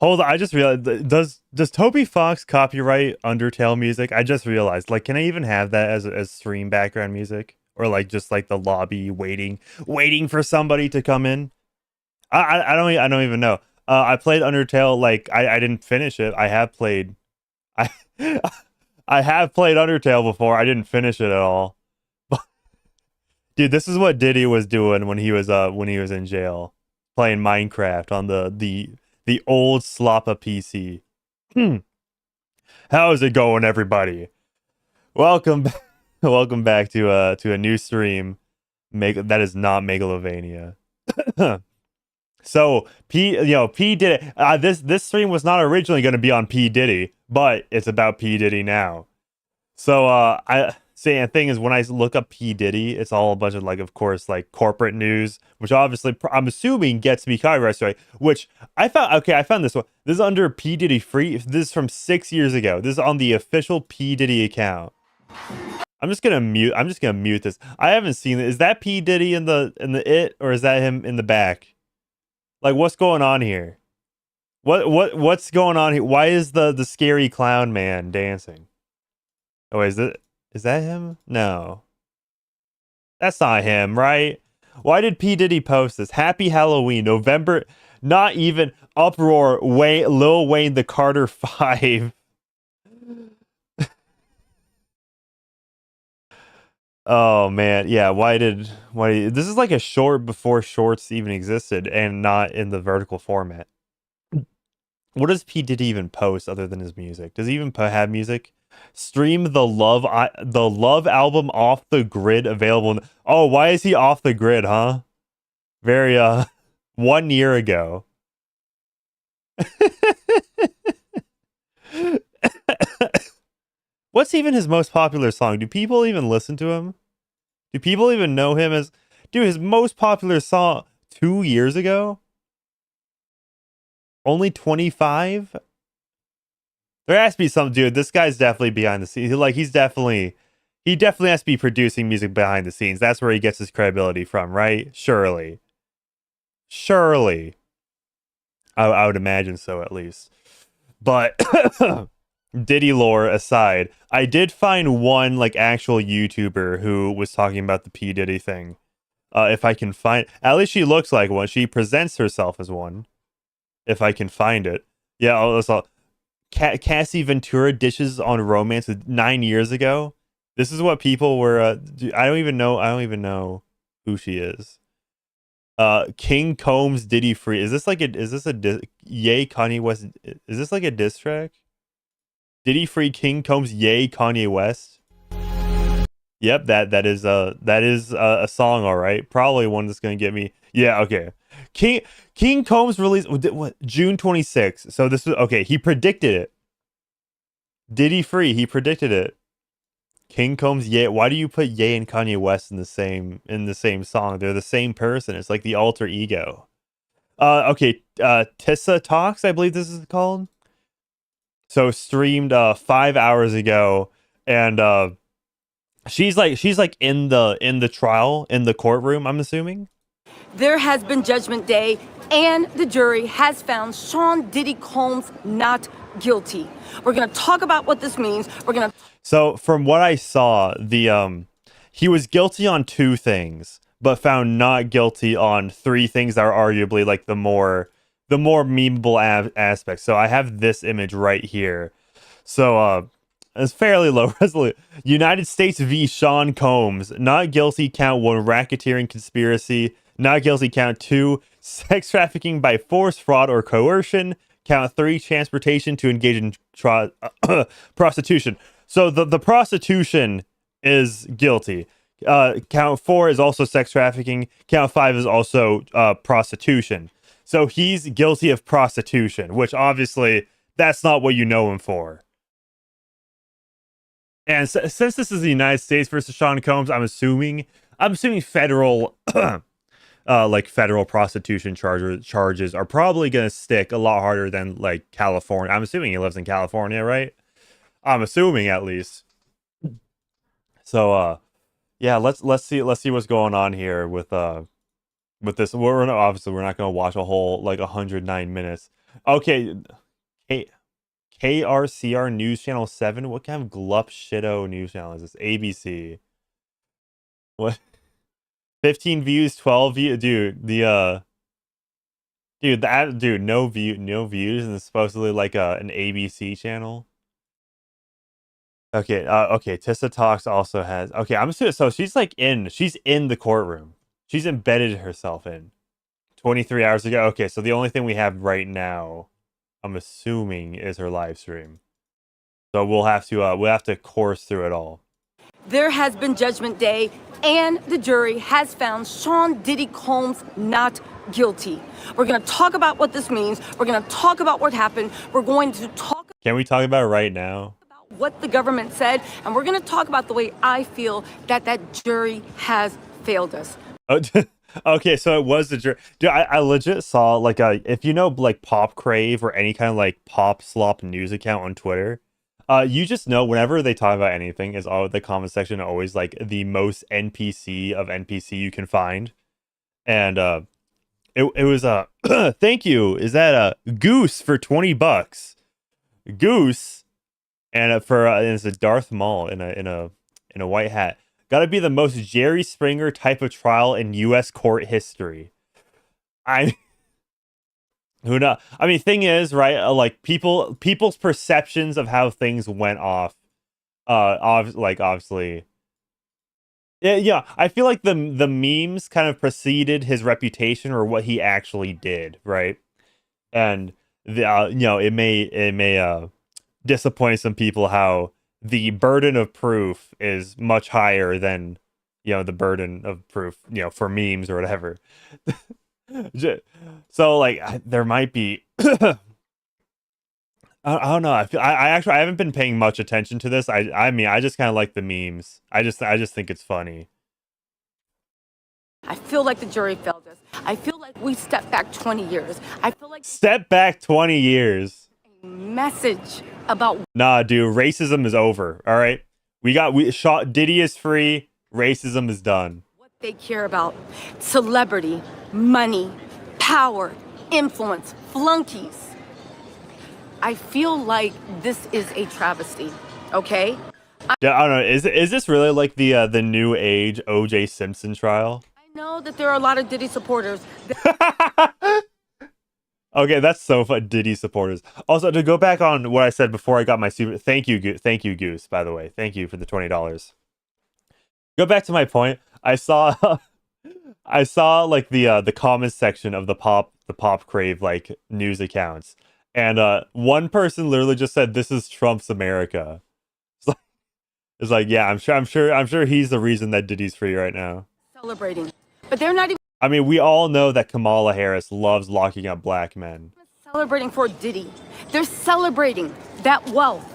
Hold on, I just realized. Does Toby Fox copyright Undertale music? I just realized. Like, can I even have that as stream background music, or like just like the lobby waiting for somebody to come in? I don't even know. I played Undertale. Like, I didn't finish it. I have played. I I have played Undertale before. I didn't finish it at all. Dude, this is what Diddy was doing when he was in jail, playing Minecraft on the old Slappa PC. Hmm. How's it going, everybody? Welcome, welcome back to a new stream. That is not Megalovania. So P Diddy. This stream was not originally going to be on P Diddy, but it's about P Diddy now. So I say the thing is, when I look up P Diddy, it's all a bunch of, like, of course, like corporate news, which obviously I'm assuming gets me copyright strike. Which I found. Okay, I found this one. This is under P Diddy free. This is from 6 years ago. This is on the official P Diddy account. I'm just gonna mute this. I haven't seen it. Is that P Diddy in the it, or is that him in the back? Like, what's going on here? What's going on here? Why is the scary clown man dancing? Oh, is that him? No. That's not him, right? Why did P. Diddy post this? Happy Halloween, November. Not even uproar. Lil Wayne, the Carter 5. Oh man, yeah. This is like a short before shorts even existed, and not in the vertical format. What does P. Diddy even post other than his music? Does he even have music? Stream the love album Off the Grid available. Oh, why is he off the grid, huh? Very 1 year ago. What's even his most popular song? Do people even listen to him? Do people even know him as... Dude, his most popular song 2 years ago? Only 25? There has to be some... Dude, this guy's definitely behind the scenes. Like, he definitely has to be producing music behind the scenes. That's where he gets his credibility from, right? Surely. I would imagine so, at least. But Diddy lore aside, I did find one, like, actual YouTuber who was talking about the P Diddy thing. If I can find... At least she looks like one. She presents herself as one. If I can find it. Yeah, that's all. Cassie Ventura dishes on romance 9 years ago. This is what people were. I don't even know who she is. King Combs Diddy Free. Is this a Yay Kanye West? Is this like a diss track? Diddy Free King Combs Yay Kanye West. Yep, that is a song, all right. Probably one that's gonna get me. Yeah, okay. King Combs released what, June 26th. So this was okay. He predicted it. Diddy Free, he predicted it. King Combs, Ye. Why do you put Ye and Kanye West in the same song? They're the same person. It's like the alter ego. Okay. Tissa Talks, I believe this is called. So streamed 5 hours ago, and she's like in the trial, in the courtroom, I'm assuming. There has been Judgment Day, and the jury has found Sean Diddy Combs not guilty. We're going to talk about what this means. So from what I saw, he was guilty on 2 things, but found not guilty on 3 things that are arguably like the more memeable aspects. So I have this image right here. So it's fairly low resolution. United States v. Sean Combs, not guilty, count 1, racketeering conspiracy. Not guilty, count 2, sex trafficking by force, fraud, or coercion. Count 3, transportation to engage in prostitution. So the prostitution is guilty. Count 4 is also sex trafficking. Count 5 is also prostitution. So he's guilty of prostitution, which obviously that's not what you know him for. And since this is the United States versus Sean Combs, I'm assuming federal like federal prostitution charges are probably going to stick a lot harder than like California. I'm assuming he lives in California, right? I'm assuming, at least. So yeah, let's see what's going on here with this. We're not going to watch a whole like 109 minutes. Okay, K- KRCR News Channel 7. What kind of glup shito news channel is this? ABC. What? 15 views, 12 views, dude. Dude, no views, and it's supposedly like an ABC channel. Okay, okay. Tissa Talks also has. Okay, I'm assuming so. She's in the courtroom. She's embedded herself in 23 hours ago. Okay, so the only thing we have right now, I'm assuming, is her live stream. So we'll have to course through it all. There has been Judgment Day, and the jury has found Sean Diddy Combs not guilty. We're going to talk about what this means. We're going to talk about what happened. We're going to talk Can we talk about it right now? about what the government said, and we're going to talk about the way I feel that jury has failed us. Oh, okay, so it was the jury. Dude, I legit saw like if you know like Pop Crave or any kind of like pop slop news account on Twitter, you just know whenever they talk about anything, is all the comment section always like the most NPC of NPC you can find, and it was thank you. Is that a Goose for $20? Goose, and it's a Darth Maul in a white hat. Got to be the most Jerry Springer type of trial in U.S. court history. Who knows? I mean, thing is, right? Like people's perceptions of how things went off. Obviously, yeah. I feel like the memes kind of preceded his reputation or what he actually did, right? And it may disappoint some people how the burden of proof is much higher than the burden of proof for memes or whatever. So like there might be I don't know. I haven't been paying much attention to this. I mean I just kind of like the memes. I just think it's funny. I feel like the jury failed us. I feel like we stepped back 20 years. I feel like Step back 20 years. Message about Nah, dude, racism is over. All right. We shot Diddy is free. Racism is done. what they care about. Celebrity, money, power, influence, flunkies. I feel like this is a travesty, okay? Yeah, I don't know. Is this really like the new age O.J. Simpson trial? I know that there are a lot of Diddy supporters. Okay, that's so fun. Diddy supporters. Also, to go back on what I said before I got my super. Thank you, Goose. By the way, thank you for the $20. Go back to my point. I saw, I saw like the comments section of the pop crave like news accounts, and one person literally just said, "This is Trump's America." It's like, yeah, I'm sure he's the reason that Diddy's free right now. Celebrating, but they're not even I mean, we all know that Kamala Harris loves locking up black men. celebrating for Diddy. They're celebrating that wealth,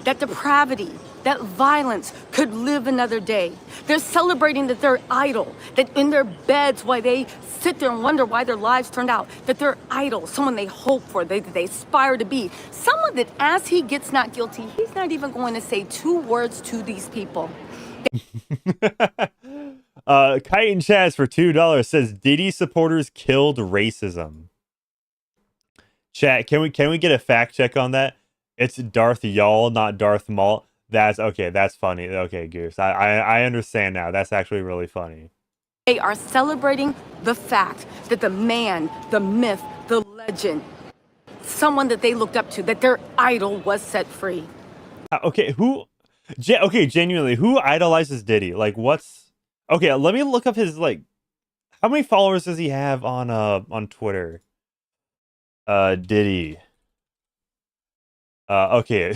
that depravity, that violence could live another day. They're celebrating that they're idle, that in their beds while they sit there and wonder why their lives turned out, that they're idle, someone they hope for, they aspire to be. Someone that as he gets not guilty, he's not even going to say 2 words to these people. Kite and Chaz for $2 says Diddy supporters killed racism. Chat, can we get a fact check on that? It's Darth Y'all, not Darth Maul. That's okay. That's funny. Okay, Goose. I understand now. That's actually really funny. They are celebrating the fact that the man, the myth, the legend, someone that they looked up to, that their idol was set free. Okay, genuinely, who idolizes Diddy? Like, what's okay? Let me look up his like. How many followers does he have on Twitter? Diddy. Okay.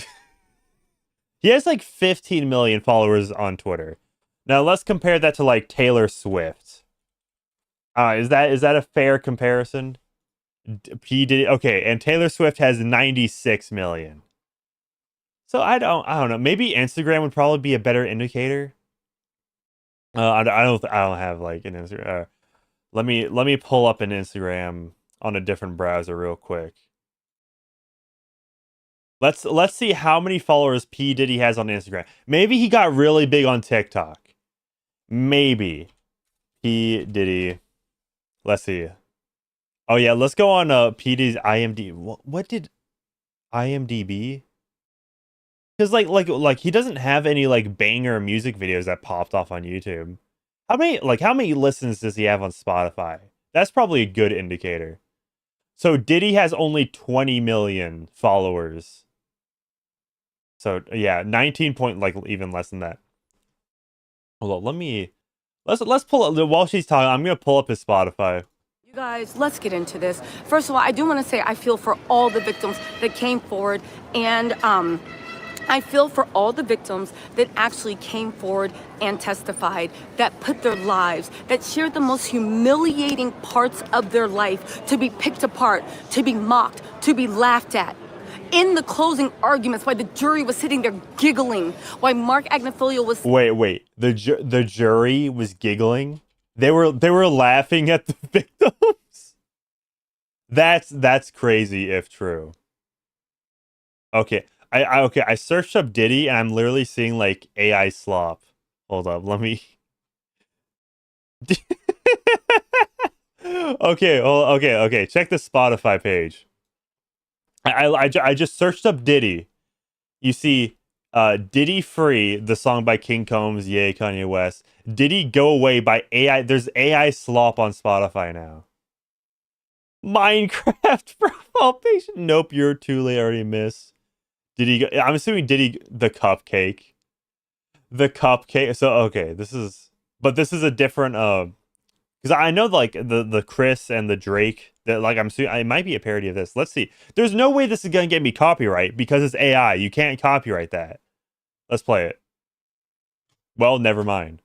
He has like 15 million followers on Twitter. Now let's compare that to like Taylor Swift. Is that a fair comparison? P Diddy. Okay, and Taylor Swift has 96 million. So I don't know. Maybe Instagram would probably be a better indicator. I don't have like an Instagram. Let me pull up an Instagram on a different browser real quick. Let's see how many followers P Diddy has on Instagram. Maybe he got really big on TikTok. Maybe P Diddy. Let's see. Oh yeah, let's go on P Diddy's IMDb. What did IMDb? Because like he doesn't have any like banger music videos that popped off on YouTube. How many listens does he have on Spotify? That's probably a good indicator. So Diddy has only 20 million followers. So yeah, 19 point, like even less than that. Hold on, let's pull up while she's talking. I'm gonna pull up his Spotify. You guys, let's get into this. First of all, I do want to say I feel for all the victims that came forward, and I feel for all the victims that actually came forward and testified, that put their lives, that shared the most humiliating parts of their life to be picked apart, to be mocked, to be laughed at. In the closing arguments, while the jury was sitting there giggling, while Mark Agnifilo was Wait. The jury was giggling. They were laughing at the victims. That's crazy if true. Okay. I searched up Diddy and I'm literally seeing like AI slop. Hold up, let me. Okay. Check the Spotify page. I just searched up Diddy. You see, Diddy Free, the song by King Combs, yay Kanye West. Diddy Go Away by AI. There's AI slop on Spotify now. Minecraft profile page. Nope, you're too late. Already missed. I'm assuming Diddy the cupcake. The cupcake. So okay, this is a different because I know like the Chris and the Drake that like I'm assuming it might be a parody of this. Let's see. There's no way this is gonna get me copyright because it's AI. You can't copyright that. Let's play it. Well, never mind.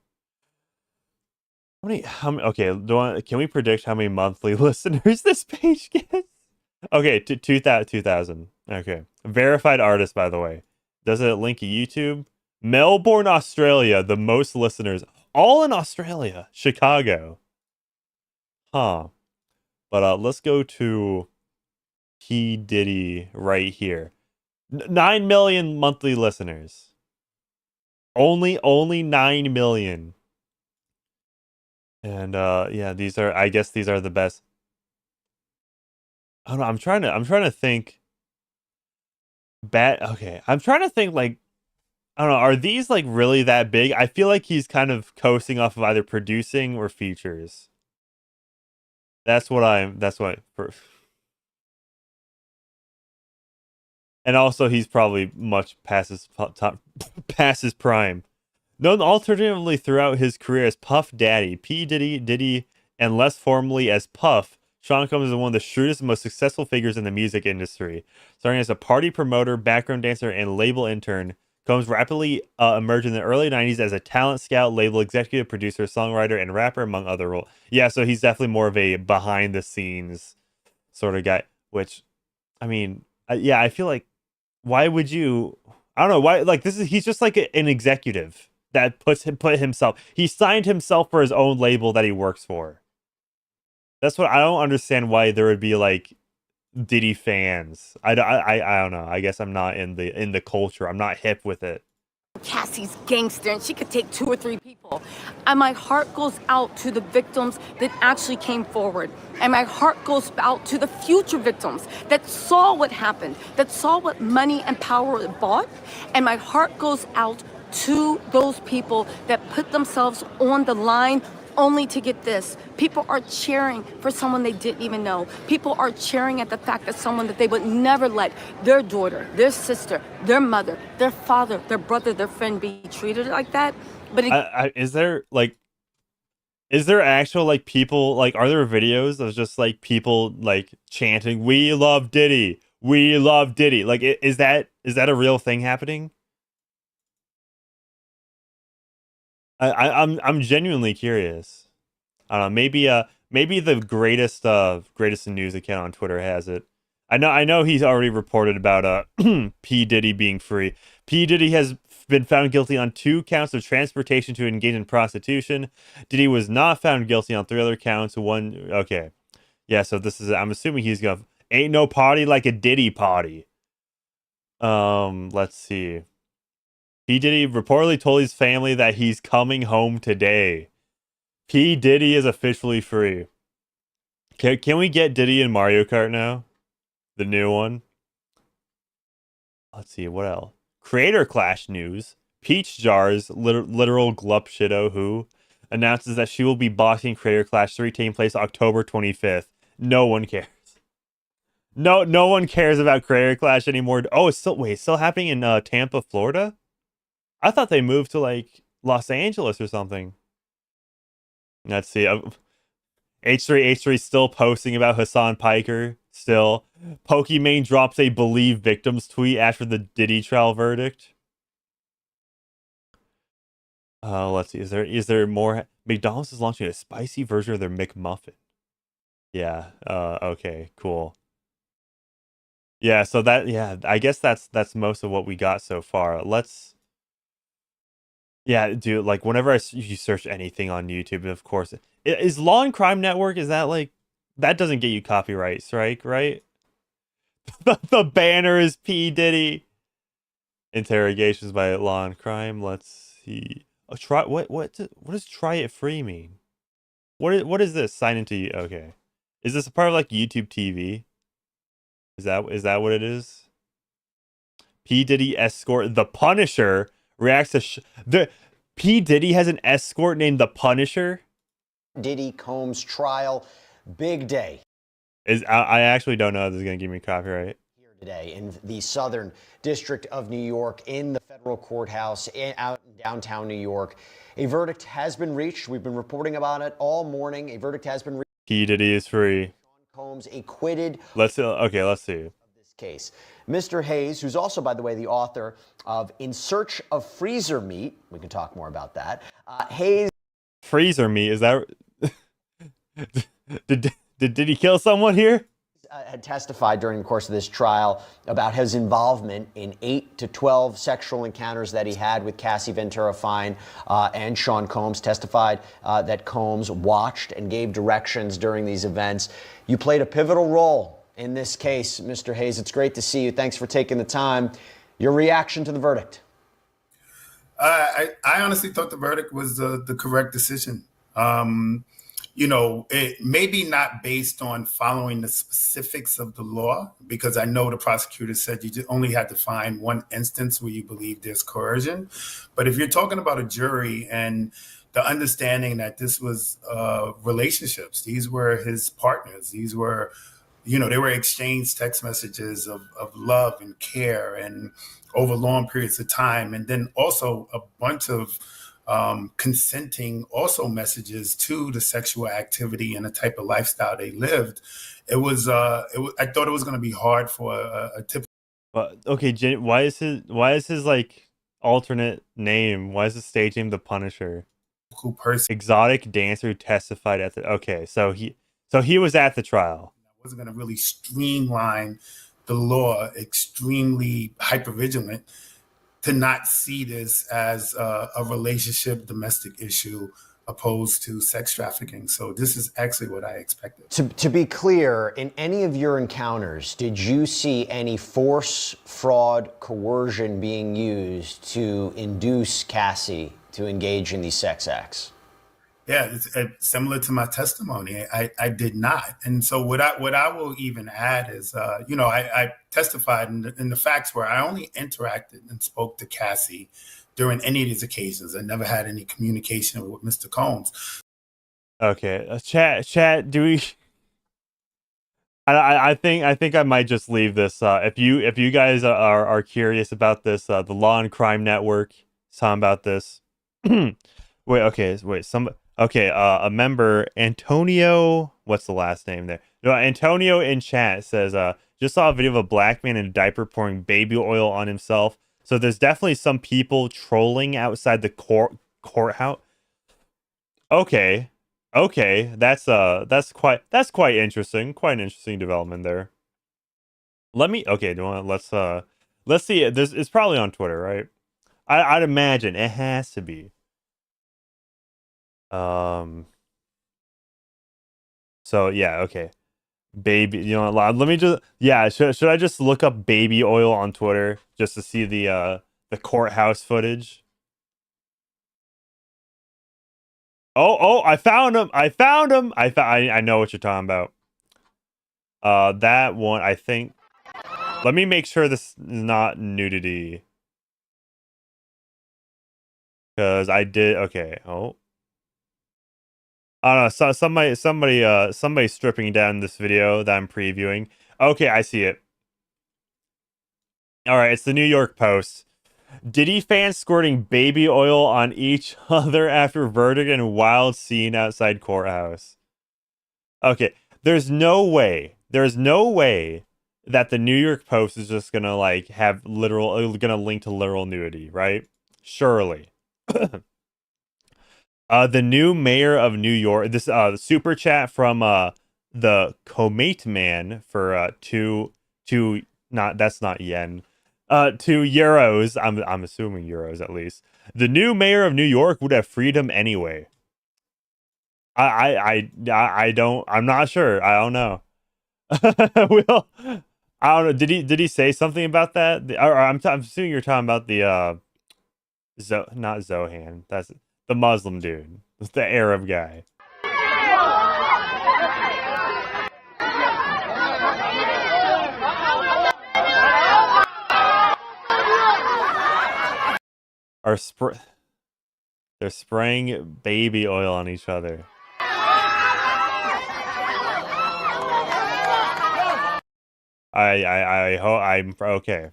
Okay, can we predict how many monthly listeners this page gets? Okay, 2000. Okay. Verified artist, by the way. Does it link to YouTube? Melbourne, Australia, the most listeners. All in Australia. Chicago. Huh. But let's go to P. Diddy right here. 9 million monthly listeners. Only 9 million. And yeah, I guess these are the best. I don't know, I'm trying to think. Okay. I'm trying to think like I don't know, are these like really that big? I feel like he's kind of coasting off of either producing or features. That's what and also he's probably much past his past his prime. Known alternatively throughout his career as Puff Daddy, P. Diddy, and less formally as Puff, Sean Combs is one of the shrewdest and most successful figures in the music industry. Starting as a party promoter, background dancer, and label intern, Combs rapidly emerged in the early 90s as a talent scout, label executive, producer, songwriter, and rapper, among other roles. Yeah, so he's definitely more of a behind-the-scenes sort of guy, which, I mean, yeah, I feel like, why would you... I don't know, why, like, he's just like an executive that put himself. He signed himself for his own label that he works for. That's what I don't understand why there would be like Diddy fans. I don't know. I guess I'm not in the culture. I'm not hip with it. Cassie's gangster and she could take 2 or 3 people. And my heart goes out to the victims that actually came forward. And my heart goes out to the future victims that saw what happened, that saw what money and power bought. And my heart goes out to those people that put themselves on the line only to get this. People are cheering for someone they didn't even know. People are cheering at the fact that someone that they would never let their daughter, their sister, their mother, their father, their brother, their friend be treated like that. But is there actual like people like are there videos of just like people like chanting "We love Diddy, we love Diddy"? Like is that a real thing happening? I'm genuinely curious. I don't know. Maybe the greatest news account on Twitter has it. I know he's already reported about P Diddy being free. P Diddy has been found guilty on 2 counts of transportation to engage in prostitution. Diddy was not found guilty on 3 other counts. One okay, yeah. So this is I'm assuming he's gonna ain't no party like a Diddy party. Let's see. P Diddy reportedly told his family that he's coming home today. P Diddy is officially free. Can we get Diddy in Mario Kart now? The new one. Let's see what else. Creator Clash news. Peach Jars, literal glup shitto who announces that she will be boxing Creator Clash 3 taking place October 25th. No one cares. No one cares about Creator Clash anymore. Oh, it's still happening in Tampa, Florida? I thought they moved to like Los Angeles or something. Let's see. H3 still posting about Hassan Piker. Still, Pokimane drops a believe victims tweet after the Diddy Trial verdict. Let's see. Is there more? McDonald's is launching a spicy version of their McMuffin. Yeah. Okay. Cool. Yeah. So I guess that's most of what we got so far. Yeah, dude. Like whenever you search anything on YouTube, of course, is Law and Crime Network. Is that like that doesn't get you copyright strike, right? The banner is P Diddy. Interrogations by Law and Crime. Let's see. Try what does try it free mean? What is this? Sign into okay. Is this a part of like YouTube TV? Is that what it is? P Diddy escort the Punisher reacts to the P Diddy has an escort named the Punisher. Diddy Combs trial, big day. I actually don't know if this is gonna give me copyright. Here today in the Southern District of New York, in the federal courthouse out in downtown New York, a verdict has been reached. We've been reporting about it all morning. A verdict has been reached. P Diddy is free. Sean Combs acquitted. Let's see. Case. Mr. Hayes, who's also, by the way, the author of In Search of Freezer Meat, we can talk more about that. Hayes. Freezer Meat, is that did he kill someone here? Had testified during the course of this trial about his involvement in 8 to 12 sexual encounters that he had with Cassie Ventura Fine and Sean Combs. Testified that Combs watched and gave directions during these events. You played a pivotal role in this case, Mr. Hayes. It's great to see you. Thanks for taking the time. Your reaction to the verdict? I honestly thought the verdict was the correct decision. It maybe not based on following the specifics of the law, because I know the prosecutor said you only had to find one instance where you believe there's coercion. But if you're talking about a jury and the understanding that this was relationships, these were his partners, these were, they were exchanged text messages of love and care and over long periods of time. And then also a bunch of consenting also messages to the sexual activity and the type of lifestyle they lived. I thought it was going to be hard for a typical. Okay, why is his like alternate name? Why is his stage name the Punisher? Person. Exotic dancer who testified at the. Okay, so he was at the trial. I wasn't going to really streamline the law, extremely hypervigilant, to not see this as a relationship domestic issue opposed to sex trafficking. So this is actually what I expected. To be clear, in any of your encounters, did you see any force, fraud, coercion being used to induce Cassie to engage in these sex acts? Yeah, it's similar to my testimony. I did not. And so what I will even add is, I testified in the facts where I only interacted and spoke to Cassie during any of these occasions. I never had any communication with Mr. Combs. Okay, chat. Do we? I think I might just leave this. If you guys are curious about this, the Law and Crime Network is talking about this. A member, Antonio, what's the last name there? No, Antonio in chat says, just saw a video of a black man in a diaper pouring baby oil on himself. So there's definitely some people trolling outside the courthouse. Okay, that's quite interesting. Quite an interesting development there. Let's see. It's probably on Twitter, right? I'd imagine it has to be. So yeah, okay. Baby, let me just should I just look up baby oil on Twitter just to see the courthouse footage? Oh, I found him. I know what you're talking about. That one, I think. Let me make sure this is not nudity. Because I did, okay. Oh. I don't know. So somebody stripping down this video that I'm previewing. Okay, I see it. All right, it's the New York Post. Diddy fans squirting baby oil on each other after verdict in wild scene outside courthouse. Okay, there's no way that the New York Post is just gonna like have gonna link to literal nudity, right? Surely. The new mayor of New York. This the super chat from the Comate man for two not that's not yen. 2 euros. I'm assuming euros at least. The new mayor of New York would have freedom anyway. I don't. I'm not sure. I don't know. Will I don't know. Did he say something about that? I'm assuming you're talking about the not Zohan. That's the Muslim dude. It's the Arab guy. They're spraying baby oil on each other. I hope I'm okay.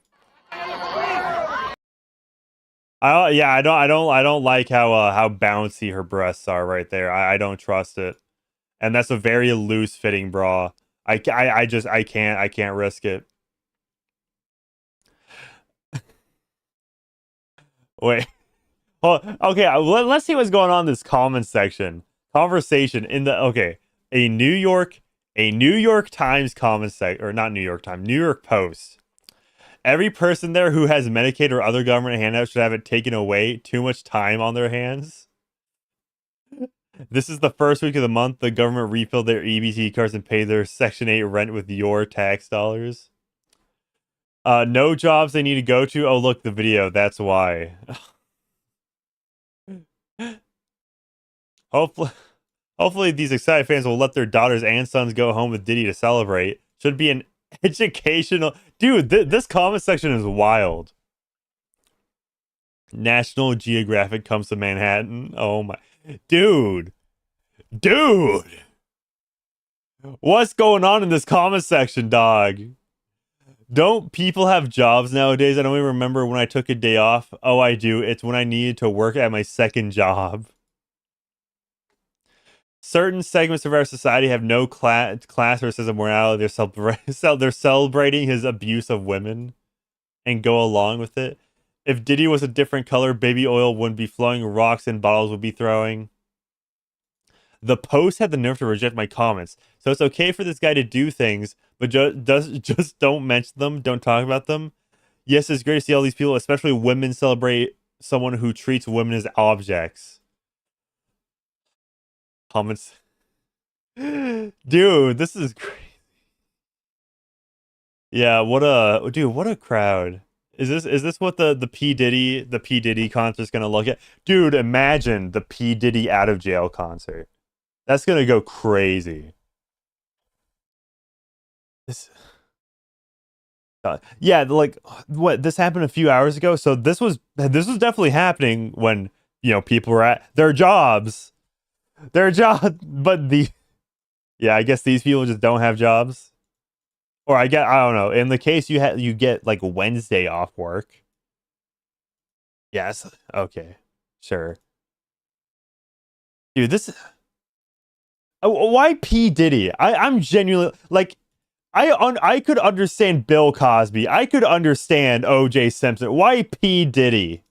I don't like how bouncy her breasts are right there. I don't trust it, and that's a very loose fitting bra. I can't risk it. Wait. Oh, okay, let's see what's going on in this comment section. Conversation in the a New York Times comment section, or not New York Times, New York Post. Every person there who has Medicaid or other government handouts should have it taken away. Too much time on their hands. This is the first week of the month. The government refilled their EBT cards and paid their Section 8 rent with your tax dollars. No jobs they need to go to. Oh, look, the video. That's why. Hopefully these excited fans will let their daughters and sons go home with Diddy to celebrate. Should be an educational... Dude, this comment section is wild. National Geographic comes to Manhattan. Oh my... Dude! What's going on in this comment section, dog? Don't people have jobs nowadays? I don't even remember when I took a day off. Oh, I do. It's when I needed to work at my second job. Certain segments of our society have no class or sense of morality. They're celebrating his abuse of women and go along with it. If Diddy was a different color, baby oil wouldn't be flowing, rocks and bottles would be throwing. The Post had the nerve to reject my comments. So it's okay for this guy to do things, but just don't mention them, don't talk about them. Yes, it's great to see all these people, especially women, celebrate someone who treats women as objects. Comments. Dude, this is crazy. Yeah, what a crowd. Is this what the P Diddy concert's gonna look at? Dude, imagine the P Diddy out of jail concert. That's gonna go crazy. Yeah, like what this happened a few hours ago. So this was definitely happening when people were at their jobs. But I guess these people just don't have jobs. Or I don't know. In the case you get like Wednesday off work. Yes. Okay. Sure. Dude, why P Diddy? I'm genuinely like I could understand Bill Cosby. I could understand OJ Simpson. Why P Diddy?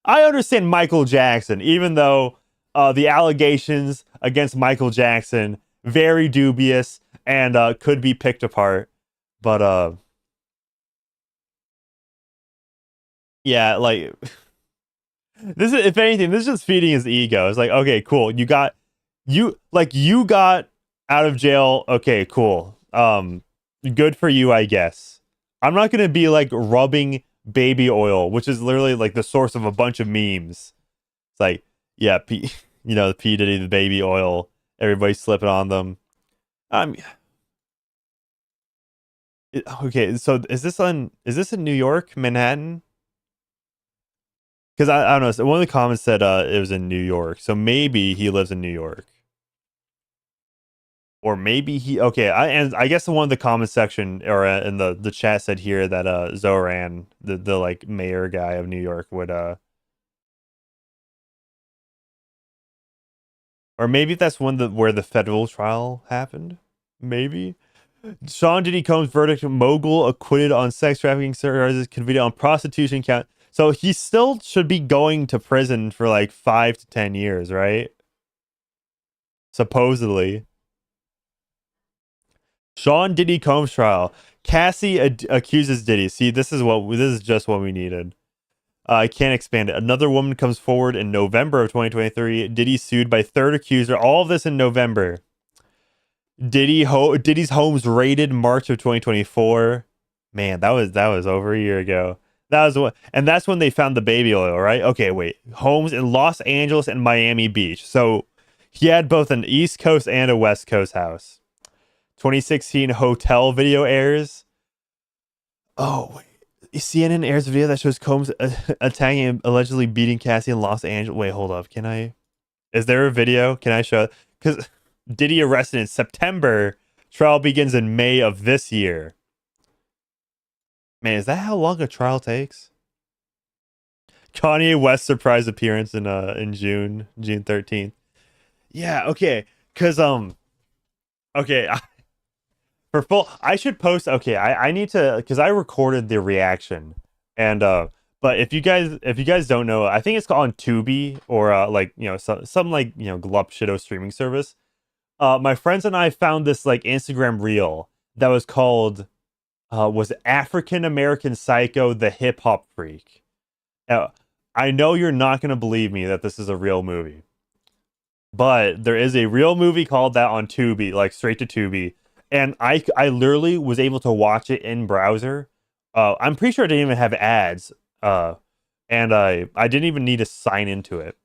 I understand Michael Jackson, even though the allegations against Michael Jackson very dubious and could be picked apart. But yeah, like this is, if anything, this is just feeding his ego. It's like, okay, cool. You got out of jail. Okay, cool. Good for you, I guess. I'm not gonna be like rubbing baby oil, which is literally like the source of a bunch of memes. It's like, yeah, the P Diddy, the baby oil, everybody's slipping on them. Okay, so is this in New York, Manhattan? Because I don't know. So one of the comments said it was in New York, so maybe he lives in New York, or maybe he. Okay, I guess in one of the comment section or in the chat said here that Zoran, the like mayor guy of New York, would or maybe that's where the federal trial happened. Maybe Sean Diddy Combs' verdict: mogul acquitted on sex trafficking charges, convicted on prostitution count. So he still should be going to prison for like 5 to 10 years, right? Supposedly. Sean Diddy Combs trial. Cassie accuses Diddy. See, this is just what we needed. I can't expand it. Another woman comes forward in November of 2023. Diddy sued by third accuser. All of this in November. Diddy's homes raided March of 2024. Man, that was over a year ago. That was what, and that's when they found the baby oil, right? Okay, wait. Homes in Los Angeles and Miami Beach. So he had both an East Coast and a West Coast house. 2016 hotel video airs. Oh, wait. CNN airs a video that shows Combs attacking and allegedly beating Cassie in Los Angeles. Wait, hold up. Can I? Is there a video? Can I show? Because Diddy arrested in September. Trial begins in May of this year. Man, is that how long a trial takes? Kanye West surprise appearance in June 13th. Yeah, okay. Cause okay, for full I should post okay, I need to because I recorded the reaction. And but if you guys don't know, I think it's on Tubi or like some like glup shitto streaming service. My friends and I found this like Instagram reel that was called was African American Psycho the Hip Hop Freak. I know you're not going to believe me that this is a real movie, but there is a real movie called that on Tubi, like straight to Tubi, and I literally was able to watch it in browser. I'm pretty sure I didn't even have ads, and I didn't even need to sign into it.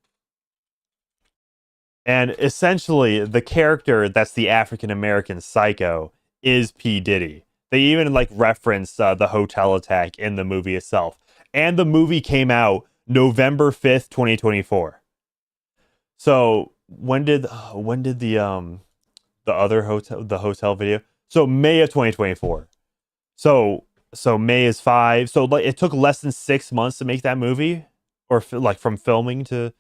And essentially, the character that's the African American Psycho is P. Diddy. They even like referenced the hotel attack in the movie itself. And the movie came out November 5th, 2024. So when did the other hotel video? So May of 2024. So May is 5. So like it took less than 6 months to make that movie, or like from filming to.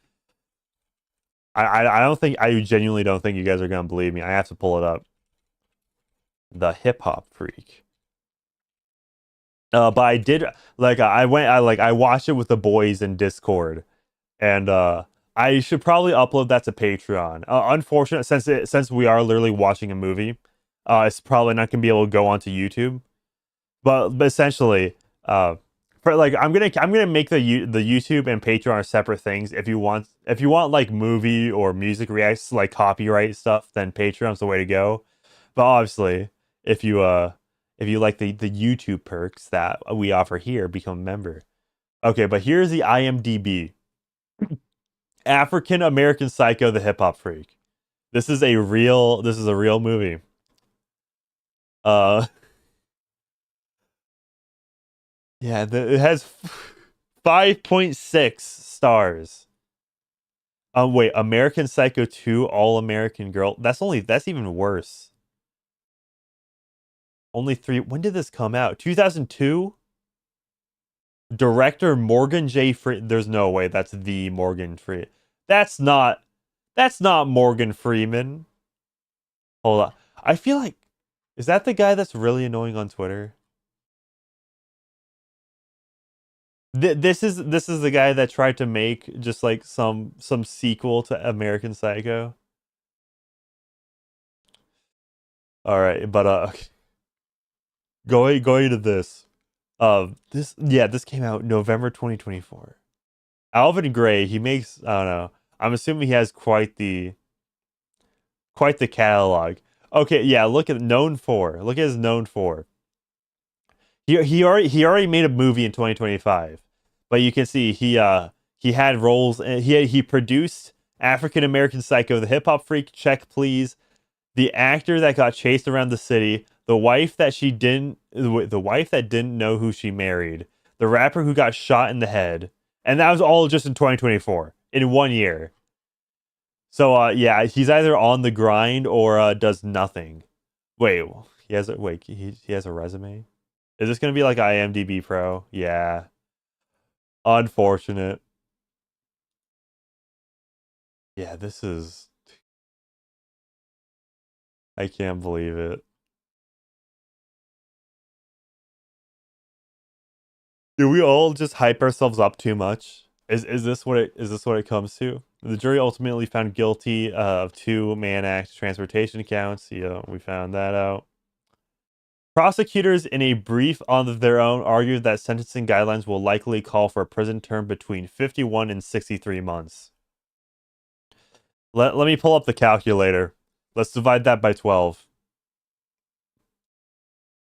I don't think I genuinely don't think you guys are gonna believe me. I have to pull it up. The Hip Hop Freak. But I did like I watched it with the boys in Discord, and I should probably upload that to Patreon. Unfortunate since we are literally watching a movie, it's probably not gonna be able to go onto YouTube. But essentially, for like I'm gonna make the YouTube and Patreon are separate things. If you want like movie or music reacts like copyright stuff, then Patreon's the way to go. But obviously, if you like the YouTube perks that we offer here, become a member. Okay, but here's the IMDb. African American Psycho the Hip Hop Freak. This is a real movie. Yeah, it has 5.6 stars. Wait, American Psycho 2 All American Girl. That's even worse. Only 3. When did this come out? 2002? Director Morgan J. There's no way that's the Morgan Freeman. That's not Morgan Freeman. Hold on. I feel like is that the guy that's really annoying on Twitter? This is the guy that tried to make just like some sequel to American Psycho. All right, but okay. Going to this. This came out November 2024. Alvin Gray, he makes I don't know. I'm assuming he has quite the catalog. Okay, yeah, look at known for. Look at his known for. He already made a movie in 2025. But you can see he had roles and he produced African American Psycho the Hip Hop Freak, check please. The actor that got chased around the city, the wife that didn't know who she married, the rapper who got shot in the head, and that was all just in 2024 in 1 year. So yeah, he's either on the grind or does nothing. Wait, he has a resume. Is this gonna be like IMDb Pro? Yeah, unfortunate. Yeah, this is. I can't believe it. Do we all just hype ourselves up too much? Is this what it comes to? The jury ultimately found guilty of 2 Mann Act transportation counts. Yeah, we found that out. Prosecutors, in a brief on their own, argued that sentencing guidelines will likely call for a prison term between 51 and 63 months. Let me pull up the calculator. Let's divide that by 12.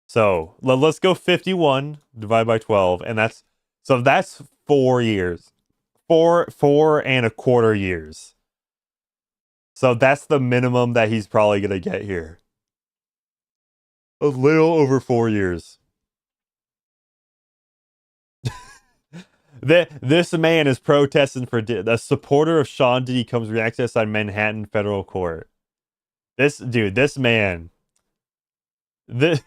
So let's go 51 divided by 12, and that's 4 years, 4.25 years. So that's the minimum that he's probably gonna get here. A little over 4 years. This man is protesting for a supporter of Sean Diddy Combs reacts outside Manhattan federal court. This man, this.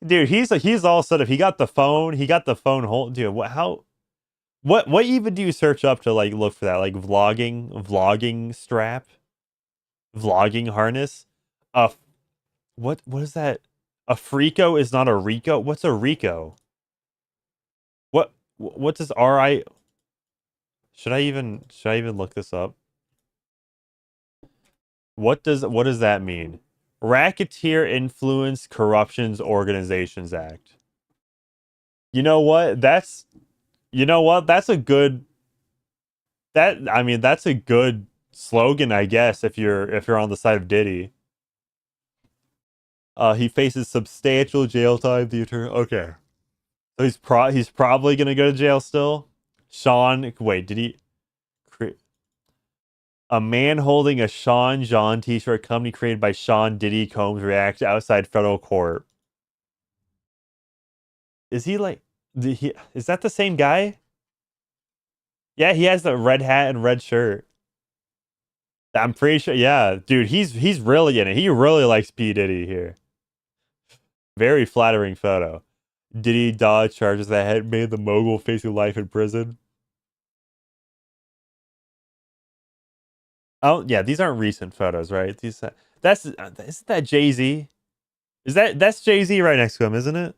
Dude, he's all set up. He got the phone. Hold, dude. What even do you search up to like look for that? Like vlogging strap, vlogging harness. What is that? A Frico is not a Rico. What's a Rico? What does RI? Should I even look this up? What does that mean? Racketeer Influence Corruptions Organizations Act. You know what? That's a good that's a good slogan, I guess, if you're on the side of Diddy. He faces substantial jail time. The attorney. Okay. So he's probably gonna go to jail still. Sean, wait, did he create a man holding a Sean John t-shirt company created by Sean Diddy Combs reacts outside federal court? Is he like is that the same guy? Yeah, he has the red hat and red shirt. I'm pretty sure. Yeah, dude, he's really in it. He really likes P Diddy here. Very flattering photo. Diddy dodged charges that had made the mogul facing life in prison. Oh yeah, these aren't recent photos, right? Isn't that Jay-Z? That's Jay-Z right next to him, isn't it?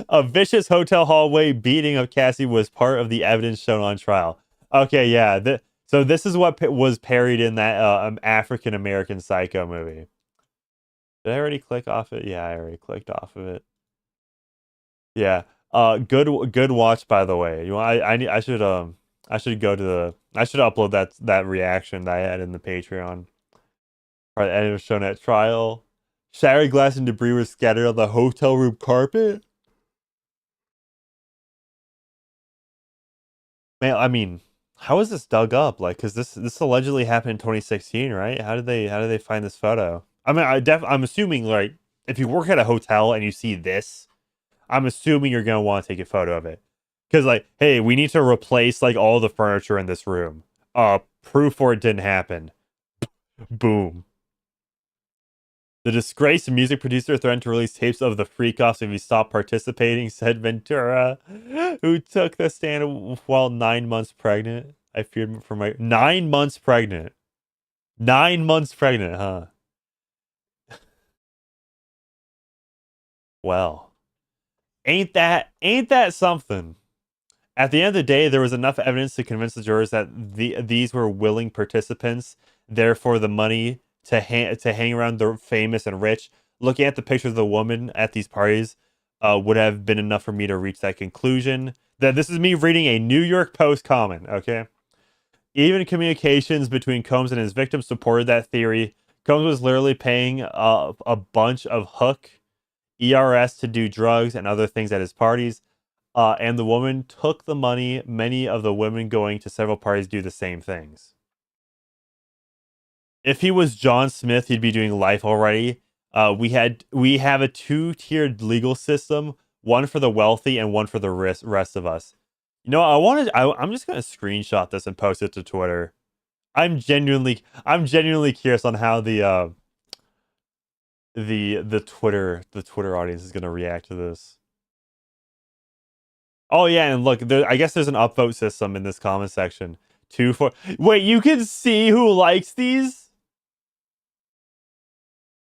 A vicious hotel hallway beating of Cassie was part of the evidence shown on trial. Okay, yeah. So this is what was parried in that African American Psycho movie. Did I already click off it? Yeah, I already clicked off of it. Yeah. Good watch, by the way. You want? I should upload that reaction that I had in the Patreon. Right, and it was shown at trial. Shattered glass and debris were scattered on the hotel room carpet. Man, I mean, how is this dug up? Like, because this allegedly happened in 2016, right? How did they find this photo? I mean, I'm assuming like if you work at a hotel and you see this, I'm assuming you're gonna want to take a photo of it, because like, hey, we need to replace like all the furniture in this room. Proof for it didn't happen. Boom. The disgraced music producer threatened to release tapes of the freak-offs if he stopped participating, said Ventura, who took the stand while 9 months pregnant. I feared for my 9 months pregnant. 9 months pregnant, huh? Well, ain't that something? At the end of the day, there was enough evidence to convince the jurors that these were willing participants. Therefore, the money to hang around the famous and rich, looking at the pictures of the woman at these parties, would have been enough for me to reach that conclusion. That this is me reading a New York Post comment, okay? Even communications between Combs and his victim supported that theory. Combs was literally paying a bunch of hook ERS to do drugs and other things at his parties. And the woman took the money. Many of the women going to several parties do the same things. If he was John Smith, he'd be doing life already. We have a 2-tiered legal system, one for the wealthy and one for the rest of us. You know, I'm just gonna screenshot this and post it to Twitter. I'm genuinely curious on how the Twitter audience is gonna react to this. Oh yeah, and look, I guess there's an upvote system in this comment section. 2 4. Wait, you can see who likes these?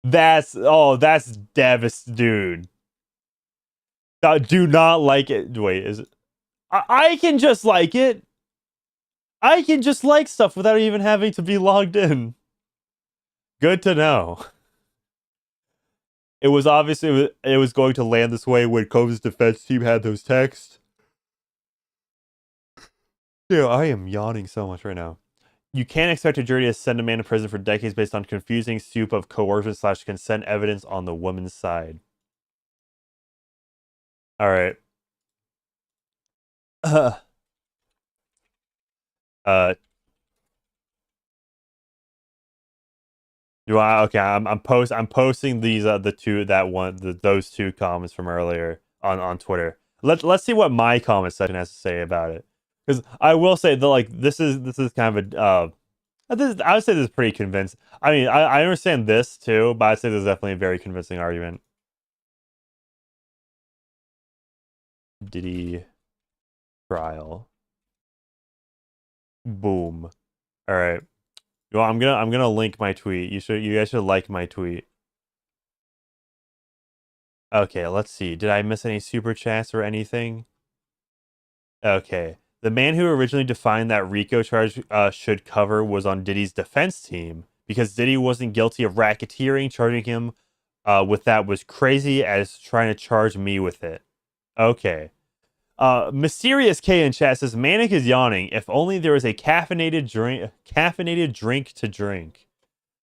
That's devastating, dude. Do not like it. Wait, is it? I can just like it. I can just like stuff without even having to be logged in. Good to know. It was obviously it was going to land this way when Combs' defense team had those texts. Dude, I am yawning so much right now. You can't expect a jury to send a man to prison for decades based on confusing soup of coercion/consent evidence on the woman's side. All right. Okay, I'm posting these those two comments from earlier on Twitter. Let's see what my comment section has to say about it. Because I will say that like this is kind of a I would say this is pretty convincing. I mean, I understand this too, but I'd say this is definitely a very convincing argument. Diddy Trial. Boom. All right. Well, I'm gonna link my tweet. You guys should like my tweet. Okay, let's see. Did I miss any super chats or anything? Okay. The man who originally defined that RICO charge should cover was on Diddy's defense team because Diddy wasn't guilty of racketeering. Charging him with that was crazy as trying to charge me with it. Okay. Mysterious K in chat says Manic is yawning. If only there was a caffeinated drink to drink.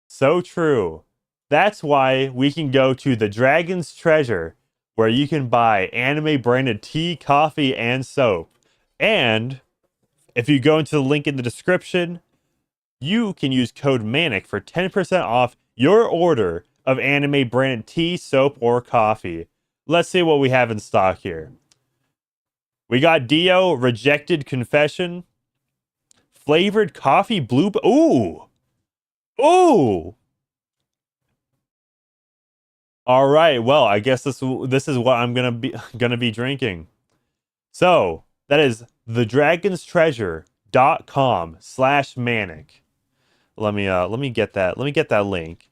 So true. That's why we can go to the Dragon's Treasure, where you can buy anime branded tea, coffee, and soap. And if you go into the link in the description, you can use code MANIC for 10% off your order of anime branded tea, soap, or coffee. Let's see what we have in stock here. We got Dio, Rejected Confession, flavored coffee, blue. Ooh, ooh. All right. Well, I guess this is what I'm gonna be drinking. So that is thedragonstreasure.com/manic. Let me get that link.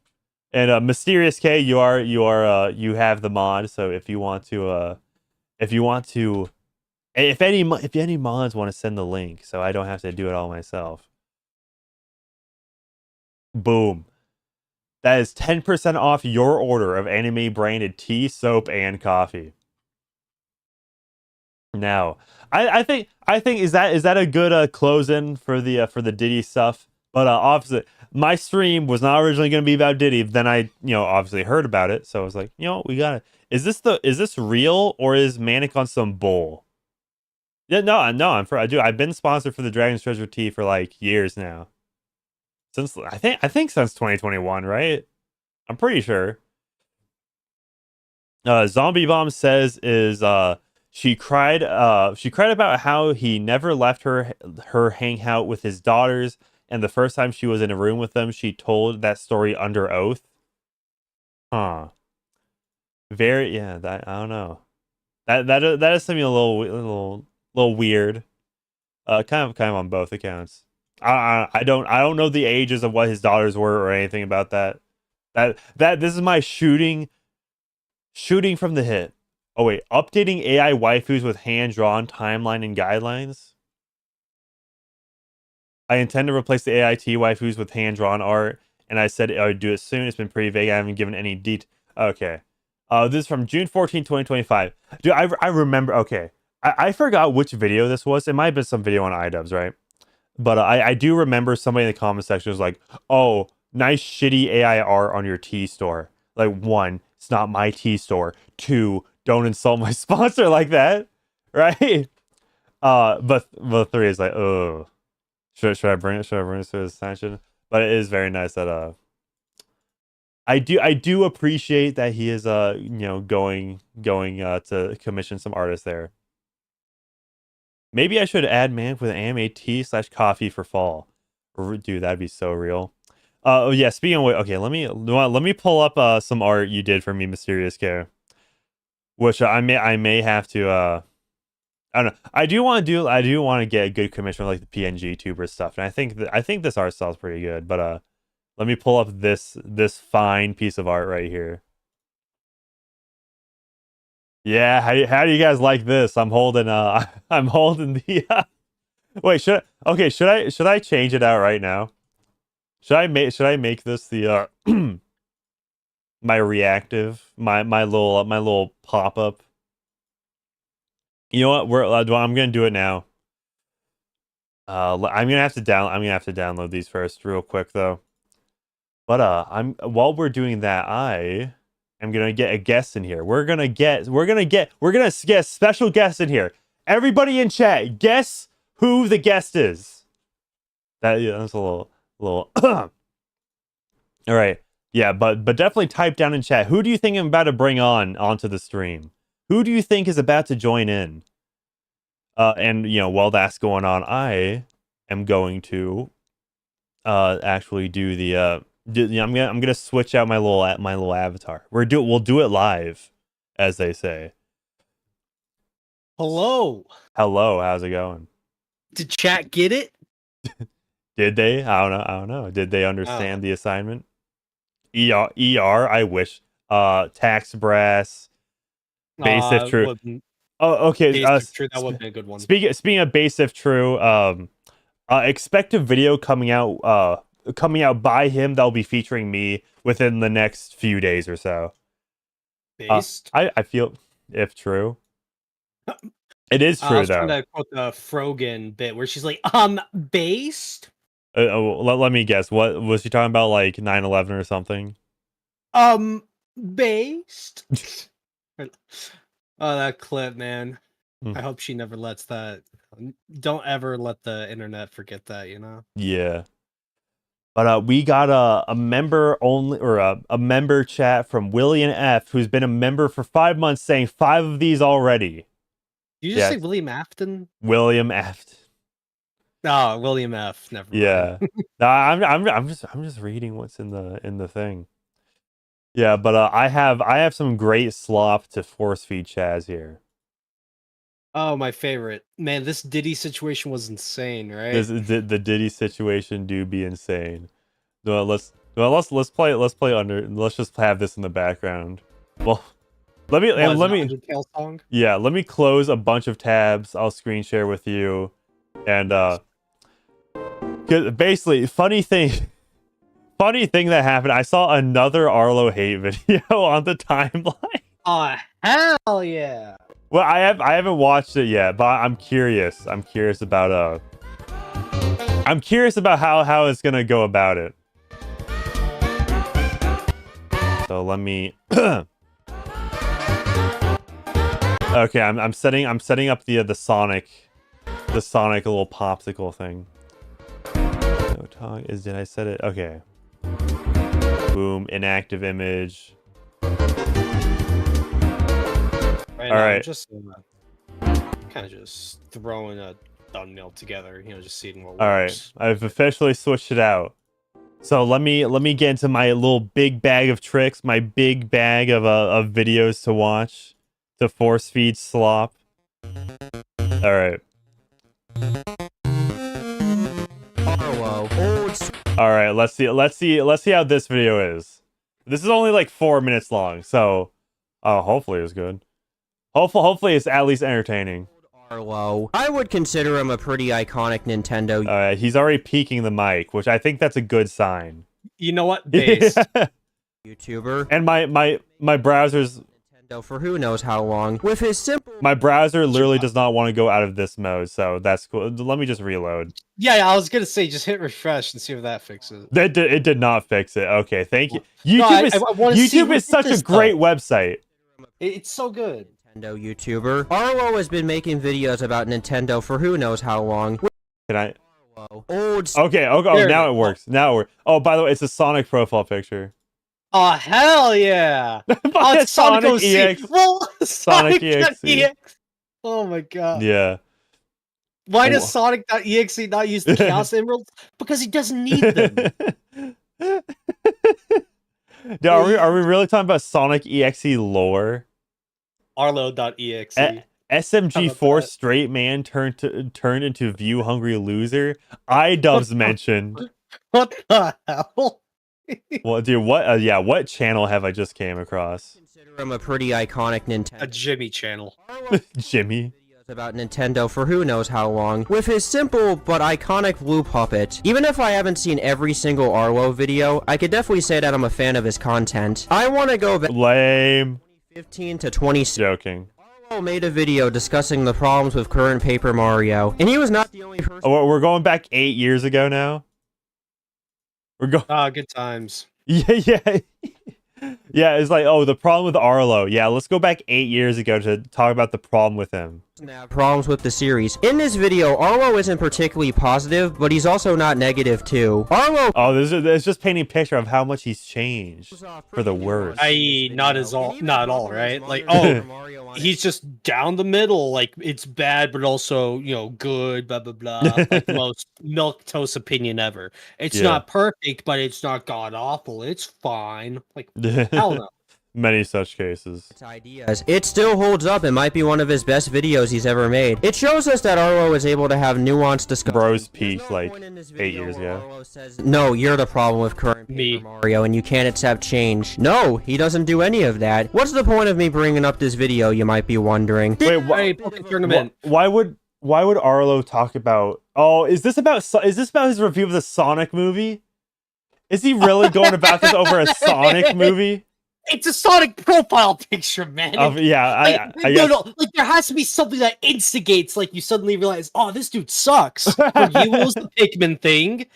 And Mysterious K, you have the mod. So if any mods want to send the link, so I don't have to do it all myself. Boom. That is 10% off your order of anime branded tea, soap, and coffee. Now, I think is that a good close-in for the Diddy stuff? But obviously, my stream was not originally going to be about Diddy. Then I obviously heard about it, so I was like, we gotta. Is this real or is Manic on some bull? Yeah, no, I've been sponsored for the Dragon's Treasure tea for like years now. Since I think since 2021, right? I'm pretty sure. Zombie Bomb says she cried about how he never left her hang out with his daughters, and the first time she was in a room with them, she told that story under oath. Huh. That I don't know. That is something a little weird. Kind of on both accounts. I don't know the ages of what his daughters were or anything about that. This is my shooting from the hip. Oh wait, updating AI waifus with hand-drawn timeline and guidelines. I intend to replace the AIT waifus with hand-drawn art, and I said I would do it soon. It's been pretty vague. I haven't given any detail. Okay. This is from June 14, 2025. Dude, I remember. Okay. I forgot which video this was. It might have been some video on iDubbbz, right? But I do remember somebody in the comment section was like, oh, nice shitty AI art on your tea store. Like, 1, it's not my tea store. 2, don't insult my sponsor like that. Right? But 3 is like, oh. Should I bring it to his attention? But it is very nice that I do appreciate that he is going to commission some artists there. Maybe I should add Manic with anime tea/coffee for fall. Dude, that'd be so real. Oh yeah, speaking of which, okay, let me pull up some art you did for me, Mysterious Care. Which I may have to I don't know. I do want to get a good commission with like the PNG tuber stuff. And I think this art style's pretty good, but let me pull up this fine piece of art right here. Yeah, how do you guys like this? I'm holding I'm holding the wait, should I change it out right now? Should I make this the my reactive, my little pop-up? You know what? I'm gonna do it now. I'm gonna have to download these first, real quick though. But while we're doing that, I am gonna get a guest in here. We're gonna get a special guest in here. Everybody in chat, guess who the guest is. That's a little. All right, yeah, but definitely type down in chat. Who do you think I'm about to bring onto the stream? Who do you think is about to join in? And while that's going on, I am going to actually do the I'm gonna switch out my little avatar. We'll do it live, as they say. Hello. How's it going? Did chat get it? Did they? I don't know. Did they understand the assignment? ER. I wish. Tax brass. Base if true. Oh, okay. Base if true. That would be a good one. Speaking of base if true, expect a video coming out by him that'll be featuring me within the next few days or so. Based? I feel if true. It is true I was though. trying to quote the Frogan bit where she's like, based? Let me guess. What was she talking about? Like 9/11 or something? Based? Oh, that clip, man. I hope she never lets that. Don't ever let the internet forget that, Yeah. But we got a member only, or a member chat from William F, who's been a member for 5 months, saying 5 of these already. Did you just say William Afton? William F. Oh, William F. Never mind. Yeah. No, I'm just reading what's in the thing. Yeah, but I have some great slop to force feed Chaz here. Oh, my favorite. Man, this Diddy situation was insane, right? The Diddy situation do be insane. No, let's play under. Let's just have this in the background. Well, let me song? Yeah, let me close a bunch of tabs. I'll screen share with you, and basically, funny thing that happened. I saw another Arlo hate video on the timeline. Oh, hell yeah! Well, I haven't watched it yet, but I'm curious. I'm curious about how it's gonna go about it. So let me. Okay, I'm setting up the Sonic little popsicle thing. No talk is did I set it? Okay. Boom, inactive image. All right. I'm just kind of just throwing a thumbnail together, just seeing what works. All right, I've officially switched it out. So let me get into my little big bag of tricks, my big bag of videos to watch, to force feed slop. All right. All right, let's see how this video is. This is only like 4 minutes long, so hopefully it's good. Hopefully it's at least entertaining. Arlo. I would consider him a pretty iconic Nintendo. He's already peeking the mic, which I think that's a good sign. You know what? Based. YouTuber. And my browser's Nintendo for who knows how long. With his simple. My browser literally does not want to go out of this mode, so that's cool. Let me just reload. Yeah, I was gonna say just hit refresh and see if that fixes it. It did not fix it. Okay, thank you. YouTube YouTube is such a great website. It's so good. Nintendo YouTuber. Arlo has been making videos about Nintendo for who knows how long. Can I? Old. Okay, okay. Oh, now it works. Now it works. Oh, by the way, it's a Sonic profile picture. Oh hell yeah! Oh, it's Sonic OC. EX. Well, Sonic EXE. EX. Oh my god. Yeah. Why does Sonic.exe not use the Chaos Emeralds? Because he doesn't need them. Dude, are we really talking about Sonic EXE lore? Arlo.exe. SMG4 straight man turned into view hungry loser. iDubbbz mentioned. What the hell? Well, dude, what? Yeah, what channel have I just came across? Consider him a pretty iconic Nintendo. A Jimmy channel. Jimmy. About Nintendo for who knows how long, with his simple but iconic blue puppet. Even if I haven't seen every single Arlo video, I could definitely say that I'm a fan of his content. I want to go back Lame. 2015 to 2016. Joking. Arlo made a video discussing the problems with current Paper Mario, and he was not the only person. Oh, we're going back 8 years ago now. We're going. Ah, good times. Yeah. Yeah, it's like, oh, the problem with Arlo. Yeah, let's go back 8 years ago to talk about the problem with him. Problems with the series. In this video, Arlo isn't particularly positive, but he's also not negative too. Arlo. Oh, it's just painting a picture of how much he's changed for the worse. I.e., not at all, right? Like, oh, he's just down the middle. Like, it's bad, but also, you know, good, blah, blah, blah. Like the most milquetoast opinion ever. It's not perfect, but it's not god-awful. It's fine. Like, hell no. Many such cases. Ideas. It still holds up. It might be one of his best videos he's ever made. It shows us that Arlo is able to have nuanced discussion. Bros peaked like 8 years ago. Arlo says, no, you're the problem with current Paper Mario, and you can't accept change. No, he doesn't do any of that. What's the point of me bringing up this video, you might be wondering? Wait, why would Arlo talk about? Oh, is this about his review of the Sonic movie? Is he really going about this over a Sonic movie? It's a Sonic profile picture, man. Yeah, I guess. No, like there has to be something that instigates, like you suddenly realize, oh, this dude sucks. For you, it was the Pikmin thing,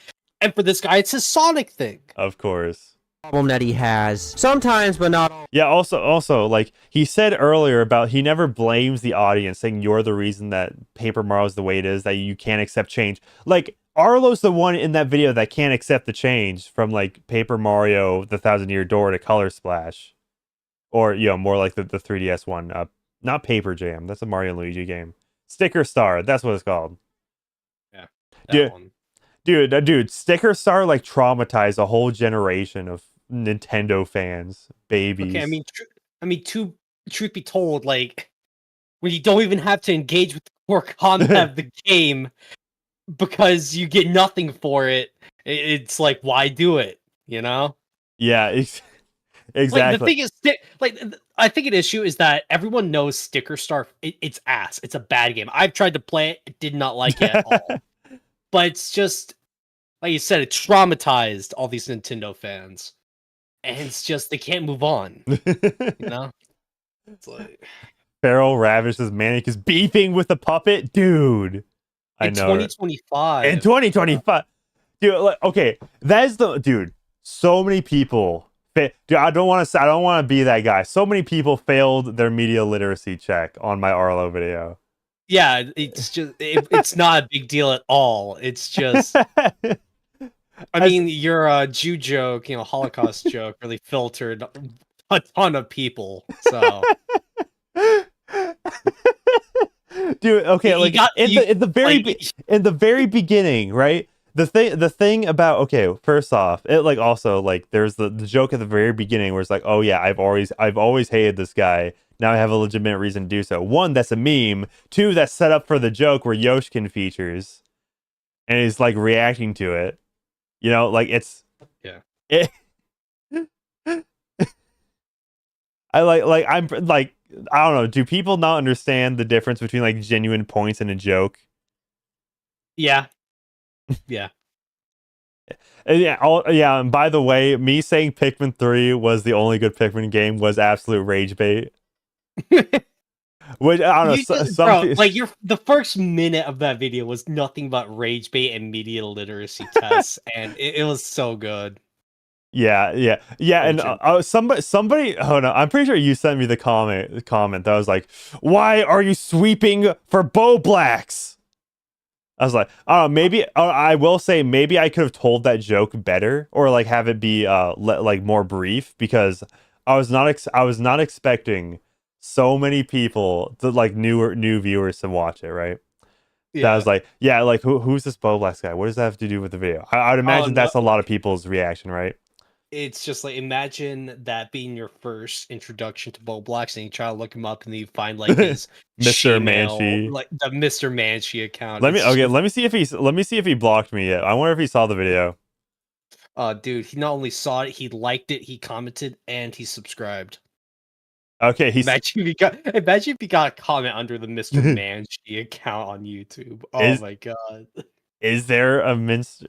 and for this guy, it's his Sonic thing. Of course. Problem that he has sometimes, but not all. Yeah. Also, like he said earlier about he never blames the audience, saying you're the reason that Paper Mario is the way it is, that you can't accept change. Like Arlo's the one in that video that can't accept the change from like Paper Mario: The Thousand Year Door to Color Splash, or more like the 3DS one. Not Paper Jam. That's a Mario and Luigi game. Sticker Star. That's what it's called. Yeah. Dude, Sticker Star like traumatized a whole generation of Nintendo fans, babies. Okay, truth be told, like when you don't even have to engage with the core content of the game because you get nothing for it, it's like, why do it? You know? Yeah, exactly. Like, the thing is, I think an issue is that everyone knows Sticker Star. It's ass. It's a bad game. I've tried to play it. Did not like it at all. But it's just, like you said, it traumatized all these Nintendo fans. And it's just, they can't move on. You know? It's like... Feral Ravish's Manic is beefing with the puppet? Dude. I know. 2025. In 2025. Dude, like, okay. That is the... Dude, so many people... Dude, I don't want to be that guy. So many people failed their media literacy check on my Arlo video. Yeah, it's just... it's not a big deal at all. It's just... I mean, your Jew joke, Holocaust joke, really filtered a ton of people. So, dude, okay, like in the very beginning, right? The thing about first off, it like also like there's the joke at the very beginning where it's like, oh yeah, I've always hated this guy. Now I have a legitimate reason to do so. One, that's a meme. Two, that's set up for the joke where Yoshkin features, and he's like reacting to it. Like it's I I'm like, I don't know. Do people not understand the difference between like genuine points and a joke? Yeah. Yeah. Yeah. And by the way, me saying Pikmin 3 was the only good Pikmin game was absolute rage bait. Which I don't know. The first minute of that video was nothing but rage bait and media literacy tests, and it was so good. Yeah. And somebody. Oh no, I'm pretty sure you sent me the comment that was like, "Why are you sweeping for Bo Blacks?" I was like, oh, maybe I will say maybe I could have told that joke better or like have it be like more brief because I was not expecting so many people to like new viewers to watch it, right? So I was like, yeah, like who's this Boblax guy? What does that have to do with the video? I would Oh, imagine no, that's a lot of people's reaction, right? it's just like imagine that being your first introduction to Boblax, and you try to look him up, and you find like his Mr. Gmail, Manchi. like the Mr. Manchi account. Let me It's just, let me see if he blocked me yet. I wonder if he saw the video. dude, he not only saw it, he liked it, he commented, and he subscribed. Okay, Imagine if he got a comment under the Mr. Manchi account on YouTube. Oh my god. Is there a minster?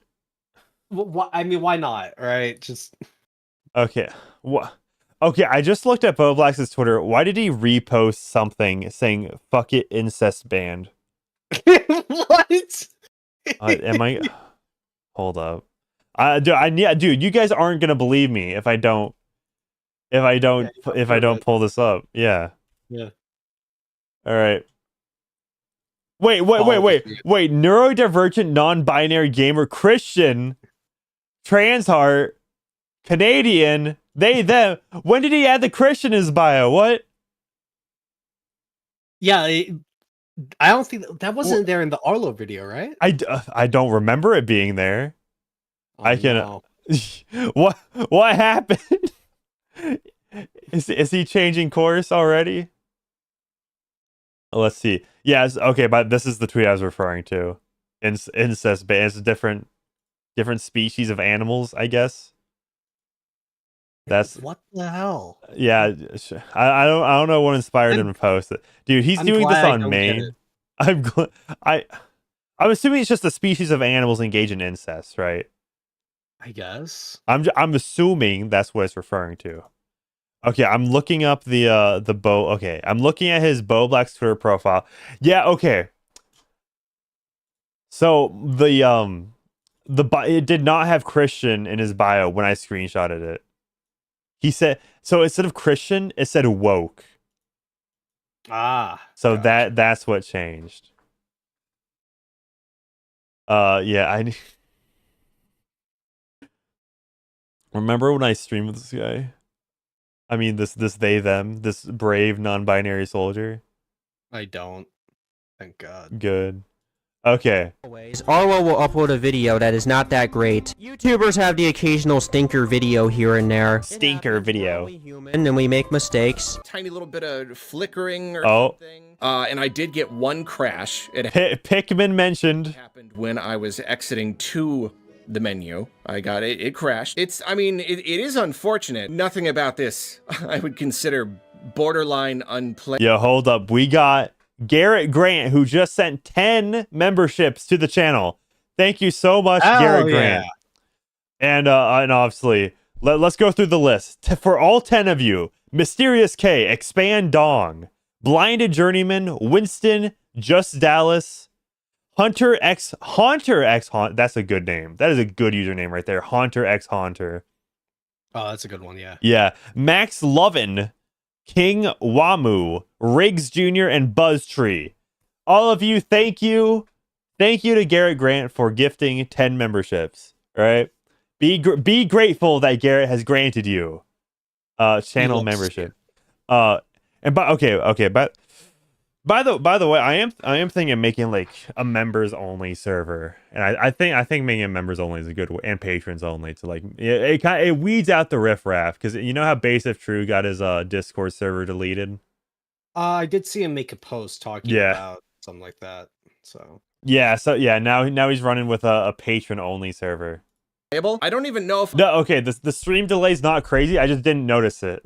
I mean, why not? Right? Just Okay. What? Okay, I just looked at Boblax's Twitter. Why did he repost something saying "fuck it, incest band"? what? Am I? Hold up. Dude, you guys aren't gonna believe me if I don't pull this up. Yeah. Yeah. All right. Wait. Neurodivergent, non-binary gamer, Christian, Transart, Canadian, they, them. When did he add the Christian in his bio? What? Yeah, I don't think that wasn't there in the Arlo video, right? I don't remember it being there. Oh, I can. no. What happened? Is he changing course already? Let's see. Yes, okay, but this is the tweet I was referring to. Incest ban. It's different species of animals, I guess. That's what the hell. Yeah, I don't know what inspired him to post it, dude. He's doing this on Maine. I'm assuming it's just a species of animals engage in incest, right? I guess. I'm assuming that's what it's referring to. Okay, I'm looking up the Okay, I'm looking at his Boblax Twitter profile. Yeah, okay. So it did not have Christian in his bio when I screenshotted it. He said so instead of Christian, it said woke. So gotcha. That's what changed. Yeah, I remember when I streamed with this guy? I mean, this they them, this brave non-binary soldier. I don't. Thank God. Good. Okay. Arlo will upload a video that is not that great. YouTubers have the occasional stinker video here and there. Stinker video. We're only human and we make mistakes. Tiny little bit of flickering or something. And I did get one crash. Pikmin mentioned. Happened when I was exiting to the menu. I got it. It crashed. It is unfortunate. Nothing about this I would consider borderline unplayable. Yeah, hold up. We got Garrett Grant, who just sent 10 memberships to the channel. Thank you so much, Garrett Grant. And obviously, let's go through the list. For all 10 of you, Mysterious K, Expand Dong, Blinded Journeyman, Winston, Just Dallas, Hunter X, that's a good name. That is a good username right there. Hunter X Hunter. Oh, that's a good one, yeah. Yeah. Max Lovin, King Wamu, Riggs Jr., and Buzztree. All of you, thank you. Thank you to Garrett Grant for gifting 10 memberships. All right? Be grateful that Garrett has granted you channel membership. By the way, I am thinking of making like a members only server, and I think making a members only is a good way, and patrons only to like it weeds out the riffraff, because you know how Base if True got his Discord server deleted. I did see him make a post talking about something like that. So now he's running with a patron only server. I don't even know if the stream delay is not crazy. I just didn't notice it.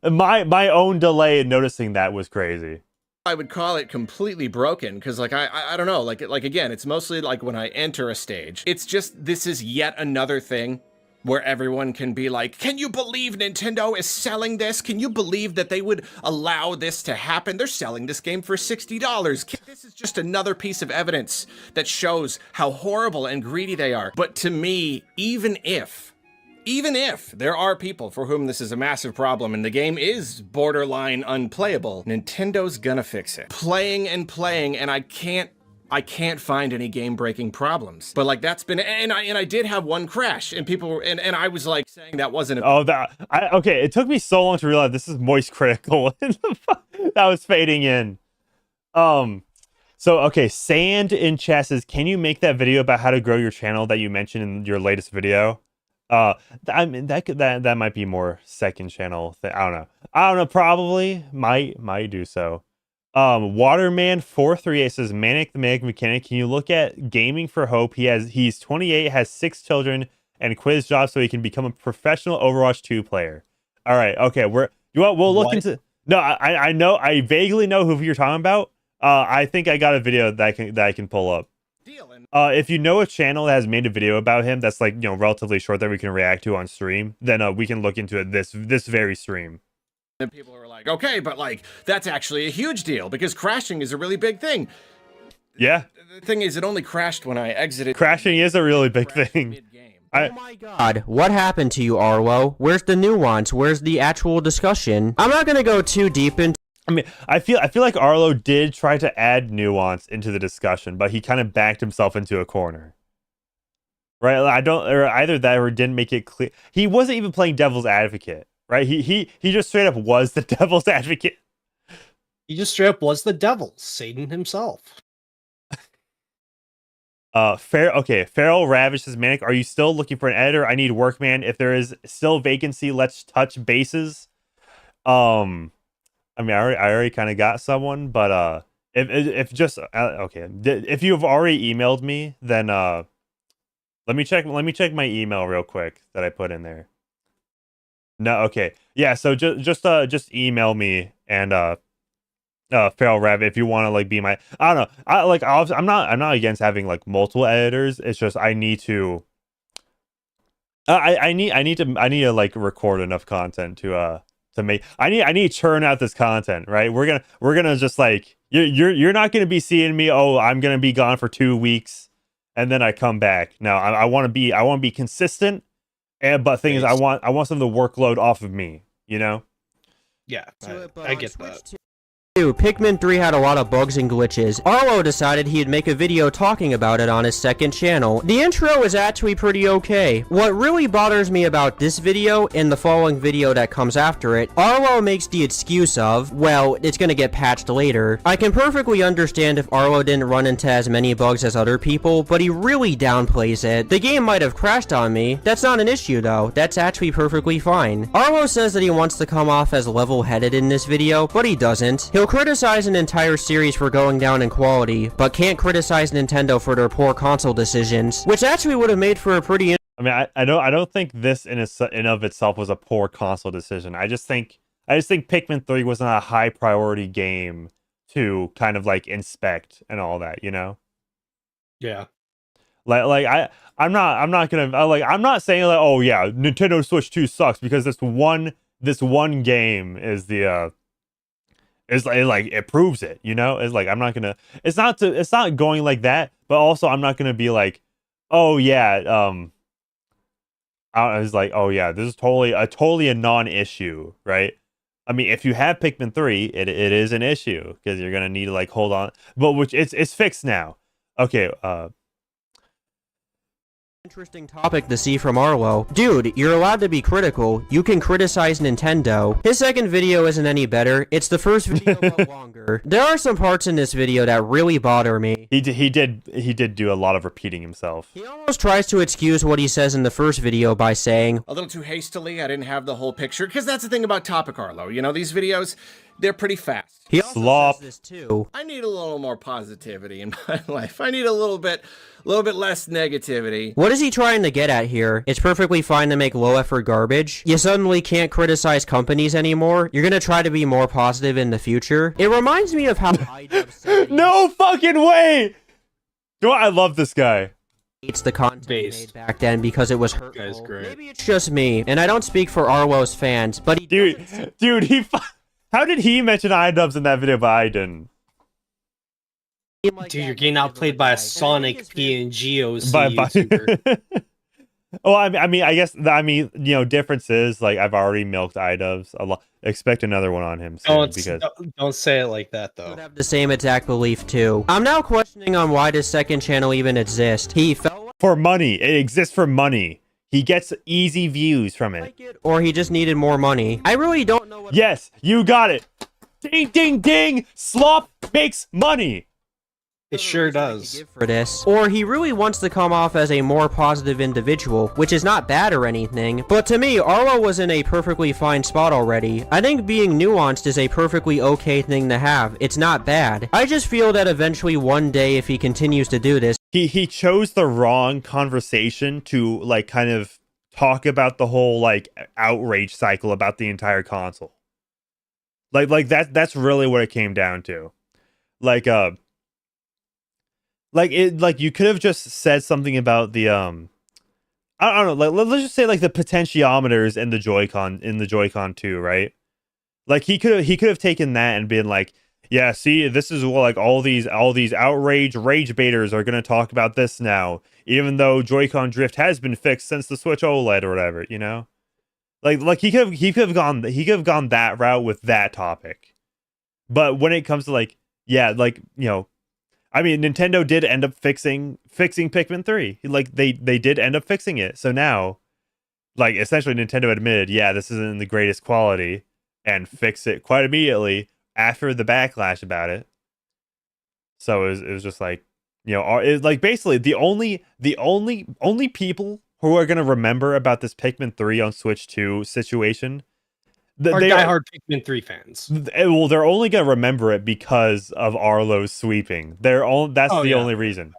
my own delay in noticing that was crazy. I would call it completely broken, because like I don't know, like again, it's mostly like when I enter a stage, it's just this is yet another thing where everyone can be like, can you believe Nintendo is selling this? Can you believe that they would allow this to happen? They're selling this game for $60. This is just another piece of evidence that shows how horrible and greedy they are. But to me, even if there are people for whom this is a massive problem and the game is borderline unplayable, Nintendo's gonna fix it. Playing, and I can't I can't find any game-breaking problems. But like that's been, and I did have one crash, and people were, and I was like saying that wasn't a okay. It took me so long to realize this is moist critical. That was fading in. So okay, Sand in chat says, can you make that video about how to grow your channel that you mentioned in your latest video? I mean that might be more second channel thing. I don't know. Probably might do so. Waterman438 says, Manic the Manic Mechanic, can you look at Gaming for Hope? He's 28, has 6 children, and quiz jobs so he can become a professional Overwatch 2 player. All right, okay, we'll look into. No, I know, I vaguely know who you're talking about. I think I got a video that I can pull up. If you know a channel that has made a video about him that's like, relatively short that we can react to on stream, then we can look into it this very stream. And people are like, okay, but like that's actually a huge deal because crashing is a really big thing. Yeah. The thing is, it only crashed when I exited. Crashing is a really big thing. Oh my god, what happened to you, Arlo? Where's the nuance? Where's the actual discussion? I'm not gonna go too deep into. I mean, I feel like Arlo did try to add nuance into the discussion, but he kind of backed himself into a corner. Right? Or either that or didn't make it clear. He wasn't even playing devil's advocate. Right? He just straight up was the devil's advocate. He just straight up was the devil, Satan himself. Feral Ravish says, Manic, are you still looking for an editor? I need workman. If there is still vacancy, let's touch bases. I mean, I already kind of got someone, but if just okay, if you have already emailed me, then let me check my email real quick that I put in there. No, okay. Yeah, so just email me and Feral Rev if you want to like be my I don't know. I'm not against having like multiple editors. It's just I need to I need to like record enough content to make I need to churn out this content, right? We're gonna just like you're not gonna be seeing me, oh, I'm gonna be gone for 2 weeks and then I come back. No, I wanna be consistent. But thing is, I want some of the workload off of me, Yeah, I get that. Pikmin 3 had a lot of bugs and glitches. Arlo decided he'd make a video talking about it on his second channel. The intro is actually pretty okay. What really bothers me about this video and the following video that comes after it, Arlo makes the excuse of, well, it's gonna get patched later. I can perfectly understand if Arlo didn't run into as many bugs as other people, but he really downplays it. The game might have crashed on me. That's not an issue though. That's actually perfectly fine. Arlo says that he wants to come off as level-headed in this video, but he doesn't. He'll criticize an entire series for going down in quality, but can't criticize Nintendo for their poor console decisions, which actually would have made for a pretty. I mean, I don't think this in of itself was a poor console decision. I just think Pikmin 3 was not a high priority game to kind of like inspect and all that, Yeah. I'm not saying like, oh yeah, Nintendo Switch 2 sucks because this one game is the it's like it proves it, It's like it's not going like that, but also I'm not gonna be like, oh yeah, I was like, oh yeah, this is totally a non-issue, right? I mean, if you have Pikmin 3, it is an issue because you're gonna need to like hold on, but which it's fixed now. Okay, Interesting topic to see from Arlo. Dude, you're allowed to be critical. You can criticize Nintendo. His second video isn't any better. It's the first video but longer. There are some parts in this video that really bother me. He did do a lot of repeating himself. He almost tries to excuse what he says in the first video by saying, a little too hastily, I didn't have the whole picture, because that's the thing about Topic Arlo. These videos, they're pretty fast. He also Slop. says this too. I need a little more positivity in my life. I need a little bit less negativity. What is he trying to get at here? It's perfectly fine to make low-effort garbage. You suddenly can't criticize companies anymore. You're gonna try to be more positive in the future. It reminds me of how iDub said no fucking way! I love this guy. It's the content made back then because it was hurtful. Guy's great. Maybe it's just me, and I don't speak for Arlo's fans, but he dude, how did he mention iDubbbz in that video, but I didn't? Dude, you're getting outplayed by a Sonic PNG OC YouTuber. Oh, I mean, I guess, difference is like I've already milked iDubbbz a lot. Expect another one on him soon because Don't say it like that I though. have the same exact belief too. I'm now questioning on why does second channel even exist. He felt for money, it exists for money. He gets easy views from it. like it, or he just needed more money. I really don't know what. Yes, you got it. Ding, ding, ding. Slop makes money. It sure does. For this, or he really wants to come off as a more positive individual, which is not bad or anything, but to me, Arlo was in a perfectly fine spot already. I think being nuanced is a perfectly okay thing to have. It's not bad. I just feel that eventually one day, if he continues to do this, He chose the wrong conversation to like kind of talk about the whole like outrage cycle about the entire console. Like that's really what it came down to. Like you could have just said something about the I don't know, like let's just say like the potentiometers and the Joy-Con 2, right? Like he could have taken that and been like, yeah, see, this is what like all these rage baiters are gonna talk about this now, even though Joy-Con drift has been fixed since the Switch OLED or whatever, you know? Like he could have gone that route with that topic. But when it comes to like, yeah, like, I mean, Nintendo did end up fixing Pikmin 3. Like they did end up fixing it. So now, like essentially Nintendo admitted, yeah, this isn't the greatest quality and fix it quite immediately after the backlash about it. So it was just like, it's like basically the only people who are going to remember about this Pikmin 3 on Switch 2 situation Are diehard Pikmin 3 fans. Well, they're only going to remember it because of Arlo's sweeping. That's the only reason.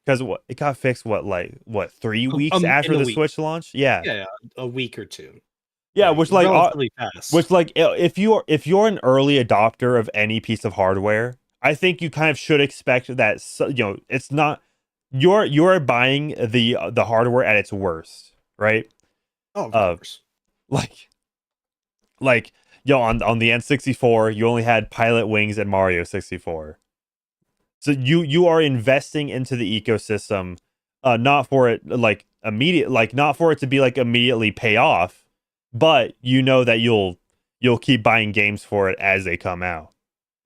Because it got fixed 3 weeks after the Switch launch? Yeah, a week or two. Yeah, which fast. Which like if you're an early adopter of any piece of hardware, I think you kind of should expect that it's not you're buying the hardware at its worst, right? Oh, of course. Like on the N64, you only had Pilot Wings and Mario 64. So you are investing into the ecosystem, not for it not for it to be like immediately pay off, but that you'll keep buying games for it as they come out.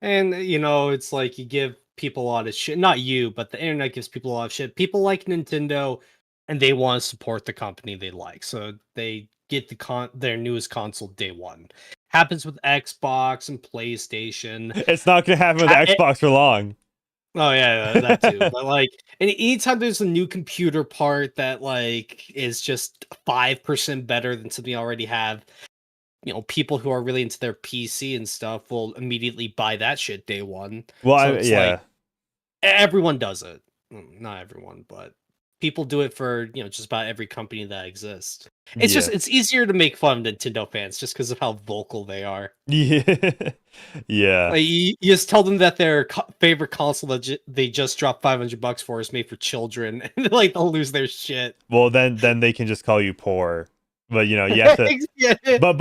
And it's like you give people a lot of shit. Not you, but the internet gives people a lot of shit. People like Nintendo, and they want to support the company they like, so they get their newest console day one. Happens with Xbox and PlayStation. It's not gonna happen with Xbox for long. Oh yeah, that too. But like, and anytime there's a new computer part that like is just 5% better than something you already have, people who are really into their PC and stuff will immediately buy that shit day one. Well, so like, everyone does it. Not everyone, but people do it for just about every company that exists. It's just it's easier to make fun of Nintendo fans just because of how vocal they are. Yeah. Like, you just tell them that their favorite console that they just dropped $500 for is made for children, and like they'll lose their shit. Well, then they can just call you poor. But you have to. but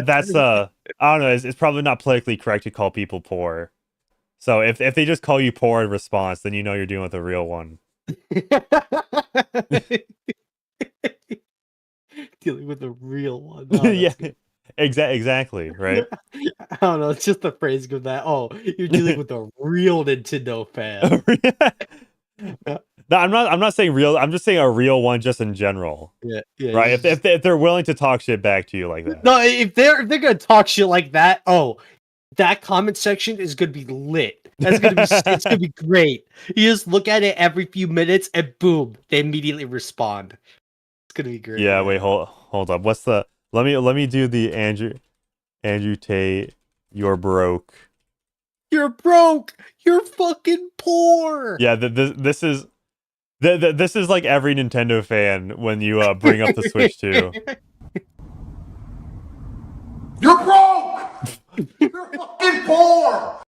that's I don't know. It's probably not politically correct to call people poor. So if they just call you poor in response, then you're dealing with a real one. Dealing with a real one. Oh, yeah, exactly, right? I don't know. It's just the phrasing of that. Oh, you're dealing with a real Nintendo fan. No, I'm not saying real. I'm just saying a real one, just in general. Yeah. Right. If they're willing to talk shit back to you like that. No, if they're gonna talk shit like that, that comment section is gonna be lit. It's gonna be great. You just look at it every few minutes and boom, they immediately respond. It's gonna be great. Yeah, wait, hold up. What's the let me do the Andrew Tate, you're broke. You're broke. You're fucking poor. Yeah, this is like every Nintendo fan when you bring up the Switch 2. You're broke! You're fucking poor!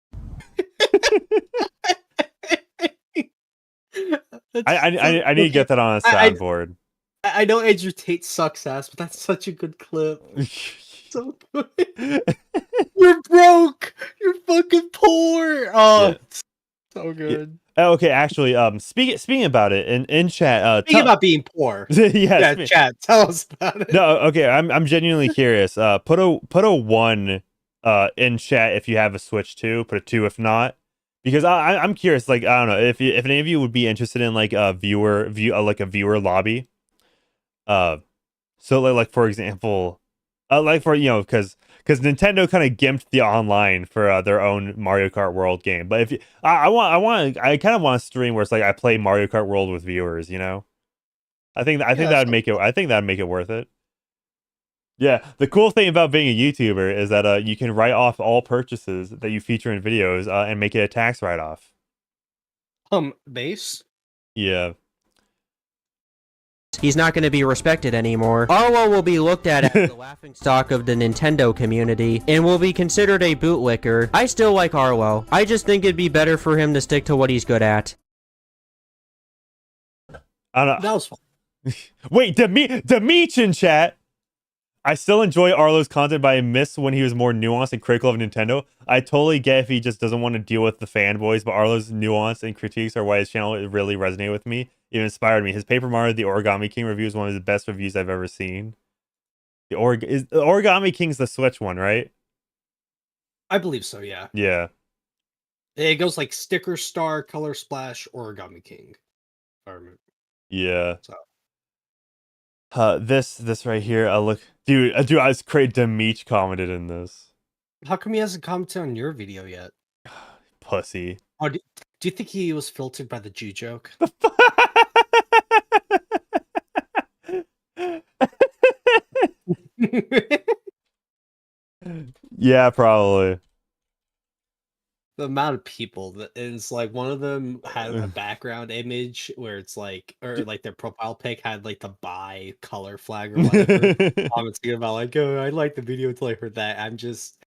I need to get that on a soundboard. I know Andrew Tate sucks ass, but that's such a good clip. So good. You're broke. You're fucking poor. Oh, yeah. So good. Okay, actually, speaking about it in chat, Speaking about being poor. yeah, Chat, tell us about it. no, okay, I'm genuinely curious. Put a 1 in chat if you have a Switch 2. Put a 2 if not, because I'm curious. Like, I don't know if any of you would be interested in like a viewer lobby. So like for example, like for because Nintendo kind of gimped the online for their own Mario Kart World game. But if you, I kind of want a stream where it's like I play Mario Kart World with viewers. I think that'd make it. I think that'd make it worth it. Yeah, the cool thing about being a YouTuber is that you can write off all purchases that you feature in videos and make it a tax write-off. Base? Yeah. He's not going to be respected anymore. Arlo will be looked at as the laughingstock of the Nintendo community, and will be considered a bootlicker. I still like Arlo. I just think it'd be better for him to stick to what he's good at. I don't know. That was fun. Wait, Demeech in chat. I still enjoy Arlo's content, but I miss when he was more nuanced and critical of Nintendo. I totally get if he just doesn't want to deal with the fanboys, but Arlo's nuance and critiques are why his channel really resonated with me. It inspired me. His Paper Mario The Origami King review is one of the best reviews I've ever seen. The Origami King's the Switch one, right? I believe so, yeah. Yeah. It goes like Sticker Star, Color Splash, Origami King. Yeah. So. This right here. Look, dude. I was great. Demeech commented in this. How come he hasn't commented on your video yet? Pussy. Oh, do you think he was filtered by the Jew joke? Yeah, probably. The amount of people that is like, one of them had a background image where it's like, or like their profile pic had like the buy color flag or whatever. Commenting about like, oh, I liked the video until I heard that. I'm just,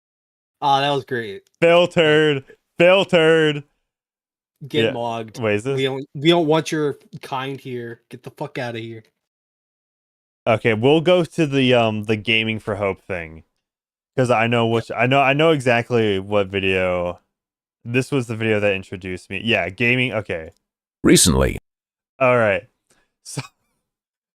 oh, that was great. Filtered. Get mogged. Wait, is this? We don't want your kind here. Get the fuck out of here. Okay, we'll go to the Gaming for Hope thing, because I know exactly what video. This was the video that introduced me. Yeah, gaming. Okay. Recently. All right.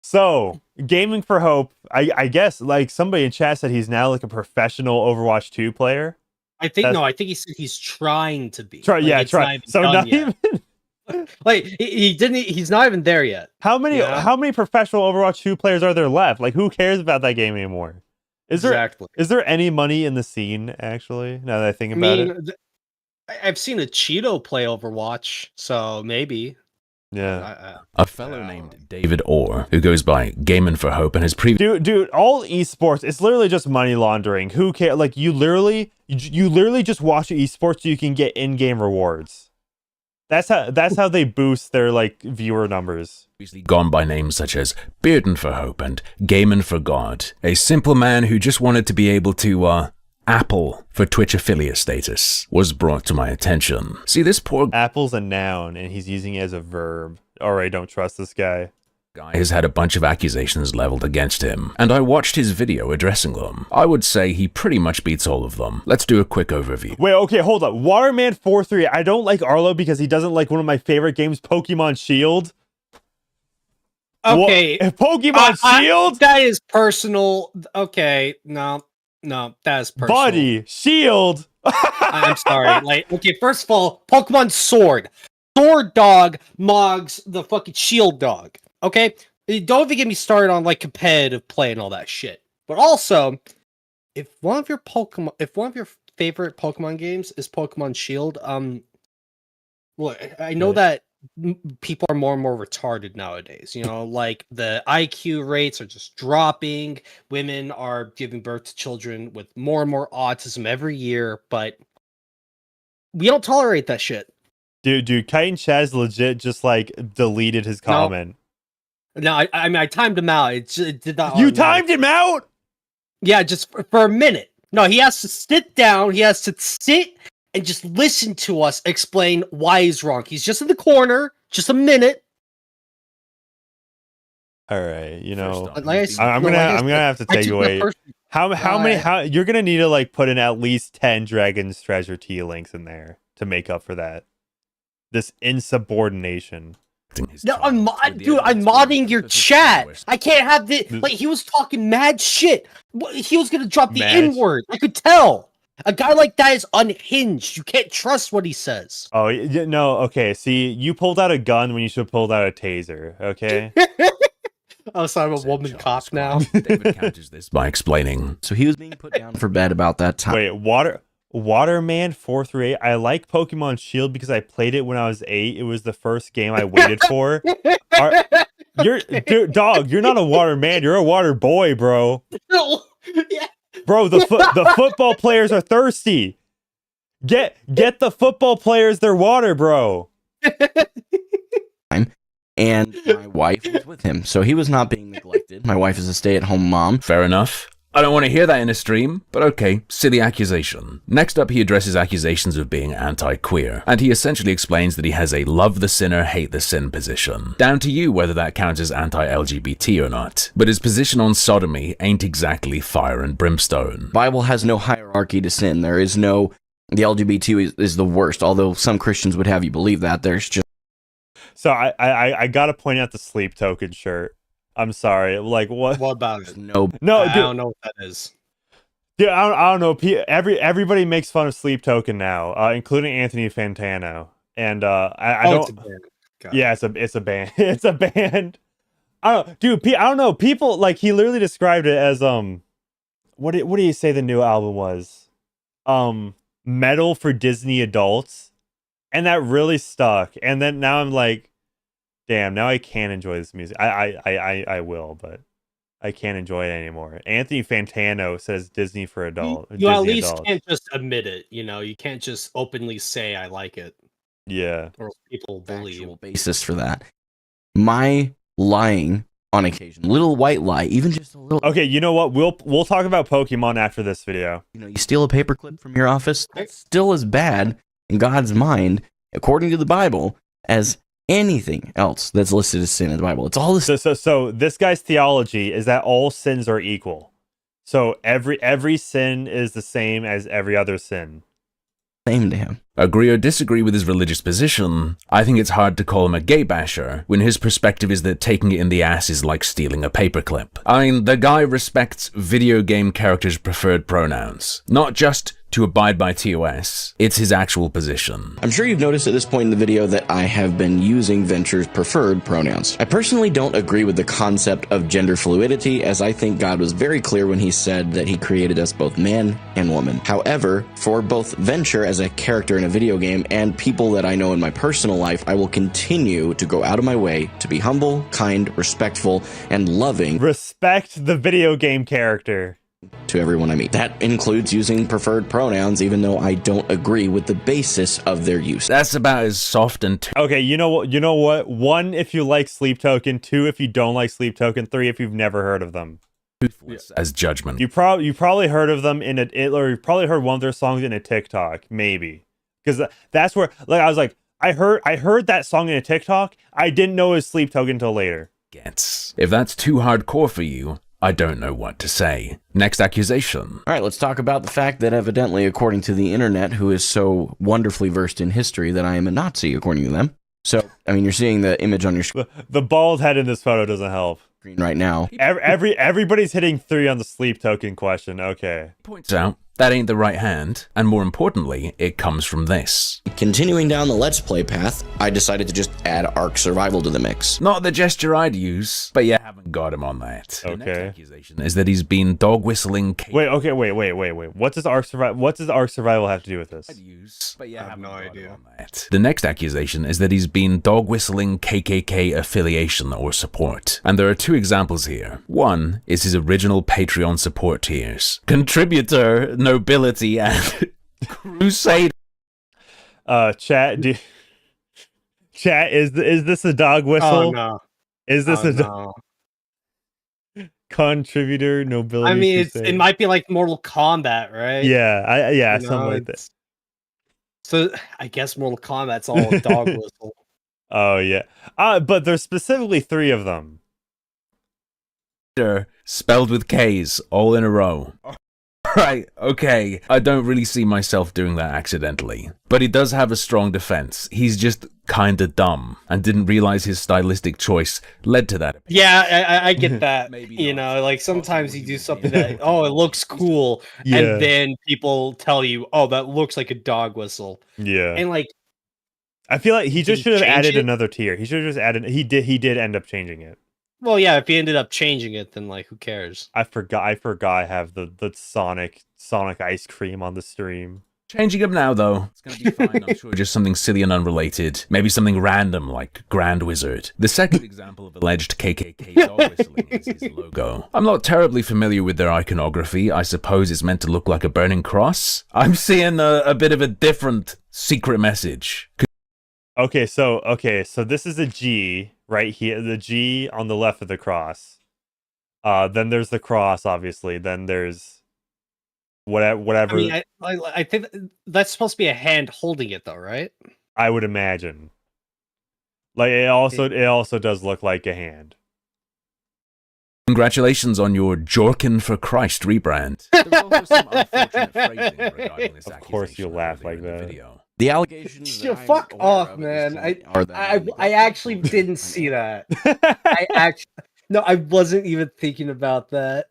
So Gaming for Hope. I guess like somebody in chat said he's now like a professional Overwatch 2 player. I think he said he's trying to be. Try. So not yet. even. Like he didn't. He's not even there yet. How many professional Overwatch 2 players are there left? Like, who cares about that game anymore? Is there any money in the scene actually? Now that I think about it. I've seen a Cheeto play Overwatch, so maybe. Yeah. A fellow named David Orr, who goes by Gaming for Hope, and his previous dude, all esports, it's literally just money laundering. Who cares? Like, you literally just watch esports so you can get in-game rewards. That's how they boost their like viewer numbers. Gone by names such as Bearden for Hope and Gaming for God, a simple man who just wanted to be able to Apple for Twitch affiliate status was brought to my attention. See, this poor Apple's a noun and he's using it as a verb. Alright, don't trust this guy. Guy has had a bunch of accusations leveled against him, and I watched his video addressing them. I would say he pretty much beats all of them. Let's do a quick overview. Wait, okay, hold up. Waterman43, I don't like Arlo because he doesn't like one of my favorite games, Pokemon Shield. Okay. Pokemon Shield? That is personal. Okay, no, that is personal. Buddy, Shield. I'm sorry. Like, okay, first of all, Pokemon Sword. Sword dog mogs the fucking Shield dog. Okay? Don't even get me started on like competitive play and all that shit. But also, if one of your favorite Pokemon games is Pokemon Shield, well, I know that people are more and more retarded nowadays. You know, like the IQ rates are just dropping. Women are giving birth to children with more and more autism every year, but we don't tolerate that shit. Dude, Kite Chaz legit just like deleted his comment. No, I mean, I timed him out. It did not. You timed him out? Yeah, just for a minute. No, he has to sit down. He has to sit and just listen to us explain why he's wrong. He's just in the corner, just a minute. All right, you know, I'm gonna have to take away. How many? You're gonna need to like put in at least 10 Dragon's Treasure Tea links in there to make up for that. this insubordination. No, I'm modding your chat. I can't have the like. He was talking mad shit. He was gonna drop the N word. I could tell. A guy like that is unhinged. You can't trust what he says. Oh no. Okay. See, you pulled out a gun when you should have pulled out a taser. Okay. Oh, so I'm a woman cop now. David counters this by explaining. So he was being put down for bed about that time. Wait, Waterman 438. I like Pokemon Shield because I played it when I was 8. It was the first game I waited for. Dog, you're not a water man. You're a water boy, bro. Yeah. Bro, the football players are thirsty. Get the football players their water, bro. And my wife was with him, so he was not being neglected. My wife is a stay-at-home mom. Fair enough. I don't want to hear that in a stream, but okay, silly accusation. Next up, he addresses accusations of being anti-queer, and he essentially explains that he has a love the sinner, hate the sin position. Down to you whether that counts as anti-LGBT or not. But his position on sodomy ain't exactly fire and brimstone. Bible has no hierarchy to sin. There is no, the LGBT is the worst, although some Christians would have you believe that. There's just... So I gotta point out the sleep token shirt. I'm sorry. Like what? What about it? No, I dude, don't know what that is. Dude, I don't know. Everybody makes fun of Sleep Token now, including Anthony Fantano. And I don't. It's a band. Yeah, it's a band. It's a band. I don't, dude. I don't know. People like he literally described it as what do you say the new album was? Metal for Disney adults, and that really stuck. And then now I'm like, damn. Now I can't enjoy this music. I will, but I can't enjoy it anymore. Anthony Fantano says Disney for adult. You Disney at least adults. can't just admit it. You know, you can't just openly say I like it. Yeah. Or people believe. actual basis for that. My lying on occasion, little white lie, even just a little. Okay, you know what? We'll talk about Pokemon after this video. You know, you steal a paperclip from your office. That's still as bad in God's mind, according to the Bible, as anything else that's listed as sin in the Bible. It's all the So this guy's theology is that all sins are equal. So every sin is the same as every other sin. same to him. Agree or disagree with his religious position, I think it's hard to call him a gay basher when his perspective is that taking it in the ass is like stealing a paperclip. I mean, the guy respects video game characters' preferred pronouns, not just to abide by TOS, it's his actual position. I'm sure you've noticed at this point in the video that I have been using Venture's preferred pronouns. I personally don't agree with the concept of gender fluidity, as I think God was very clear when he said that he created us both man and woman. However, for both Venture as a character in a video game and people that I know in my personal life, I will continue to go out of my way to be humble, kind, respectful, and loving. Respect the video game character. To everyone I meet. That includes using preferred pronouns, even though I don't agree with the basis of their use. That's about as soft and Okay, you know what? 1, if you like Sleep Token. 2, if you don't like Sleep Token. 3, if you've never heard of them. toothless as judgment. You probably heard of them or you probably heard one of their songs in a TikTok, maybe. Because that's where, like, I was like, I heard that song in a TikTok. I didn't know it was Sleep Token until later. If that's too hardcore for you, I don't know what to say. Next accusation. All right, let's talk about the fact that evidently, according to the internet, who is so wonderfully versed in history, that I am a Nazi, according to them. So, I mean, you're seeing the image on your The bald head in this photo doesn't help. screen right now. Everybody's hitting 3 on the Sleep Token question. Okay. Points out that ain't the right hand, and more importantly, it comes from this. Continuing down the Let's Play path, I decided to just add Ark Survival to the mix. Not the gesture I'd use, but you haven't got him on that. Okay. The next accusation is that he's been dog whistling. Wait. What does Ark Survival have to do with this? But yeah, I have no idea. The next accusation is that he's been dog whistling KKK affiliation or support. And there are 2 examples here. One is his original Patreon support tiers. Contributor, nobility, and crusade. Chat, chat, is this a dog whistle? Oh no. Is this no. Contributor, nobility? I mean, crusade? it might be like Mortal Kombat, right? Yeah, You know, something like that. So I guess Mortal Kombat's all a dog whistle. Oh yeah. But there's specifically 3 of them. Spelled with K's, all in a row. Alright, okay. I don't really see myself doing that accidentally. But he does have a strong defense. He's just kinda dumb and didn't realize his stylistic choice led to that. Yeah, I get that. You know, like sometimes you do something that, oh, it looks cool. Yeah. And then people tell you, oh, that looks like a dog whistle. Yeah. And like, I feel like he just should have change added it? another tier. He should have just added. He did end up changing it. well, yeah, if he ended up changing it, then like, who cares? I forgot I have the Sonic ice cream on the stream. Changing him now, though. It's gonna be fine, I'm sure. Just something silly and unrelated. Maybe something random, like Grand Wizard. The second example of alleged KKK dog whistling is his logo. I'm not terribly familiar with their iconography. I suppose it's meant to look like a burning cross. I'm seeing a bit of a different secret message. Okay, so this is a G right here. The G on the left of the cross. Then there's the cross, obviously. Then there's whatever. I mean, I think that's supposed to be a hand holding it, though, right? I would imagine. Like it also does look like a hand. Congratulations on your Jorkin for Christ rebrand. There's also some unfortunate phrasing regarding this Of course you'll accusation laugh earlier like in the that. video. The allegations. Yeah, that I'm fuck aware off, of at man. this point are that I actually didn't see that. I wasn't even thinking about that.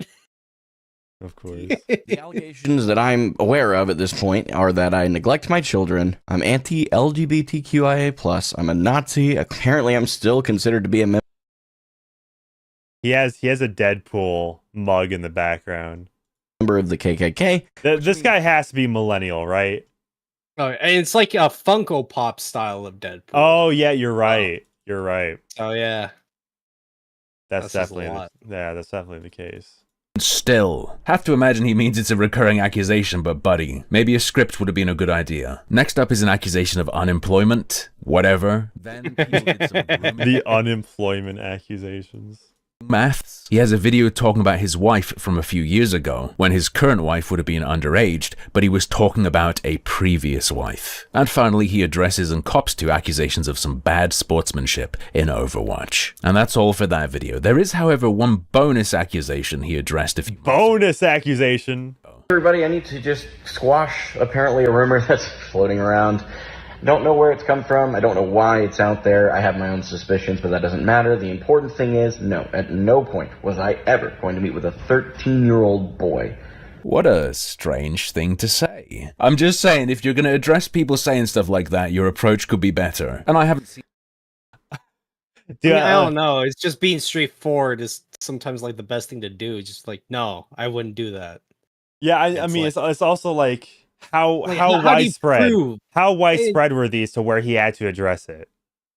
Of course. The allegations that I'm aware of at this point are that I neglect my children, I'm anti-LGBTQIA+, I'm a Nazi, apparently I'm still considered to be a member. He has a Deadpool mug in the background. Of the KKK. This guy has to be millennial, right? Oh, and it's like a Funko Pop style of Deadpool. Oh yeah, you're right. You're right. Oh yeah. That's That says a definitely lot. that's definitely the case. Still, have to imagine he means it's a recurring accusation, but buddy, maybe a script would have been a good idea. Next up is an accusation of unemployment, whatever. Then people did some grooming. The unemployment accusations. Maths. He has a video talking about his wife from a few years ago, when his current wife would have been underage, but he was talking about a previous wife. And finally, he addresses and cops to accusations of some bad sportsmanship in Overwatch. And that's all for that video. There is, however, one bonus accusation he addressed a few months ago. Bonus accusation. Everybody, I need to just squash apparently a rumor that's floating around. Don't know where it's come from. I don't know why it's out there. I have my own suspicions, but that doesn't matter. The important thing is, no, at no point was I ever going to meet with a 13-year-old boy. What a strange thing to say. I'm just saying, if you're going to address people saying stuff like that, your approach could be better. And I haven't seen... Dude, I don't know. It's just being straightforward is sometimes like the best thing to do. It's just like, no, I wouldn't do that. Yeah, I mean, like- it's also like how Like, how do you widespread prove? how widespread were these to where he had to address it,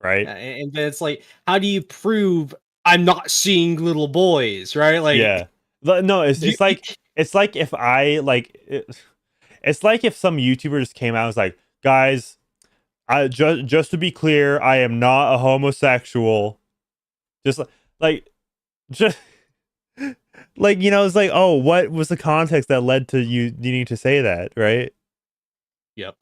right? And then it's like, how do you prove I'm not seeing little boys, right? Like, Yeah. No, it's like if I like it's like if some YouTuber just came out and was like, guys, I just to be clear, I am not a homosexual. Just just like, you know, it's like, oh, what was the context that led to you needing to say that, right? Yep.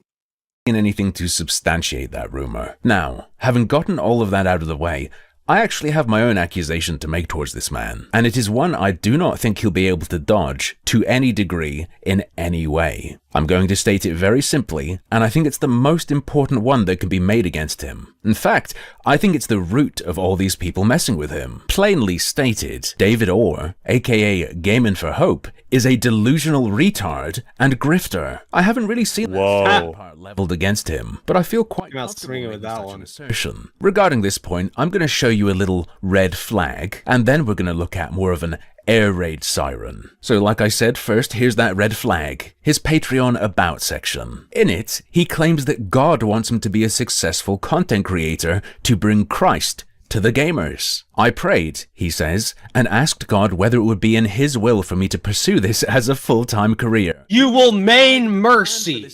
anything to substantiate that rumor. Now, having gotten all of that out of the way, I actually have my own accusation to make towards this man, and it is one I do not think he'll be able to dodge to any degree in any way. I'm going to state it very simply, and I think it's the most important one that can be made against him. In fact, I think it's the root of all these people messing with him. Plainly stated, David Orr, aka Gamin' for Hope, is a delusional retard and grifter. I haven't really seen that part leveled against him, but I feel quite comfortable with that one assertion. Regarding this point, I'm going to show you a little red flag, and then we're going to look at more of an air raid siren. So like I said, first here's that red flag, his Patreon about section. In it, he claims that God wants him to be a successful content creator to bring Christ to the gamers. I prayed, he says, and asked God whether it would be in his will for me to pursue this as a full-time career. You will main mercy,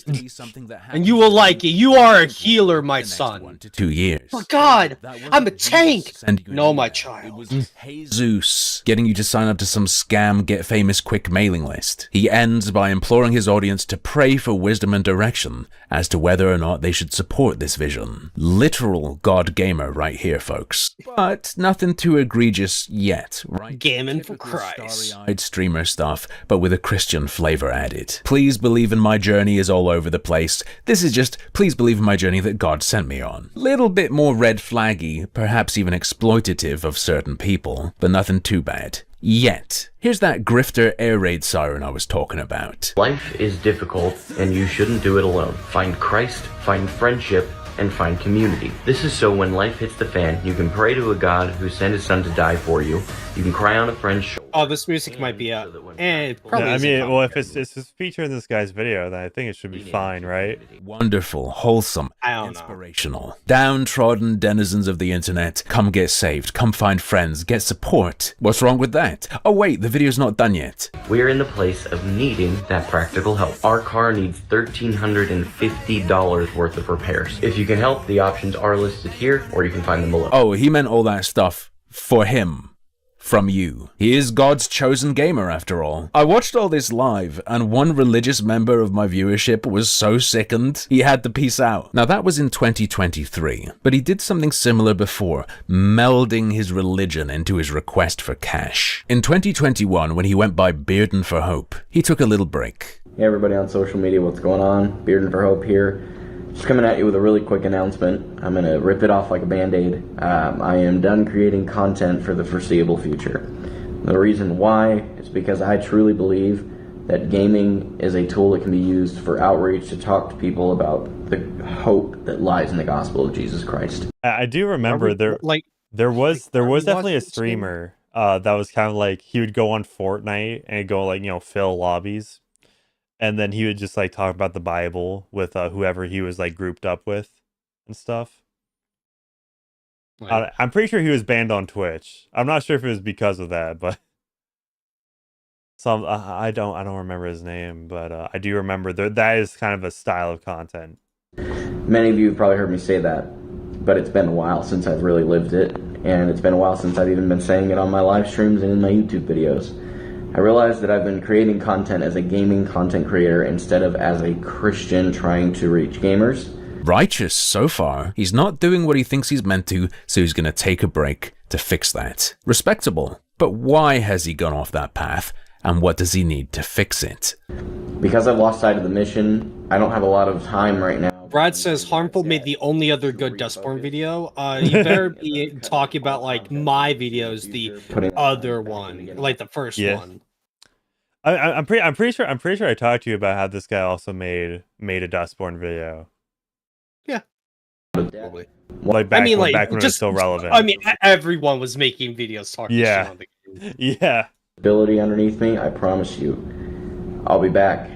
and you will like it. You are a healer, my son. 1 to 2 years. Oh God, I'm a tank. No, my child. Jesus, getting you to sign up to some scam get famous quick mailing list. He ends by imploring his audience to pray for wisdom and direction as to whether or not they should support this vision. Literal God gamer right here, folks. But nothing nothing too egregious yet, right? Gammon for Typical Christ. starry-eyed streamer stuff, but with a Christian flavor added. Please believe in my journey is all over the place. This is just, please believe in my journey that God sent me on. Little bit more red flaggy, perhaps even exploitative of certain people, but nothing too bad. Yet. Here's that grifter air raid siren I was talking about. Life is difficult, and you shouldn't do it alone. Find Christ, find friendship, and find community. This is so when life hits the fan, you can pray to a God who sent his son to die for you. You can cry on a friend's shoulder. Oh, this music might be out. And it probably Yeah, I isn't mean, well, if copyrighted. it's featuring this guy's video, then I think it should be fine, right? Wonderful, wholesome, I don't know. inspirational. Downtrodden denizens of the internet, come get saved, come find friends, get support. What's wrong with that? Oh wait, the video's not done yet. We're in the place of needing that practical help. Our car needs $1,350 worth of repairs. If you can help, the options are listed here, or you can find them below. Oh, he meant all that stuff for him. From you. He is God's chosen gamer after all. I watched all this live, and one religious member of my viewership was so sickened, he had to peace out. Now that was in 2023, but he did something similar before, melding his religion into his request for cash. In 2021, when he went by Bearden for Hope, he took a little break. Hey everybody on social media, what's going on? Bearden for Hope here. Just coming at you with a really quick announcement. I'm going to rip it off like a band-aid. I am done creating content for the foreseeable future. The reason why is because I truly believe that gaming is a tool that can be used for outreach to talk to people about the hope that lies in the gospel of Jesus Christ. I do remember there was definitely a streamer that was kind of like he would go on Fortnite and go like, fill lobbies. And then he would just like talk about the Bible with whoever he was like grouped up with and stuff. I'm pretty sure he was banned on Twitch. I'm not sure if it was because of that, but I don't remember his name, but I do remember that is kind of a style of content. Many of you have probably heard me say that, but it's been a while since I've really lived it, and it's been a while since I've even been saying it on my live streams and in my YouTube videos. I realized that I've been creating content as a gaming content creator instead of as a Christian trying to reach gamers. Righteous so far. He's not doing what he thinks he's meant to, so he's gonna take a break to fix that. Respectable. But why has he gone off that path, and what does he need to fix it? Because I've lost sight of the mission, I don't have a lot of time right now. Brad says Harmful made the only other good Dustborn video. You better be talking about like my videos, the other one, like the first one. I'm pretty sure I talked to you about how this guy also made a Dustborn video. Yeah. Probably. Like back when it was still relevant. I mean, everyone was making videos talking shit on the game. Yeah. Ability underneath me, I promise you, I'll be back.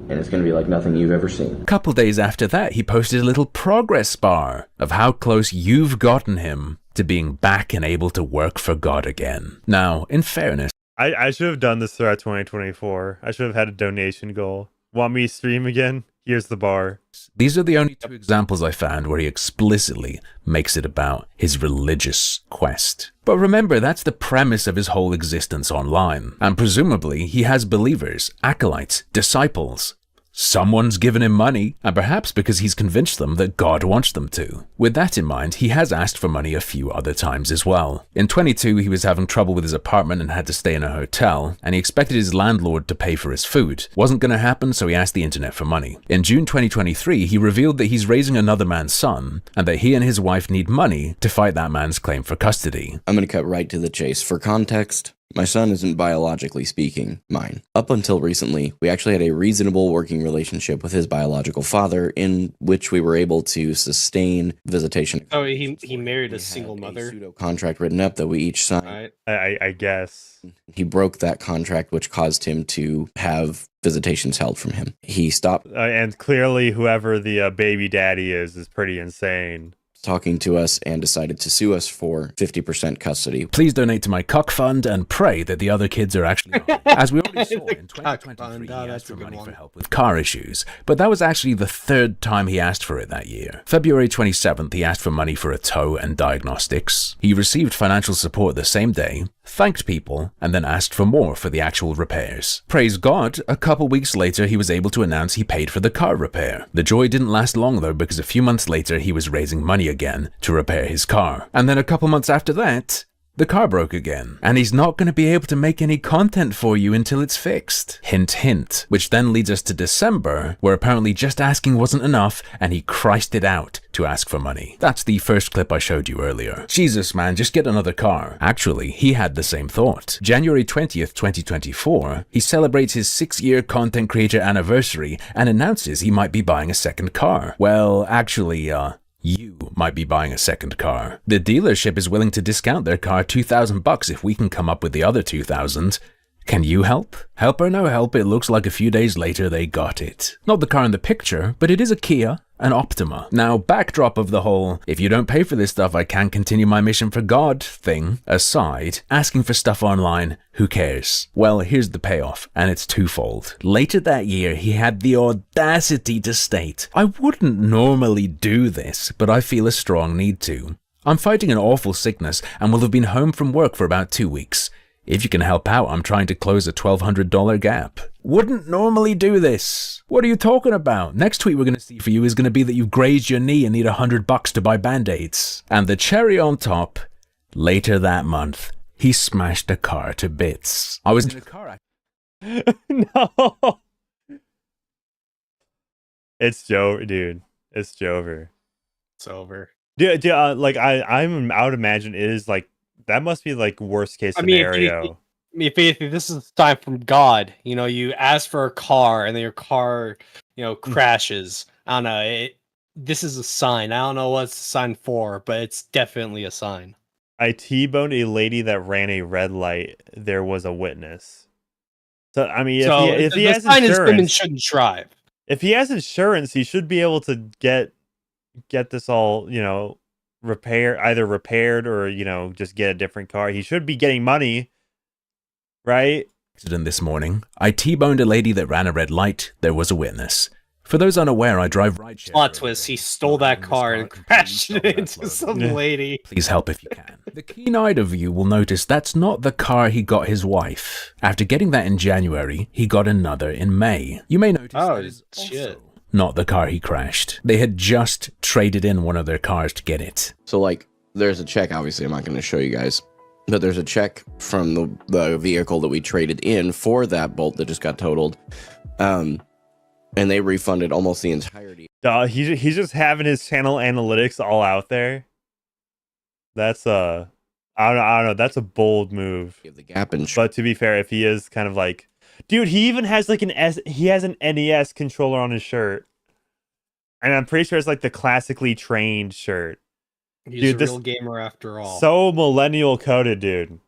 And it's going to be like nothing you've ever seen. A couple days after that, he posted a little progress bar of how close you've gotten him to being back and able to work for God again. Now, in fairness, I should have done this throughout 2024. I should have had a donation goal. Want me to stream again? Here's the bar. These are the only two examples I found where he explicitly makes it about his religious quest. But remember, that's the premise of his whole existence online. And presumably, he has believers, acolytes, disciples. Someone's given him money, and perhaps because he's convinced them that God wants them to. With that in mind, he has asked for money a few other times as well. In 22, he was having trouble with his apartment and had to stay in a hotel, and he expected his landlord to pay for his food. Wasn't going to happen, so he asked the internet for money. In June 2023, he revealed that he's raising another man's son, and that he and his wife need money to fight that man's claim for custody. I'm going to cut right to the chase. For context, my son isn't biologically speaking mine. Up until recently, we actually had a reasonable working relationship with his biological father in which we were able to sustain visitation. Oh, he married a single mother. Pseudo contract written up that we each signed. Right. I guess. He broke that contract, which caused him to have visitations held from him. He stopped. And clearly whoever the baby daddy is pretty insane. Talking to us and decided to sue us for 50% custody. Please donate to my cock fund and pray that the other kids are actually not. As we already saw in 2023, he asked for money for help with car issues, but that was actually the third time he asked for it that year. February 27th, he asked for money for a tow and diagnostics. He received financial support the same day, thanked people, and then asked for more for the actual repairs. Praise God, a couple weeks later he was able to announce he paid for the car repair. The joy didn't last long though, because a few months later he was raising money again to repair his car. And then a couple months after that, The car broke again, and he's not going to be able to make any content for you until it's fixed. Hint, hint. Which then leads us to December, where apparently just asking wasn't enough, and he Christed it out to ask for money. That's the first clip I showed you earlier. Jesus, man, just get another car. Actually, he had the same thought. January 20th, 2024, he celebrates his 6-year content creator anniversary and announces he might be buying a second car. Well, actually, you might be buying a second car. The dealership is willing to discount their car $2,000 if we can come up with the other $2,000. Can you help? Help or no help, it looks like a few days later they got it. Not the car in the picture, but it is a Kia, an Optima. Now, backdrop of the whole, if you don't pay for this stuff I can't continue my mission for God thing aside, asking for stuff online, who cares? Well, here's the payoff, and it's twofold. Later that year, he had the audacity to state, I wouldn't normally do this, but I feel a strong need to. I'm fighting an awful sickness and will have been home from work for about 2 weeks. If you can help out, I'm trying to close a $1,200 gap. Wouldn't normally do this. What are you talking about? Next tweet we're going to see for you is going to be that you've grazed your knee and need $100 to buy Band-Aids. And the cherry on top, later that month, he smashed a car to bits. I was in a car No. It's Joe, dude. It's Jover. It's over. Dude, like I would imagine it is like that must be like worst case scenario. If this is time from God, you ask for a car and then your car, crashes. I don't know. This is a sign. I don't know what it's a sign for, but it's definitely a sign. I T-boned a lady that ran a red light. There was a witness. So I mean, if he has insurance, women shouldn't drive. If he has insurance, he should be able to get this all, repaired or, just get a different car. He should be getting money, right? Accident this morning. I T-boned a lady that ran a red light. There was a witness. For those unaware, I drive rideshare. Plot twist, he stole that car and crashed it into some lady. Please help if you can. The keen-eyed of you will notice that's not the car he got his wife. After getting that in January, he got another in May. You may notice that is also not the car he crashed. They had just traded in one of their cars to get it. So, there's a check. Obviously, I'm not going to show you guys. But there's a check from the vehicle that we traded in for that Bolt that just got totaled. And they refunded almost the entirety. He's just having his channel analytics all out there. That's I don't know. That's a bold move. The gap in but to be fair, if he is kind of like, dude, he even has like he has an NES controller on his shirt, and I'm pretty sure it's like the classically trained shirt. He's a real gamer after all. So millennial coded, dude.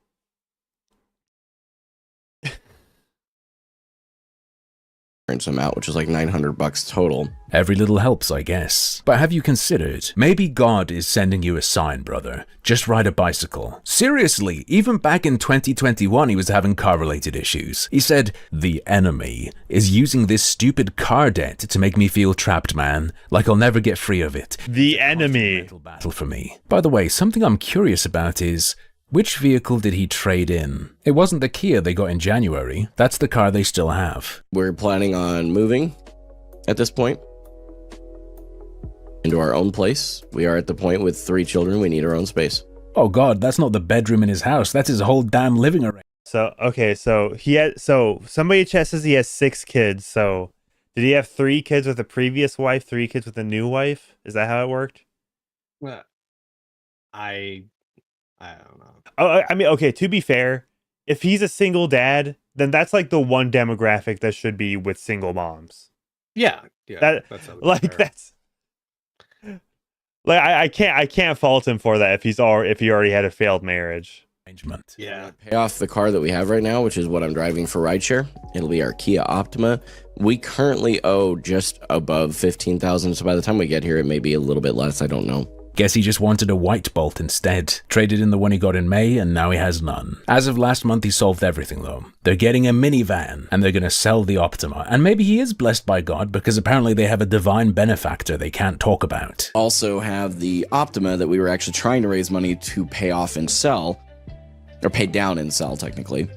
Some out, which was like $900 total. Every little helps, I guess. But have you considered, maybe God is sending you a sign, brother. Just ride a bicycle. Seriously, even back in 2021 he was having car-related issues. He said, the enemy is using this stupid car debt to make me feel trapped, man. Like I'll never get free of it. The enemy. Mental battle for me. By the way, something I'm curious about is, which vehicle did he trade in? It wasn't the Kia they got in January. That's the car they still have. We're planning on moving at this point into our own place. We are at the point with 3 children. We need our own space. Oh God, that's not the bedroom in his house. That's his whole damn living arrangement. So, okay, so somebody in chat says he has 6 kids. So did he have 3 kids with a previous wife, 3 kids with a new wife? Is that how it worked? Well, I don't know. Oh, I mean, okay, to be fair, if he's a single dad, then that's like the one demographic that should be with single moms. Yeah. That's like I can't fault him for that if he already had a failed marriage. Yeah. Pay off the car that we have right now, which is what I'm driving for rideshare. It'll be our Kia Optima. We currently owe just above $15,000, so by the time we get here, it may be a little bit less. I don't know. Guess he just wanted a white Bolt instead. Traded in the one he got in May, and now he has none. As of last month, he solved everything though. They're getting a minivan, and they're gonna sell the Optima. And maybe he is blessed by God, because apparently they have a divine benefactor they can't talk about. Also have the Optima that we were actually trying to raise money to pay off and sell. Or pay down and sell, technically.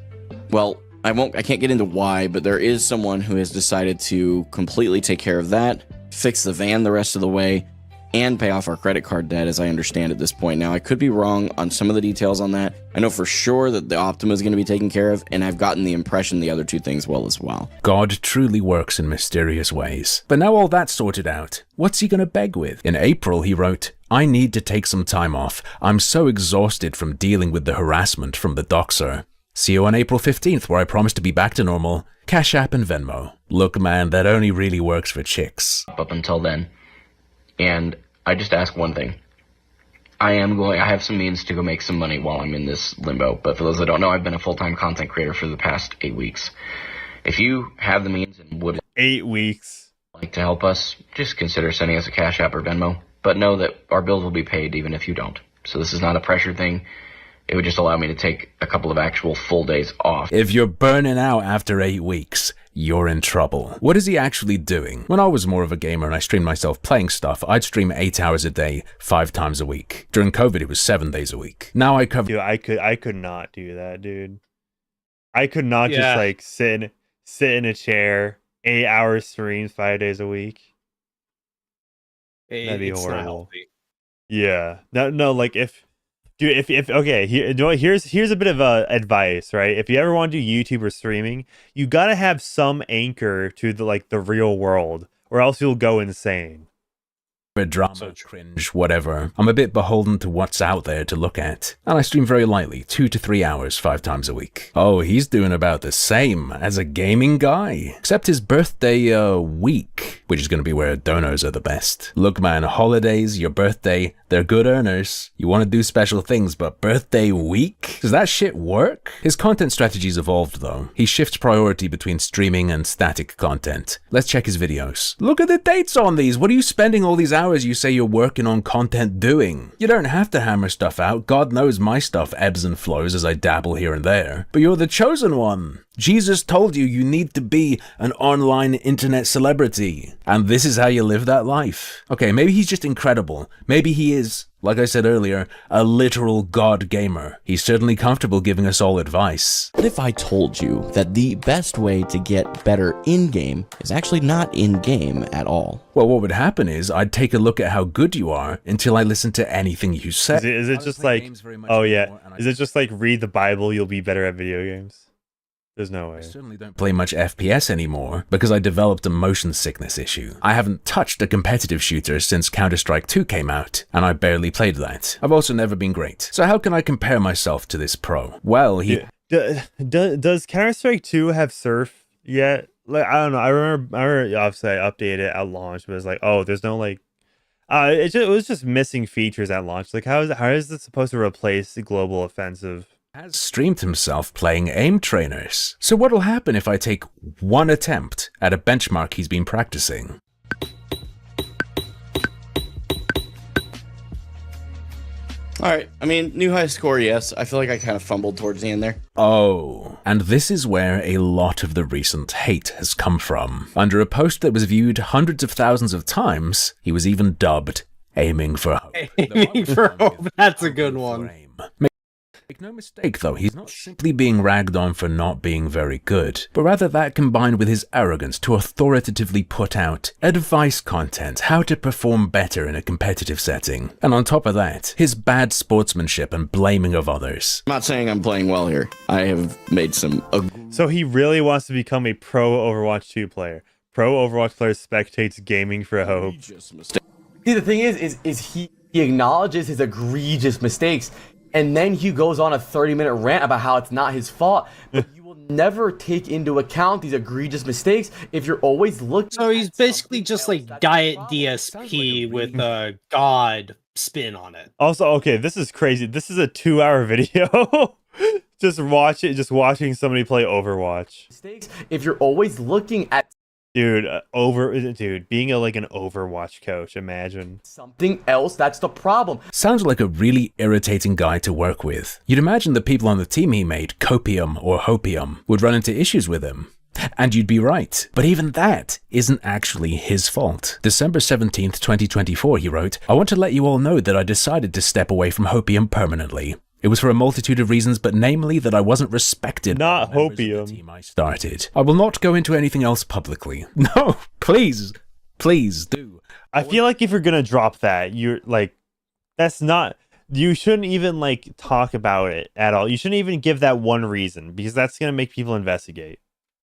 Well, I can't get into why, but there is someone who has decided to completely take care of that, fix the van the rest of the way, and pay off our credit card debt, as I understand at this point. Now, I could be wrong on some of the details on that. I know for sure that the Optima is going to be taken care of, and I've gotten the impression the other two things will as well. God truly works in mysterious ways. But now all that's sorted out, what's he gonna beg with? In April, he wrote, "I need to take some time off. I'm so exhausted from dealing with the harassment from the doxer. See you on April 15th, where I promise to be back to normal. Cash App and Venmo." Look, man, that only really works for chicks. Up until then. And I just ask one thing. I have some means to go make some money while I'm in this limbo, but for those that don't know, I've been a full-time content creator for the past 8 weeks. If you have the means and would 8 weeks. like to help us, just consider sending us a Cash App or Venmo, but know that our bills will be paid even if you don't. So this is not a pressure thing. It would just allow me to take a couple of actual full days off. If you're burning out after 8 weeks, you're in trouble. What is he actually doing? When I was more of a gamer and I streamed myself playing stuff, I'd stream 8 hours a day, 5 times a week. During COVID, it was 7 days a week. Now I cover... Dude, I could not do that, dude. I could not just like sit in a chair, 8 hours streams 5 days a week. That'd be horrible. Yeah. No, like if okay, here's a bit of advice, right? If you ever want to do YouTube or streaming, you gotta have some anchor to the real world, or else you'll go insane. Drama, cringe, whatever. I'm a bit beholden to what's out there to look at. And I stream very lightly, 2 to 3 hours, 5 times a week. Oh, he's doing about the same as a gaming guy. Except his birthday, week, which is going to be where donos are the best. Look, man, holidays, your birthday, they're good earners. You want to do special things, but birthday week? Does that shit work? His content strategy's evolved, though. He shifts priority between streaming and static content. Let's check his videos. Look at the dates on these. What are you spending all these hours you say you're working on content doing? You don't have to hammer stuff out. God knows my stuff ebbs and flows as I dabble here and there. But you're the chosen one. Jesus told you you need to be an online internet celebrity. And this is how you live that life. Okay, maybe he's just incredible. Maybe he is, like I said earlier, a literal god gamer. He's certainly comfortable giving us all advice. What if I told you that the best way to get better in-game is actually not in-game at all? Well, what would happen is I'd take a look at how good you are until I listen to anything you say. Is it just like, oh yeah, is it just like read the Bible, you'll be better at video games? There's no way. I certainly don't play much FPS anymore because I developed a motion sickness issue. I haven't touched a competitive shooter since Counter-Strike 2 came out, and I barely played that. I've also never been great. So how can I compare myself to this pro? Well, does Counter-Strike 2 have surf yet? Like, I don't know. I remember obviously I updated it at launch, but it's like, oh, there's no like it was just missing features at launch. Like how is this supposed to replace the global offensive? Has streamed himself playing aim trainers. So what'll happen if I take one attempt at a benchmark he's been practicing? Alright, I mean, new high score, yes. I feel like I kind of fumbled towards the end there. Oh, and this is where a lot of the recent hate has come from. Under a post that was viewed hundreds of thousands of times, he was even dubbed Aiming for Hope. Aiming for Hope, that's a good one. Make no mistake though, he's not simply being ragged on for not being very good, but rather that combined with his arrogance to authoritatively put out advice content, how to perform better in a competitive setting. And on top of that, his bad sportsmanship and blaming of others. I'm not saying I'm playing well here. I have made some... So he really wants to become a pro Overwatch 2 player. Pro Overwatch player spectates Gaming for Hope. See, the thing is he acknowledges his egregious mistakes, and then he goes on a 30-minute rant about how it's not his fault. But you will never take into account these egregious mistakes if you're always looking. So he's basically just like Diet DSP with a god spin on it. Also, okay, this is crazy. This is a 2-hour video. just watching somebody play Overwatch. Mistakes if you're always looking at... Dude, being an Overwatch coach, imagine. Something else, that's the problem. Sounds like a really irritating guy to work with. You'd imagine the people on the team he made, Copium or Hopium, would run into issues with him. And you'd be right. But even that isn't actually his fault. December 17th, 2024, he wrote, "I want to let you all know that I decided to step away from Hopium permanently. It was for a multitude of reasons, but namely that I wasn't respected not by the team I started. I will not go into anything else publicly." No, please Please do. I feel like if you're gonna drop that, you're like, that's not. You shouldn't even like talk about it at all. You shouldn't even give that one reason because that's gonna make people investigate.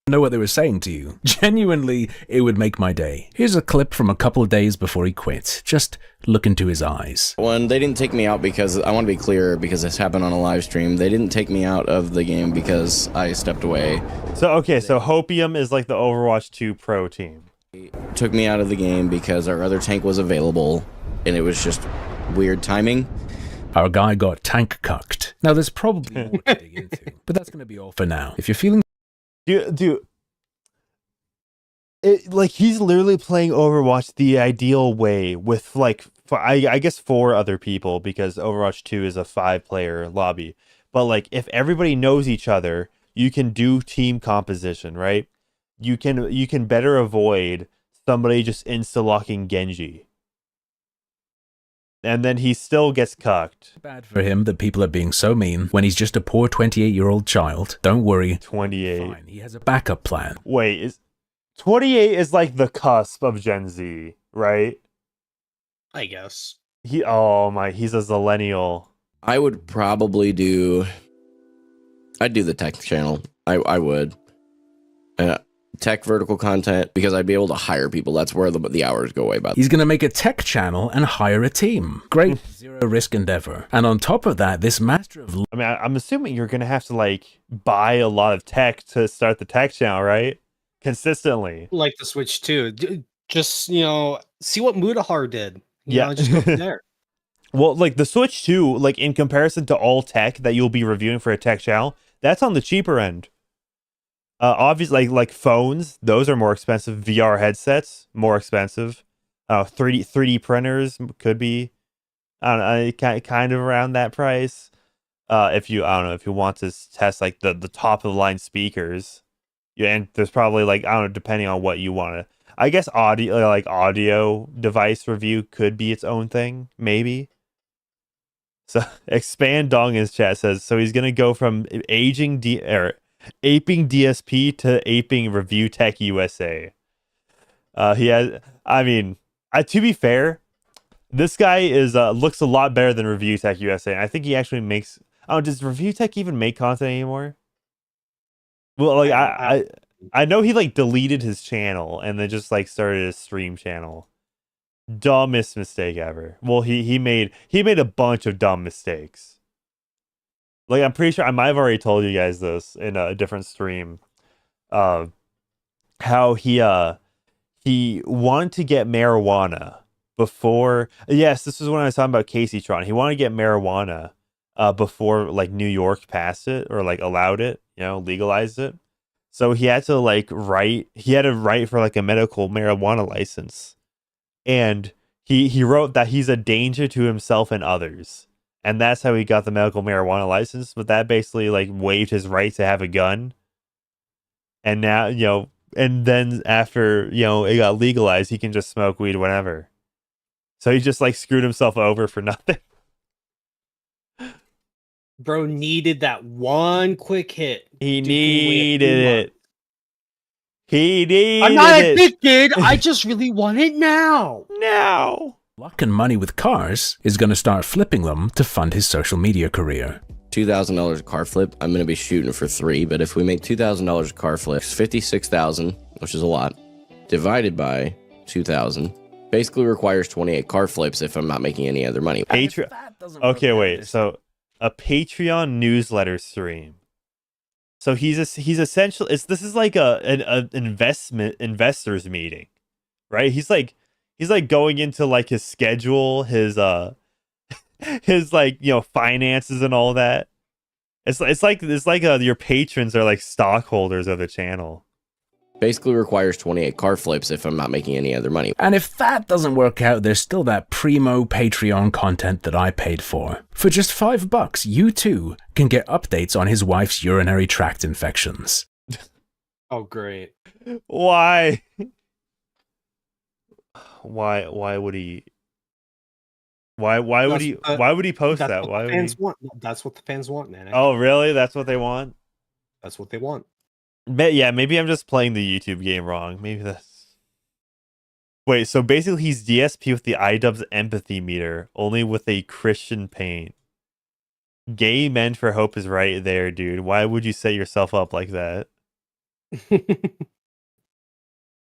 Know what they were saying to you. Genuinely, it would make my day. Here's a clip from a couple of days before he quit. Just look into his eyes. When they didn't take me out, because I want to be clear, because this happened on a live stream, they didn't take me out of the game because I stepped away. So okay, so Hopium is like the Overwatch 2 pro team. Took me out of the game because our other tank was available, and it was just weird timing. Our guy got tank cucked. Now there's probably more to dig into, but that's going to be all for now. If you're feeling Dude, like he's literally playing Overwatch the ideal way with like I guess 4 other people because Overwatch 2 is a 5-player lobby. But like if everybody knows each other, you can do team composition, right? You can better avoid somebody just insta-locking Genji. And then he still gets cucked. bad for him that people are being so mean when he's just a poor 28-year-old child. Don't worry. 28. Fine, he has a backup plan. Wait, is 28 is like the cusp of Gen Z, right? I guess. He's a zillennial. I would probably I'd do the tech channel. I would. Tech vertical content, because I'd be able to hire people. That's where the hours go way. He's going to make a tech channel and hire a team. Great zero risk endeavor. And on top of that, this master of... I mean, I'm assuming you're going to have to like buy a lot of tech to start the tech channel, right? Consistently. Like the Switch 2. Just, see what Mudahar did. Yeah. Just go from there. Well, like the Switch 2, like in comparison to all tech that you'll be reviewing for a tech channel, that's on the cheaper end. Obviously, like phones, those are more expensive. VR headsets, more expensive. 3D printers could be, I don't know, kind of around that price. If you want to test like the top of the line speakers, and there's probably like, I don't know, depending on what you want to. I guess audio device review could be its own thing, maybe. So Expand Dong in his chat says, so he's gonna go from aping DSP to aping Review Tech USA. He has, I mean, to be fair, this guy looks a lot better than Review Tech USA. And I think he actually makes. Oh, does Review Tech even make content anymore? Well, like I know he like deleted his channel and then just like started a stream channel. Dumbest mistake ever. Well, he made a bunch of dumb mistakes. Like, I'm pretty sure I might have already told you guys this in a different stream. How he wanted to get marijuana before. Yes, this was when I was talking about Casey Tron. He wanted to get marijuana before like New York passed it or like allowed it, legalized it. So he had to write for like a medical marijuana license. And he wrote that he's a danger to himself and others. And that's how he got the medical marijuana license. But that basically like waived his right to have a gun. And now, and then after, it got legalized, he can just smoke weed whenever. So he just like screwed himself over for nothing. Bro needed that one quick hit. He needed it. He needed I'm not it. addicted. I just really want it now. Now. Luck and money with cars is going to start flipping them to fund his social media career. $2,000 a car flip. I'm going to be shooting for 3, but if we make $2,000 a car flip, it's $56,000, which is a lot, divided by 2,000, basically requires 28 car flips if I'm not making any other money. Okay, wait. So a Patreon newsletter stream. So he's essentially this is like an investors meeting, right? He's like going into like his schedule, his like finances and all that. It's like your patrons are like stockholders of the channel. Basically requires 28 car flips if I'm not making any other money. And if that doesn't work out, there's still that primo Patreon content that I paid for. For just $5, you too can get updates on his wife's urinary tract infections. Oh, great. Why? Why would he? Why would he post that? Why would he? That's what the fans want, man. Oh, really? That's what they want? That's what they want. Yeah, maybe I'm just playing the YouTube game wrong. Maybe that's... Wait, so basically he's DSP with the iDubbbz empathy meter, only with a Christian paint. Gay men for hope is right there, dude. Why would you set yourself up like that?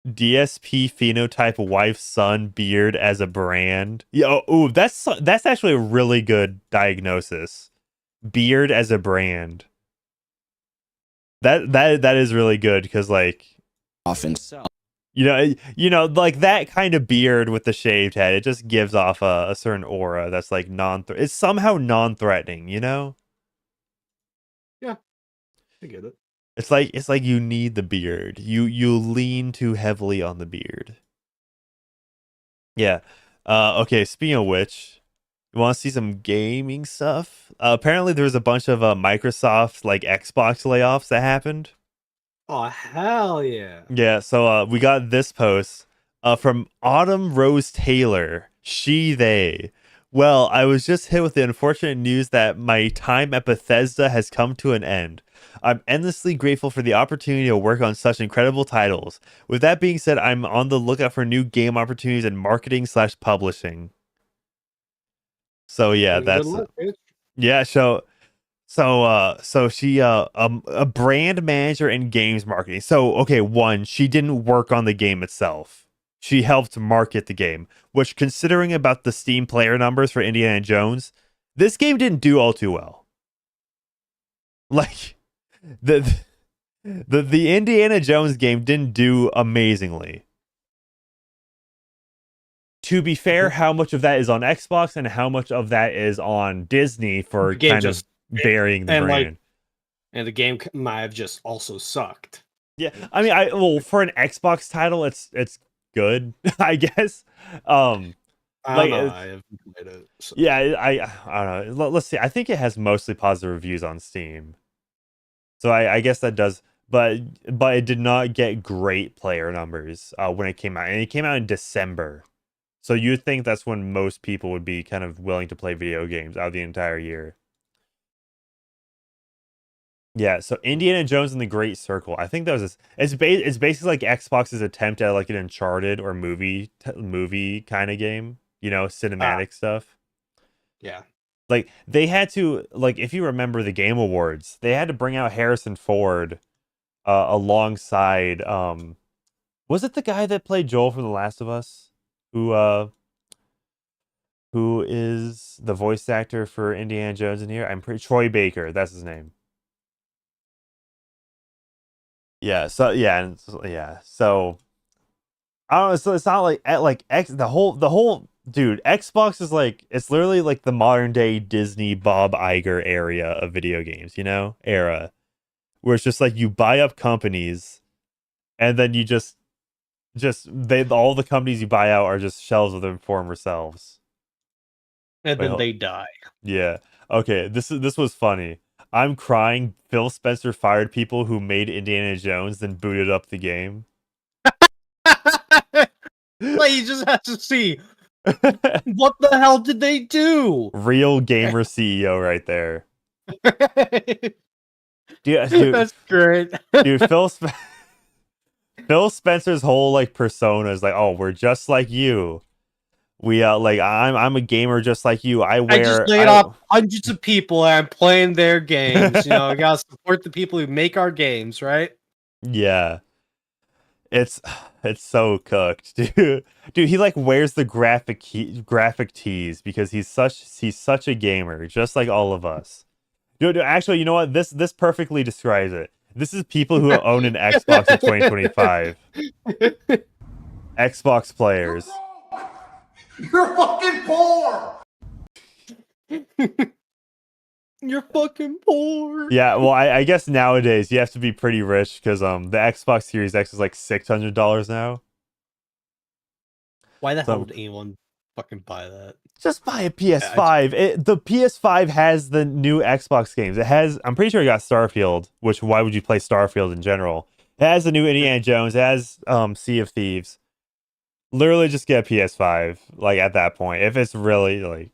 DSP phenotype wife son beard as a brand. Yeah, ooh, that's actually a really good diagnosis. Beard as a brand. That is really good because like often so. You know, like that kind of beard with the shaved head, it just gives off a certain aura that's like it's somehow non-threatening, you know? Yeah, I get it. It's like you need the beard. You lean too heavily on the beard. Yeah. Okay, speaking of which, you want to see some gaming stuff? Apparently there was a bunch of Microsoft like Xbox layoffs that happened. Oh, hell yeah. Yeah, so we got this post from Autumn Rose Taylor. They. Well, I was just hit with the unfortunate news that my time at Bethesda has come to an end. I'm endlessly grateful for the opportunity to work on such incredible titles. With that being said, I'm on the lookout for new game opportunities in marketing/publishing. So yeah, Good luck, bitch. yeah. So she a brand manager in games marketing. So okay, one, she didn't work on the game itself. She helped market the game, which considering about the Steam player numbers for Indiana Jones, this game didn't do all too well. Like the Indiana Jones game didn't do amazingly. To be fair, how much of that is on Xbox and how much of that is on Disney for kind of burying the brand. Like, and the game might have just also sucked. Yeah, I mean, well, for an Xbox title, it's good, I guess. I don't know. I haven't played it. So. Yeah, I don't know. Let's see. I think it has mostly positive reviews on Steam, so I guess that does. But it did not get great player numbers when it came out, and it came out in December. So you'd think that's when most people would be kind of willing to play video games out of the entire year. Yeah, so Indiana Jones and the Great Circle. I think that was it's basically like Xbox's attempt at like an Uncharted or movie kind of game, you know, cinematic stuff. Yeah. Like they had to like if you remember the Game Awards, they had to bring out Harrison Ford alongside was it the guy that played Joel from The Last of Us? Who is the voice actor for Indiana Jones in here? I'm pretty Troy Baker, that's his name. Yeah, so yeah, so I don't know. So it's not like the whole dude. Xbox is like it's literally like the modern day Disney Bob Iger area of video games, you know, era where it's just like you buy up companies, and then you just all the companies you buy out are just shells of their former selves, and then they die. Yeah. Okay. This was funny. I'm crying. Phil Spencer fired people who made Indiana Jones, then booted up the game. Like, you just have to see what the hell did they do? Real gamer CEO right there. Dude, that's great. Dude, Phil Spencer's whole like persona is like, oh, we're just like you. We like I'm a gamer just like you. I just laid off hundreds of people and I'm playing their games. You know, I gotta support the people who make our games, right? Yeah. It's so cooked, dude. Dude, he like wears the graphic tees because he's such a gamer, just like all of us. Dude, actually, you know what? This perfectly describes it. This is people who own an Xbox in 2025. Xbox players. You're fucking poor! You're fucking poor. Yeah, well, I guess nowadays you have to be pretty rich because the Xbox Series X is like $600 now. Why the hell would anyone fucking buy that? Just buy a PS5. The PS5 has the new Xbox games. It has, I'm pretty sure it got Starfield, which why would you play Starfield in general? It has the new Indiana Jones. It has Sea of Thieves. Literally just get a PS5, like, at that point. If it's really, like...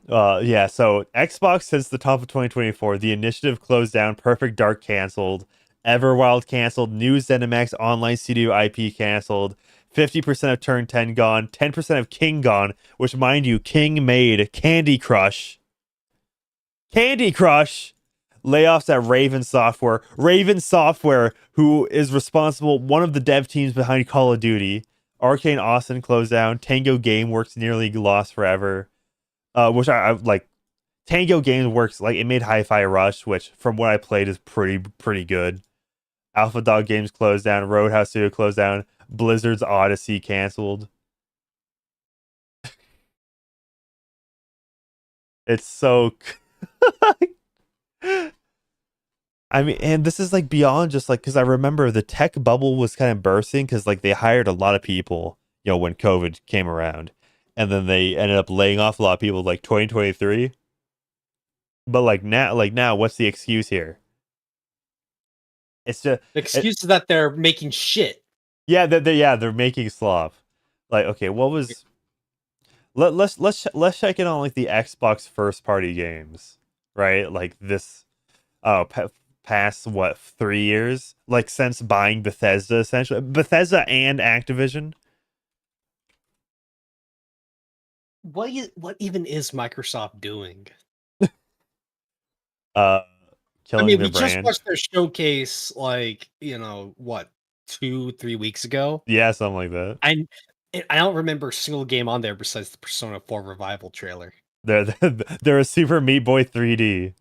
yeah, so Xbox since the top of 2024, the initiative closed down, Perfect Dark canceled, Everwild canceled, new ZeniMax Online Studio IP canceled, 50% of Turn 10 gone, 10% of King gone, which, mind you, King made Candy Crush. Candy Crush! Layoffs at Raven Software. Raven Software, who is responsible, one of the dev teams behind Call of Duty. Arcane Austin closed down. Tango Gameworks nearly lost forever. Which I like. Tango Gameworks, like, it made Hi-Fi Rush, which from what I played is pretty good. Alpha Dog Games closed down. Roadhouse Studio closed down. Blizzard's Odyssey canceled. It's so. I mean, and this is like beyond just like, because I remember the tech bubble was kind of bursting because like they hired a lot of people, when COVID came around, and then they ended up laying off a lot of people like 2023. But like now, what's the excuse here? It's just The excuse is that they're making shit. Yeah, they're making slop. Like, okay, what was? Let's check in on like the Xbox first party games, right? Like this, past what 3 years? Like since buying Bethesda, essentially Bethesda and Activision. What even is Microsoft doing? Killing we their just brand. watched their showcase, like, what, 2-3 weeks ago? Yeah, something like that. I don't remember a single game on there besides the Persona 4 Revival trailer. They're a Super Meat Boy 3D.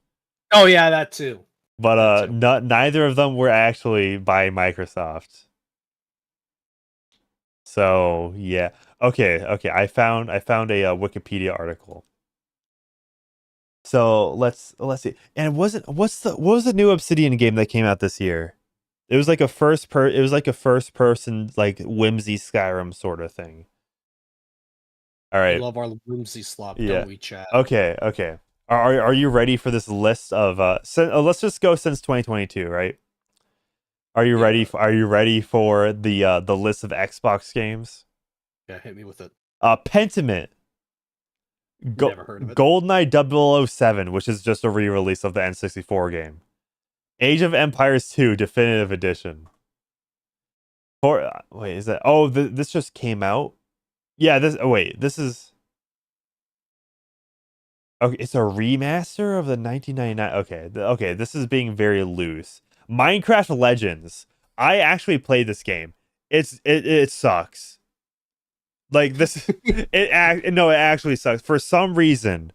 Oh yeah, that too. But neither of them were actually by Microsoft. So yeah, okay. I found a Wikipedia article. So let's see. And what was the new Obsidian game that came out this year? It was like a first person like whimsy Skyrim sort of thing. All right. We love our whimsy slop, Yeah. don't we, Chad? Okay. Are you ready for this list of let's just go since 2022, right? Are you ready for the list of Xbox games? Yeah, hit me with it. Pentiment. Never heard of it. GoldenEye 007, which is just a re-release of the N64 game. Age of Empires 2 Definitive Edition. Wait, is that? Oh, this just came out. Yeah, this is. Okay, it's a remaster of the 1999. Okay, this is being very loose. Minecraft Legends. I actually played this game. It sucks. Like this, it actually sucks. For some reason,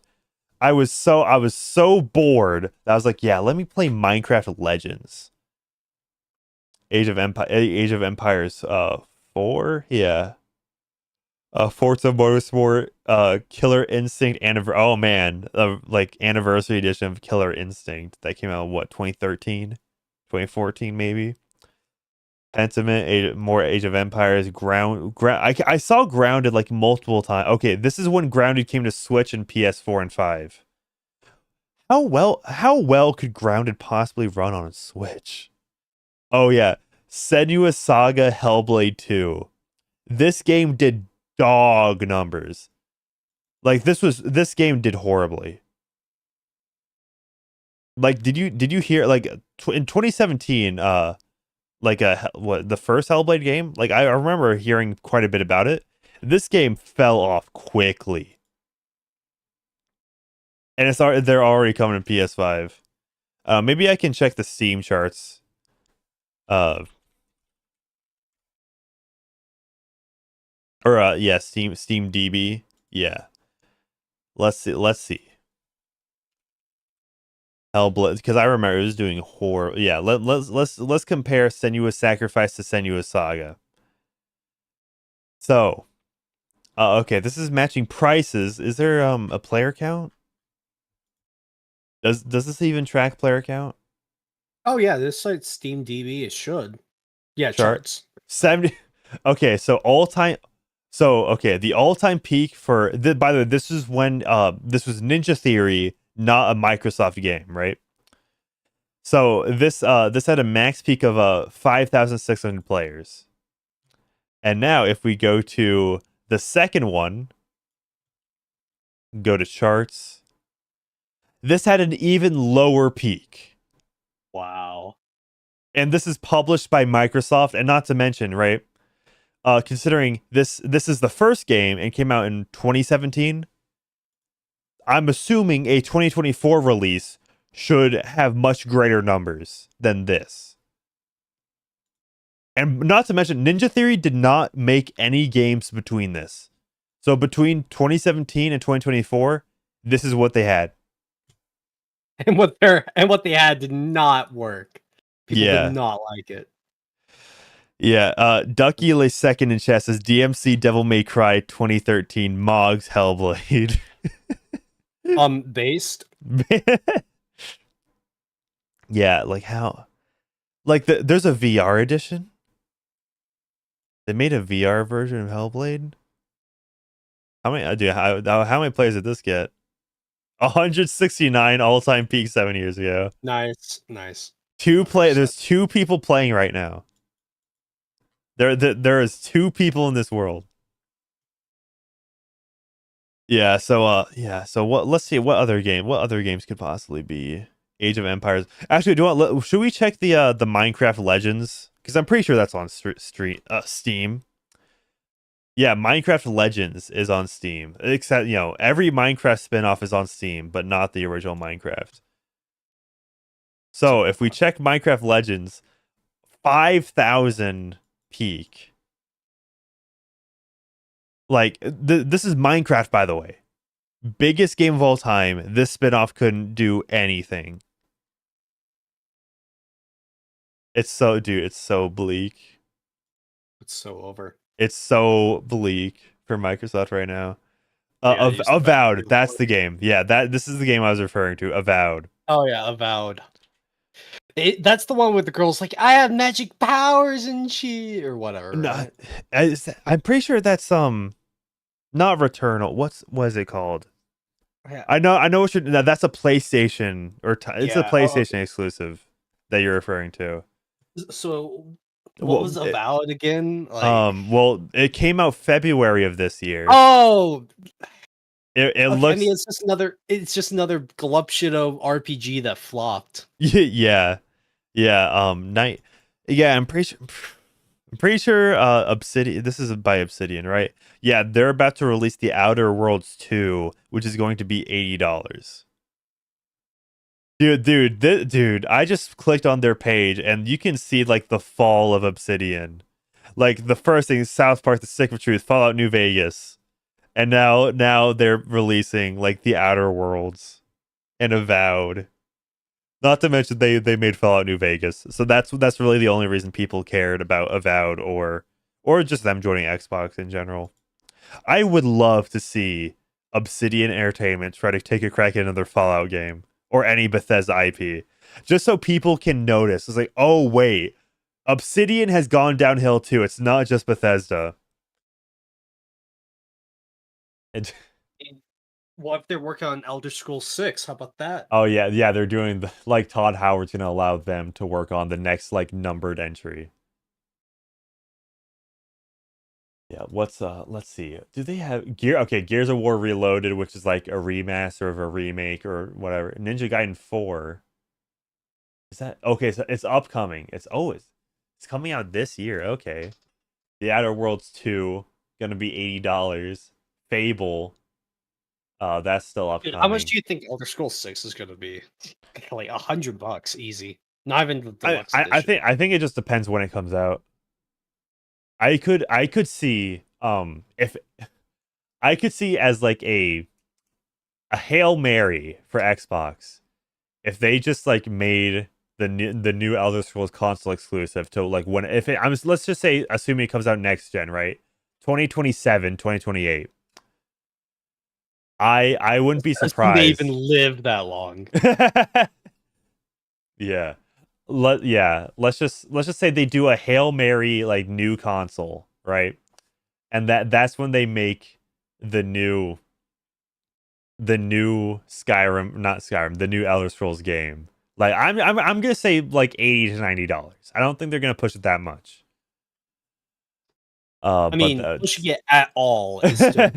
I was so bored that I was like, yeah, let me play Minecraft Legends. Age of Empires 4, yeah. Forza Motorsport, Killer Instinct like anniversary edition of Killer Instinct that came out in what, 2013, 2014 maybe. Pentiment, more Age of Empires, Ground. I saw Grounded like multiple times. Okay, this is when Grounded came to Switch and PS4 and 5. How well could Grounded possibly run on a Switch? Oh yeah, Senua's Saga Hellblade 2. This game did dog numbers. Like this game did horribly. Like did you hear like in 2017 like the first Hellblade game? Like I remember hearing quite a bit about it. This game fell off quickly. And they're already coming to PS5. Maybe I can check the Steam charts. Steam DB. Yeah. Let's see. Hellblade, because I remember it was doing horror. Yeah, let's compare Senua's Sacrifice to Senua's Saga. So, okay, this is matching prices. Is there a player count? Does this even track player count? Oh yeah, this site's Steam DB. It should. Yeah, charts. 70. Okay, so all-time. So okay, the all-time peak for by the way, this is when this was Ninja Theory, not a Microsoft game, right? So this had a max peak of 5,600 players. And now if we go to the second one, go to charts, this had an even lower peak. Wow. And this is published by Microsoft, and not to mention, right? considering this is the first game and came out in 2017, I'm assuming a 2024 release should have much greater numbers than this. And not to mention, Ninja Theory did not make any games between this. So between 2017 and 2024, this is what they had. And what they had did not work. People Yeah. did not like it. Yeah, Ducky lay second in chat says DMC Devil May Cry 2013 Mogs Hellblade. Based. Yeah, like how? Like there's a VR edition. They made a VR version of Hellblade. How many players did this get? 169 all-time peak 7 years ago. Nice. There's 2 people playing right now. There is 2 people in this world. Yeah, so let's see what other games could possibly be Age of Empires. Actually, should we check the Minecraft Legends, cuz I'm pretty sure that's on Steam. Yeah, Minecraft Legends is on Steam. Except, every Minecraft spin-off is on Steam, but not the original Minecraft. So, if we check Minecraft Legends, 5,000 peak. Like, this is Minecraft, by the way. Biggest game of all time. This spin-off couldn't do anything. It's so bleak. It's so over. It's so bleak for Microsoft right now. Avowed, that's the game. Yeah, this is the game I was referring to. Avowed. Oh yeah, Avowed. That's the one with the girls like, I have magic powers and shit, or whatever. No, I'm pretty sure that's not Returnal. What is it called? Yeah. I know that's a PlayStation it's a PlayStation exclusive that you're referring to. So what was Avowed again? Well, it came out February of this year. Oh, it looks. I mean, it's just another Galupshido RPG that flopped. Yeah. Night. Yeah, I'm pretty sure Obsidian. This is by Obsidian, right? Yeah, they're about to release The Outer Worlds 2, which is going to be $80. Dude, I just clicked on their page and you can see like the fall of Obsidian. Like the first thing, South Park: The Stick of Truth, Fallout New Vegas. And now they're releasing like The Outer Worlds and Avowed. Not to mention they made Fallout New Vegas. So that's really the only reason people cared about Avowed or just them joining Xbox in general. I would love to see Obsidian Entertainment try to take a crack at another Fallout game or any Bethesda IP, just so people can notice. It's like, oh wait, Obsidian has gone downhill too. It's not just Bethesda. What if they're working on Elder Scrolls 6? How about that? Oh yeah, they're doing like Todd Howard's gonna allow them to work on the next like numbered entry. Yeah, let's see. Do they have Gears of War Reloaded, which is like a remaster of a remake or whatever. Ninja Gaiden 4. Is that okay, so it's upcoming. It's coming out this year. Okay. The Outer Worlds 2 gonna be $80. Fable. That's still upcoming. Dude, how much do you think Elder Scrolls 6 is gonna be? Like $100 easy. Not even the deluxe edition. I think it just depends when it comes out. I could see if I could see as like a Hail Mary for Xbox if they just like made the new Elder Scrolls console exclusive to like let's just say, assuming it comes out next gen, right? 2027, 2028. I wouldn't be surprised. They even lived that long. Yeah. Let's just say they do a Hail Mary like new console, right? And that's when they make the new Skyrim, not Skyrim, the new Elder Scrolls game. Like I'm gonna say like $80 to $90. I don't think they're gonna push it that much. I mean, pushing it at all is still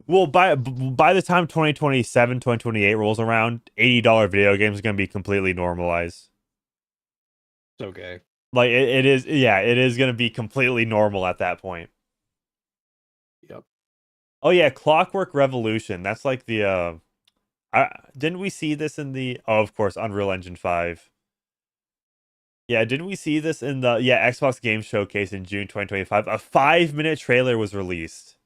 well, by the time 2027, 2028 rolls around, $80 video games are gonna be completely normalized. okay. Like it is, yeah, it is gonna be completely normal at that point. Yep. Oh yeah, Clockwork Revolution. That's like the didn't we see this in the of course Unreal Engine 5. Yeah, didn't we see this in the Xbox Game Showcase in June 2025? A 5-minute trailer was released.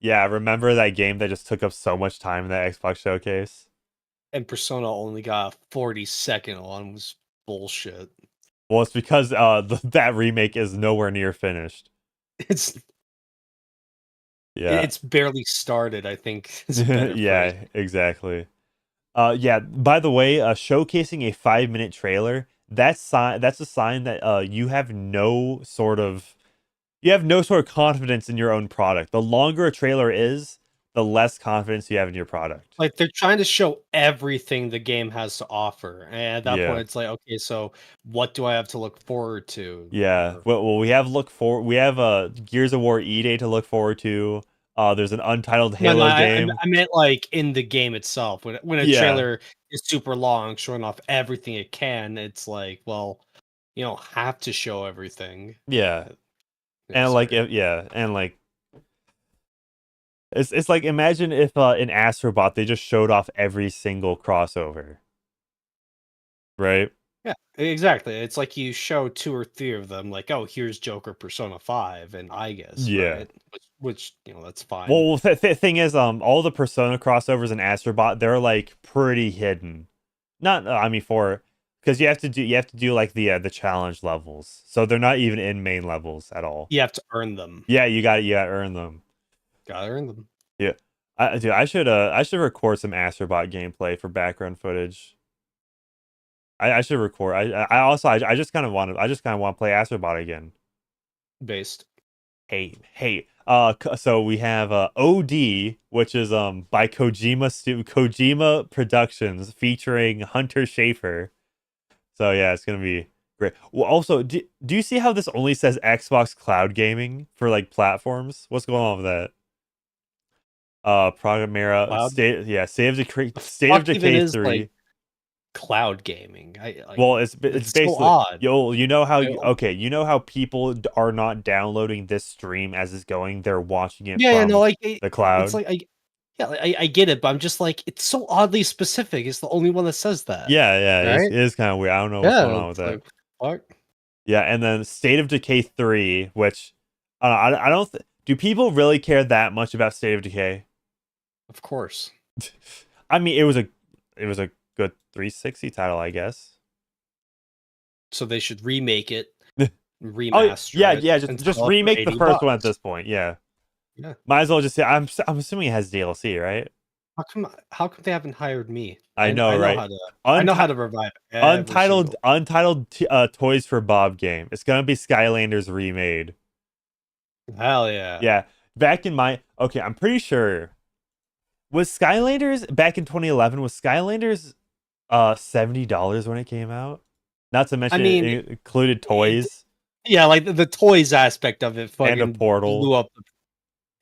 Yeah, remember that game that just took up so much time in that Xbox Showcase? And Persona only got a 40-second one, was bullshit. Well, it's because that remake is nowhere near finished. It's Yeah. it's barely started, I think. Is a better Yeah, phrase. exactly. Yeah, by the way, showcasing a 5-minute trailer, that's a sign that you have no sort of confidence in your own product. The longer a trailer is, the less confidence you have in your product. Like, they're trying to show everything the game has to offer, and at that Yeah. point, it's like, okay, so what do I have to look forward to? Yeah. Or- Well, we have Gears of War E-Day to look forward to. There's an untitled No, Halo game. I meant like in the game itself. When a Yeah. trailer is super long, showing off everything it can, it's like, well, you don't have to show everything. Yeah. Yeah, And like sorry. and like it's like imagine if in Astrobot they just showed off every single crossover. Right? Yeah, exactly. It's like you show 2 or 3 of them, like, oh, here's Joker Persona 5 and I guess, Yeah. right? Which that's fine. Well, the thing is, all the Persona crossovers in Astrobot, they're like pretty hidden. Not, I mean, because you have to do like the challenge levels, so they're not even in main levels at all. You have to earn them. Yeah, you got to earn them. Gotta earn them. Yeah, I should record some Astrobot gameplay for background footage. I should record. I also I just kind of want to play Astrobot again. Based. Hey. So we have OD, which is by Kojima Productions, featuring Hunter Schafer. So yeah, it's gonna be great. Well, also, do you see how this only says Xbox Cloud Gaming for like platforms? What's going on with that? Programmera Cloud? State of Fuck even Decay is 3. like cloud gaming. I like, Well, it's it's basically so odd. you know how I- you know how people are not downloading this stream as it's going; they're watching it Yeah, from no, like the cloud. it's like I get it, but I'm just like, it's so oddly specific. It's the only one that says that. Yeah, Right? it is kind of weird. I don't know what's Yeah, going on with it's that. like, fuck. Yeah, and then State of Decay 3, which I don't do people really care that much about State of Decay? Of course. I mean, it was a good 360 title, I guess. So they should remake it, Oh, remaster yeah, it, yeah, and just sell it for remake the first one at $80. this point. Yeah. Yeah. Might as well just say I'm assuming it has DLC, right? How come they haven't hired me? I know, right? I know how to revive every Untitled Toys for Bob game. It's gonna be Skylanders remade. Hell yeah. Yeah, I'm pretty sure. Was Skylanders back in 2011? Was Skylanders $70 when it came out? Not to mention, it included toys. Yeah, like the toys aspect of it fucking and a portal. blew up.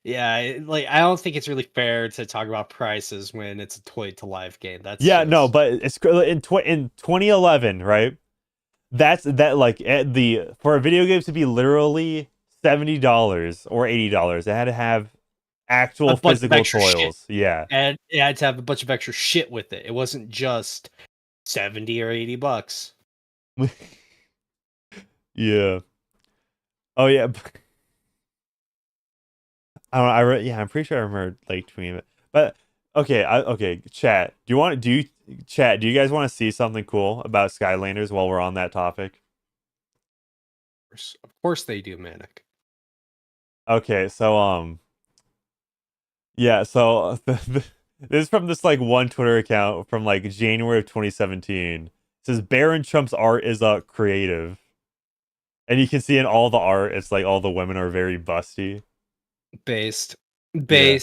Yeah, like I don't think it's really fair to talk about prices when it's a toy to life game. That's no, but it's in 2011, right? Like for a video game to be literally $70 or $80, it had to have actual physical toys. Yeah, and it had to have a bunch of extra shit with it. It wasn't just 70 or $80. Yeah. Oh yeah. I don't know. I'm pretty sure I remember like tweeting it. But okay, chat. Do you guys want to see something cool about Skylanders while we're on that topic? Of course they do, Manic. Okay, so so this is from this like one Twitter account from like January of 2017. It says Baron Trump's art is creative. And you can see in all the art, it's like all the women are very busty. Based. Yeah.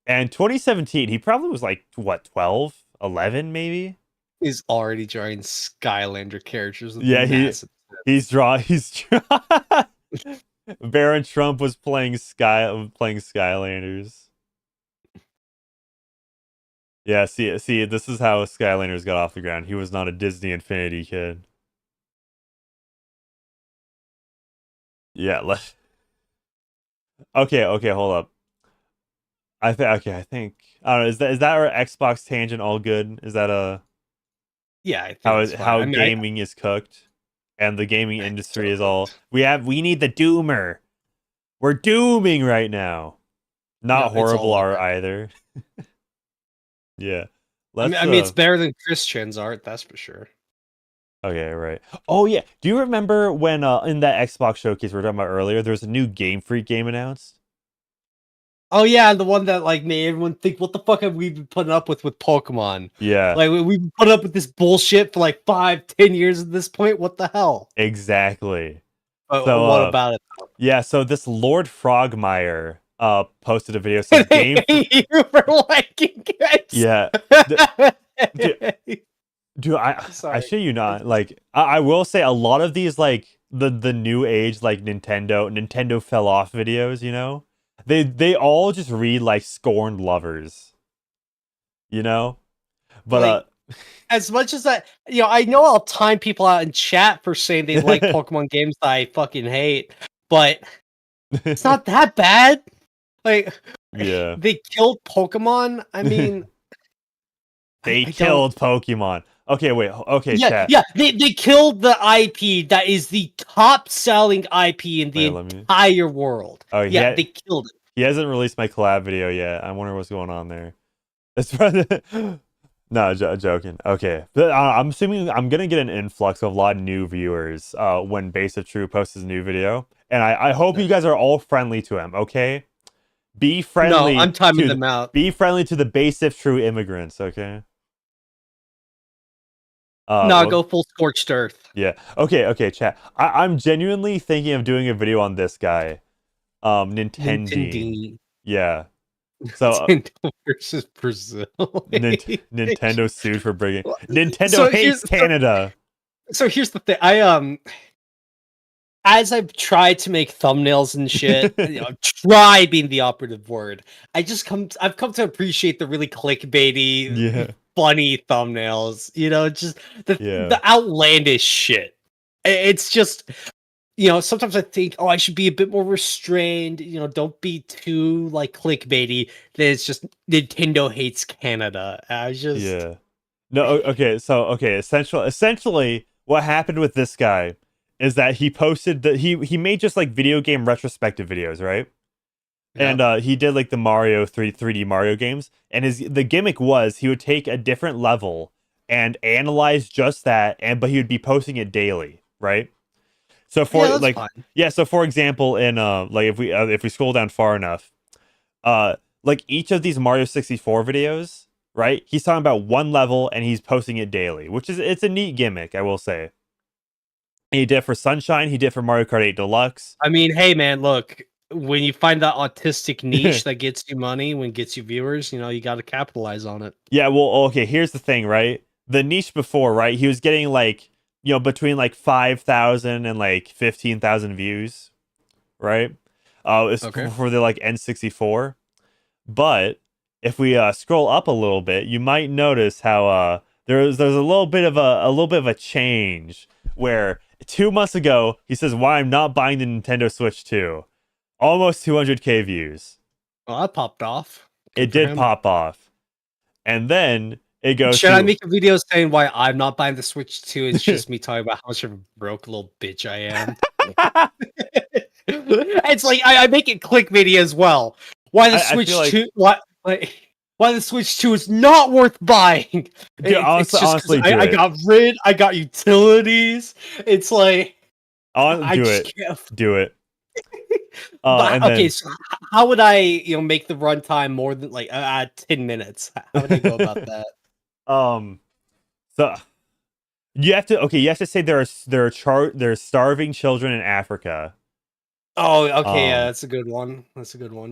And 2017, he probably was like, what, 12, 11 maybe? He's already drawing Skylander characters. With he's Baron Trump was playing Skylanders. Yeah, see, this is how Skylanders got off the ground. He was not a Disney Infinity kid. Yeah. Okay. Hold up. I think. Okay. I think. I don't know. Is that our Xbox tangent all good? Is that Yeah, I think it's fine. how I mean, gaming is cooked, and the gaming industry is all we need the doomer. We're dooming right now. Not no, it's horrible all art over. either. Yeah. I mean, it's better than Chris Transart, that's for sure. Okay, right. Oh yeah. Do you remember when in that Xbox showcase we were talking about earlier, there was a new Game Freak game announced? Oh yeah, the one that like made everyone think, what the fuck have we been putting up with Pokemon? Yeah. Like we've been putting up with this bullshit for like 5-10 years at this point. What the hell? Exactly. But So what about it? yeah, so this Lord Frogmire posted a video saying game you for liking it. Yeah. Dude, I shit you not. Like I will say a lot of these like the new age like Nintendo fell off videos, you know? They all just read like scorned lovers. You know? But like, as much as I know I'll time people out in chat for saying they like Pokemon games that I fucking hate, but it's not that bad. Like, yeah. They killed Pokemon. I mean, they killed Pokemon. Okay, wait. Okay, chat. Yeah, they killed the IP that is the top selling IP in the entire world. Oh, yeah, they killed it. He hasn't released my collab video yet. I wonder what's going on there. That's probably no, joking. Okay, but I'm assuming I'm gonna get an influx of a lot of new viewers when Base of True posts his new video, and I hope you guys are all friendly to him. Okay, be friendly. No, I'm timing them out. Be friendly to the Base of True immigrants. Okay. Go full scorched earth. Yeah. Okay, chat. I'm genuinely thinking of doing a video on this guy. Nintendo. Yeah. So Nintendo versus Brazil. Nintendo sued for bringing. Nintendo hates Canada. So here's the thing. As I've tried to make thumbnails and shit, try being the operative word. I've come to appreciate the really clickbaity, funny thumbnails. Just the outlandish shit. It's just, sometimes I think, I should be a bit more restrained. Don't be too like clickbaity. Then it's just Nintendo hates Canada. No. Okay. So essentially, what happened with this guy is that he posted that he made just like video game retrospective videos, right? Yep. And he did like the Mario 3D Mario games, and the gimmick was he would take a different level and analyze just that, but he would be posting it daily, right? So for so for example, in like if we scroll down far enough, like each of these Mario 64 videos, right? He's talking about one level and he's posting it daily, which it's a neat gimmick, I will say. He did it for Sunshine. He did it for Mario Kart 8 Deluxe. I mean, hey man, look, when you find that autistic niche that gets you money, gets you viewers, you got to capitalize on it. Yeah, well, okay, here's the thing, right? The niche before, right? He was getting like, between like 5,000 and like 15,000 views, right? It's for the like N64. But if we scroll up a little bit, you might notice how there's a little bit of a change where 2 months ago he says why I'm not buying the Nintendo Switch 2. Almost 200k views. Well, that popped off. It did pop off. And then it goes Should I make a video saying why I'm not buying the Switch 2? It's just me talking about how much of a broke little bitch I am. It's like I make it clickbaity as well. Why the Switch 2 why the Switch 2 is not worth buying. Dude, honestly, I got rid, I got utilities. It's like do it. So how would I, make the runtime more than like 10 minutes? How would I go about that? So you have to say there are starving children in Africa. Oh, okay, yeah, that's a good one.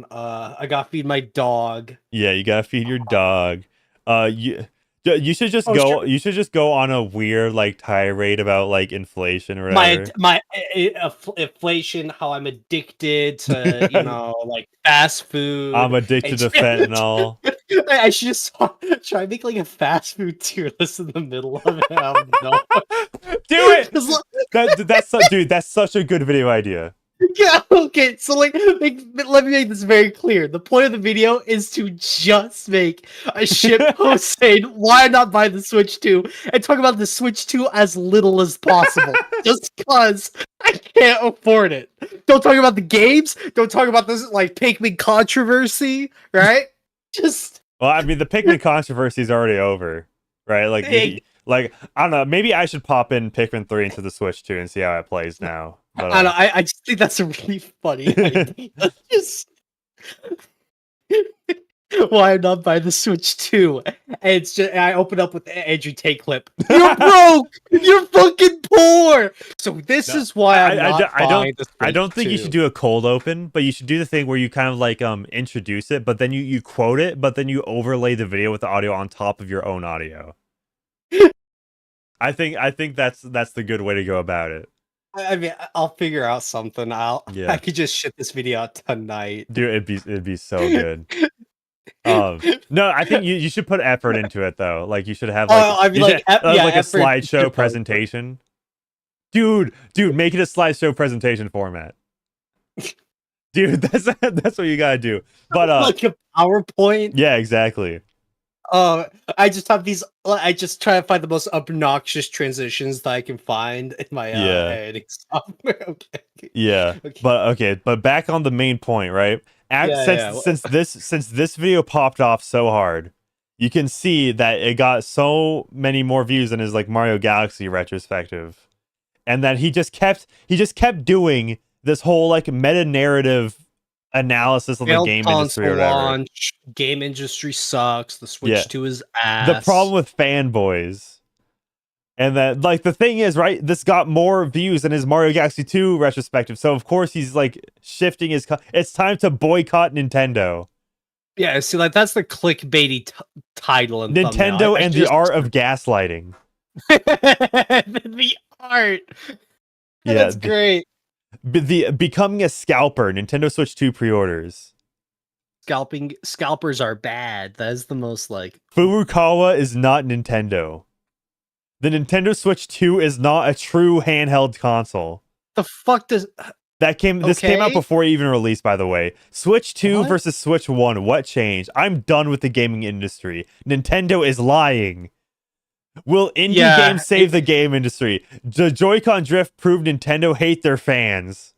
I gotta feed my dog. Yeah, you gotta feed your dog. You should just go. Sure. You should just go on a weird like tirade about like inflation or whatever. My inflation. How I'm addicted to like fast food. I'm addicted to fentanyl. I should just try to make like a fast food tier list in the middle of it. Do it. That's such a good video idea. Yeah, okay, so let me make this very clear. The point of the video is to just make a shit post saying why not buy the Switch 2 and talk about the Switch 2 as little as possible. Just because I can't afford it. Don't talk about the games, don't talk about this like Pikmin controversy, right? Just Well, I mean, the Pikmin controversy is already over, right? Like I don't know. Maybe I should pop in Pikmin 3 into the Switch 2 and see how it plays now. But, I don't know, I just think that's a really funny idea. Just why not buy the Switch 2? And it's just I open up with the Andrew Tate clip. You're broke. You're fucking poor. So this is why I don't think you should do a cold open, but you should do the thing where you kind of like introduce it, but then you quote it, but then you overlay the video with the audio on top of your own audio. I think that's the good way to go about it. I mean, I'll figure out something. I could just shit this video out tonight. Dude, it'd be so good. No, I think you should put effort into it though. Like you should have like like a slideshow presentation. Dude, make it a slideshow presentation format. Dude, that's what you gotta do. But like a PowerPoint. Yeah, exactly. I just have these. I just try to find the most obnoxious transitions that I can find in my editing software. Okay. Yeah, okay. But back on the main point, right? Since this video popped off so hard, you can see that it got so many more views than his like Mario Galaxy retrospective, and that he just kept doing this whole like meta narrative analysis of the game industry or whatever. Launch, game industry sucks. The Switch 2 is ass. The problem with fanboys, and that like the thing is, right? This got more views than his Mario Galaxy 2 retrospective, so of course he's like shifting his. It's time to boycott Nintendo. Yeah, see, like that's the clickbaity title. And Nintendo and the art of gaslighting. The art. Yeah, that's great. Becoming a scalper. Nintendo Switch 2 pre-orders. Scalpers are bad. That is the most like. Furukawa is not Nintendo. The Nintendo Switch 2 is not a true handheld console. The fuck does this came out before it even released, by the way. Switch 2 versus Switch 1. What changed? I'm done with the gaming industry. Nintendo is lying. Will indie games save the game industry? The Joy-Con drift proved Nintendo hate their fans.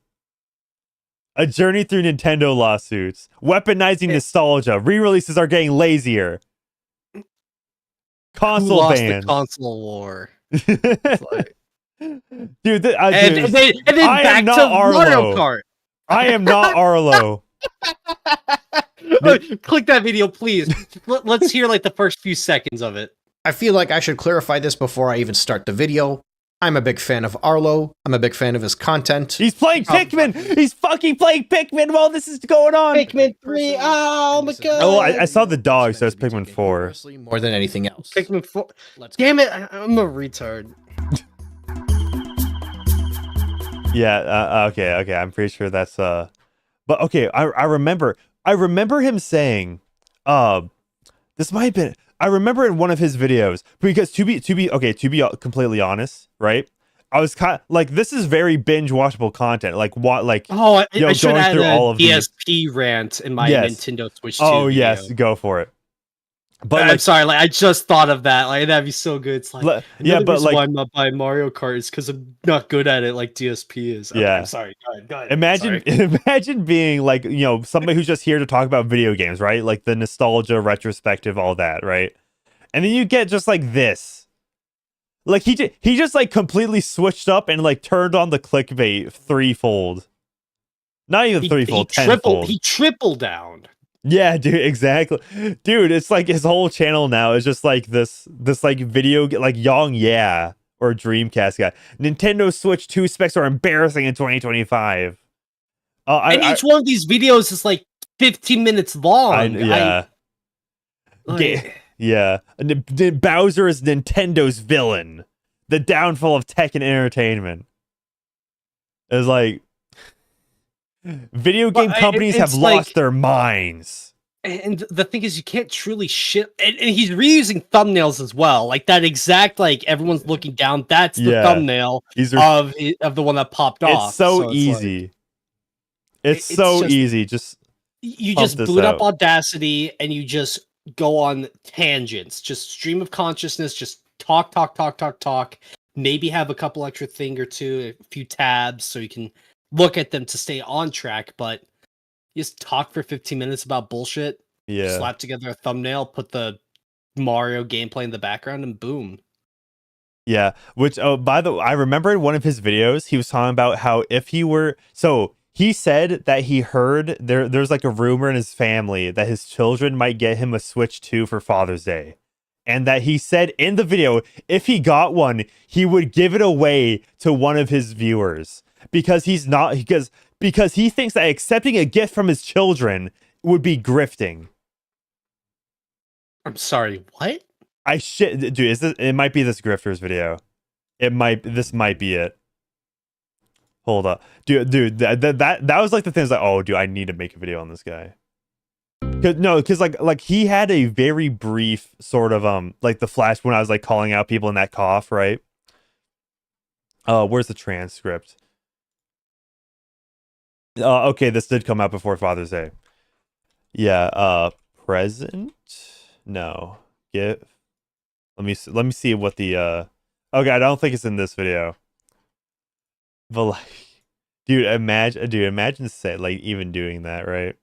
A journey through Nintendo lawsuits. Weaponizing nostalgia. Re-releases are getting lazier. Console bans. The console war. Dude, and then back to Mario Kart. I am not Arlo. Click that video, please. Let's hear like the first few seconds of it. I feel like I should clarify this before I even start the video. I'm a big fan of Arlo. I'm a big fan of his content. He's playing Pikmin! He's fucking playing Pikmin while this is going on! Pikmin 3, oh my god! Oh, I saw the dog, so it's Pikmin 4. More than anything else. Pikmin 4. Damn it, I'm a retard. Yeah, okay, I'm pretty sure that's, but okay, I remember him saying, this might have been, I remember in one of his videos, because to be completely honest, right? I was kind of like, this is very binge watchable content. Like what, like I should going add through a all of DSP rant in my Nintendo Switch 2 Oh video. yes, go for it. But I'm sorry, like I just thought of that. Like that'd be so good. It's like but like why I'm not buying Mario Kart is because I'm not good at it like DSP is. Okay, I'm sorry. Go ahead. Imagine being like, somebody who's just here to talk about video games, right? Like the nostalgia, retrospective, all that, right? And then you get just like this. Like he just like completely switched up and like turned on the clickbait threefold. Not even threefold, tenfold. He tripled down. Yeah, dude, exactly. Dude, it's like his whole channel now is just like this like video, like Yong or Dreamcast guy. Nintendo Switch 2 specs are embarrassing in 2025. And each one of these videos is like 15 minutes long. Bowser is Nintendo's villain. The downfall of tech and entertainment. It's like video game companies have lost their minds. And the thing is, you can't truly shit. And he's reusing thumbnails as well. Like that exact, like everyone's looking down. That's the thumbnail of the one that popped off. It's so easy. It's so just, easy. Just you pump just this boot up out. Audacity and you just go on tangents, just stream of consciousness, just talk. Maybe have a couple extra thing or two, a few tabs so you can look at them to stay on track, but just talk for 15 minutes about bullshit. Yeah. Slap together a thumbnail, put the Mario gameplay in the background, and boom. Yeah, which by the way, I remember in one of his videos he was talking about how if he were he said that he heard there's like a rumor in his family that his children might get him a Switch 2 for Father's Day. And that he said in the video if he got one, he would give it away to one of his viewers because because he thinks that accepting a gift from his children would be grifting. I'm sorry, what? Dude, it might be this grifter's video. This might be it. Hold up. Dude, that was like the things like, oh, dude, I need to make a video on this guy. Cause like he had a very brief sort of like the flash when I was like calling out people in that cough, right? Where's the transcript? Okay, this did come out before Father's Day. Yeah, present? No. Let me see what the okay, I don't think it's in this video. But like imagine say like even doing that, right?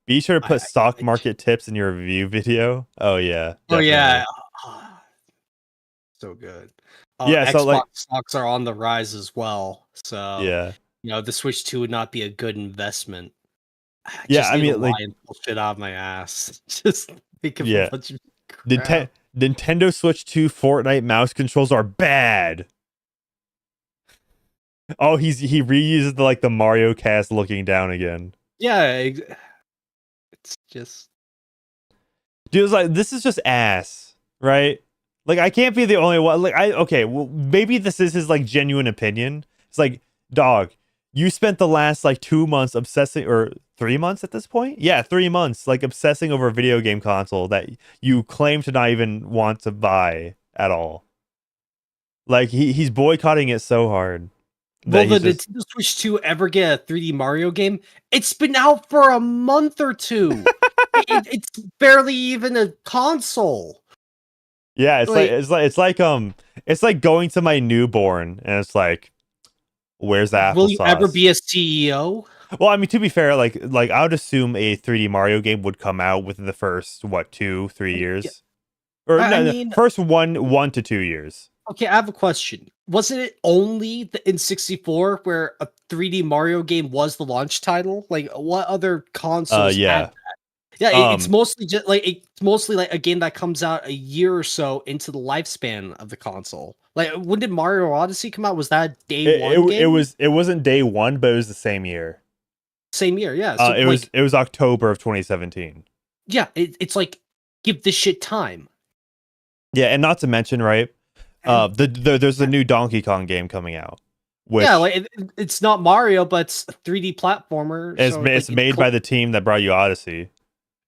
Be sure to put stock market tips in your review video. Oh yeah. Definitely. Oh yeah. So good. Yeah, Xbox so like stocks are on the rise as well. So yeah. The Switch 2 would not be a good investment. Yeah, I mean like pull shit out of my ass. Just think of a bunch of crap. Nintendo Switch 2 Fortnite mouse controls are bad. Oh, he reuses the Mario cast looking down again. Yeah, it's just, dude. It's like this is just ass, right? Like I can't be the only one. Like okay, well maybe this is his like genuine opinion. It's like, dog, you spent the last like 2 months obsessing, or 3 months at this point? Yeah, 3 months, like obsessing over a video game console that you claim to not even want to buy at all. Like he's boycotting it so hard. Will the Nintendo Switch 2 ever get a 3D Mario game? It's been out for a month or two. It's barely even a console. Yeah, it's like going to my newborn and it's like, where's the applesauce? Will you ever be a CEO? Well, I mean, to be fair, like I would assume a 3D Mario game would come out within the first 2-3 years, or first 1 to 2 years. Okay, I have a question. Wasn't it only the N64 where a 3D Mario game was the launch title? Like, what other consoles had that? Yeah, it's mostly just like a game that comes out a year or so into the lifespan of the console. Like, when did Mario Odyssey come out? Was that day one game? It wasn't day one, but it was the same year. Same year, yeah. So, it was October of 2017. Yeah, it's like, give this shit time. Yeah, and not to mention, right? There's a new Donkey Kong game coming out. Which, yeah, like it's not Mario, but it's a 3D platformer. It's made by the team that brought you Odyssey.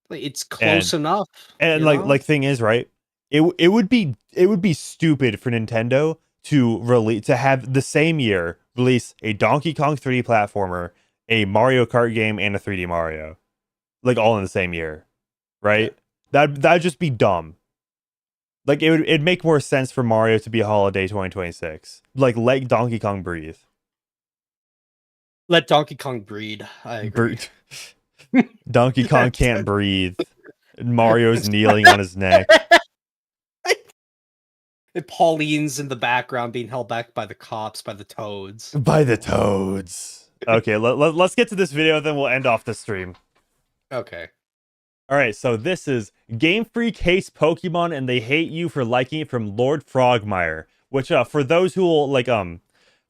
Like, it's close enough. And like thing is, right? It would be stupid for Nintendo to have the same year release a Donkey Kong 3D platformer, a Mario Kart game, and a 3D Mario, like all in the same year, right? Yeah. That'd just be dumb. Like it'd make more sense for Mario to be a holiday 2026. Like let Donkey Kong breathe. Let Donkey Kong breed. I agree. Donkey Kong can't breathe. Mario's kneeling on his neck. And Pauline's in the background being held back by the cops, by the toads. By the toads. Okay, let's get to this video, then we'll end off the stream. Okay. All right, so this is Game Freak hates Pokemon and they hate you for liking it from Lord Frogmire. Which, for those who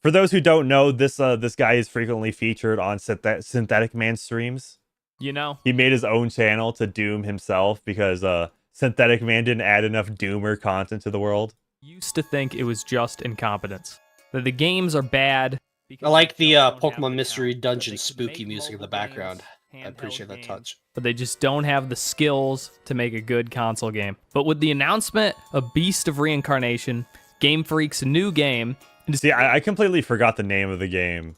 for those who don't know, this guy is frequently featured on Synthetic Man streams. You know, he made his own channel to doom himself because Synthetic Man didn't add enough doomer content to the world. Used to think it was just incompetence. That the games are bad. I like the Pokemon Mystery Dungeon spooky music in the background. I appreciate that touch. But they just don't have the skills to make a good console game. But with the announcement of Beast of Reincarnation, Game Freak's new game... See, I completely forgot the name of the game.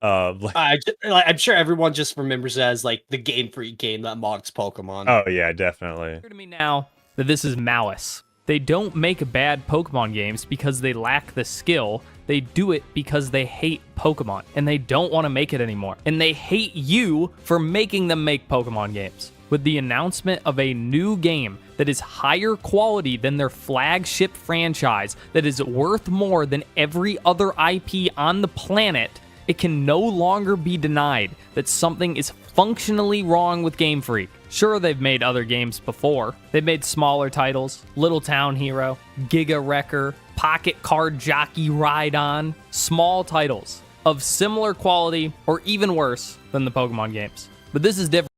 I'm sure everyone just remembers it as like the Game Freak game that mocks Pokemon. Oh yeah, definitely. Clear to me now that this is malice. They don't make bad Pokemon games because they lack the skill. They do it because they hate Pokemon and they don't want to make it anymore. And they hate you for making them make Pokemon games. With the announcement of a new game that is higher quality than their flagship franchise, that is worth more than every other IP on the planet, it can no longer be denied that something is functionally wrong with Game Freak. Sure, they've made other games before. They've made smaller titles, Little Town Hero, Giga Wrecker, Pocket Card Jockey Ride On, small titles of similar quality or even worse than the Pokemon games. But this is different.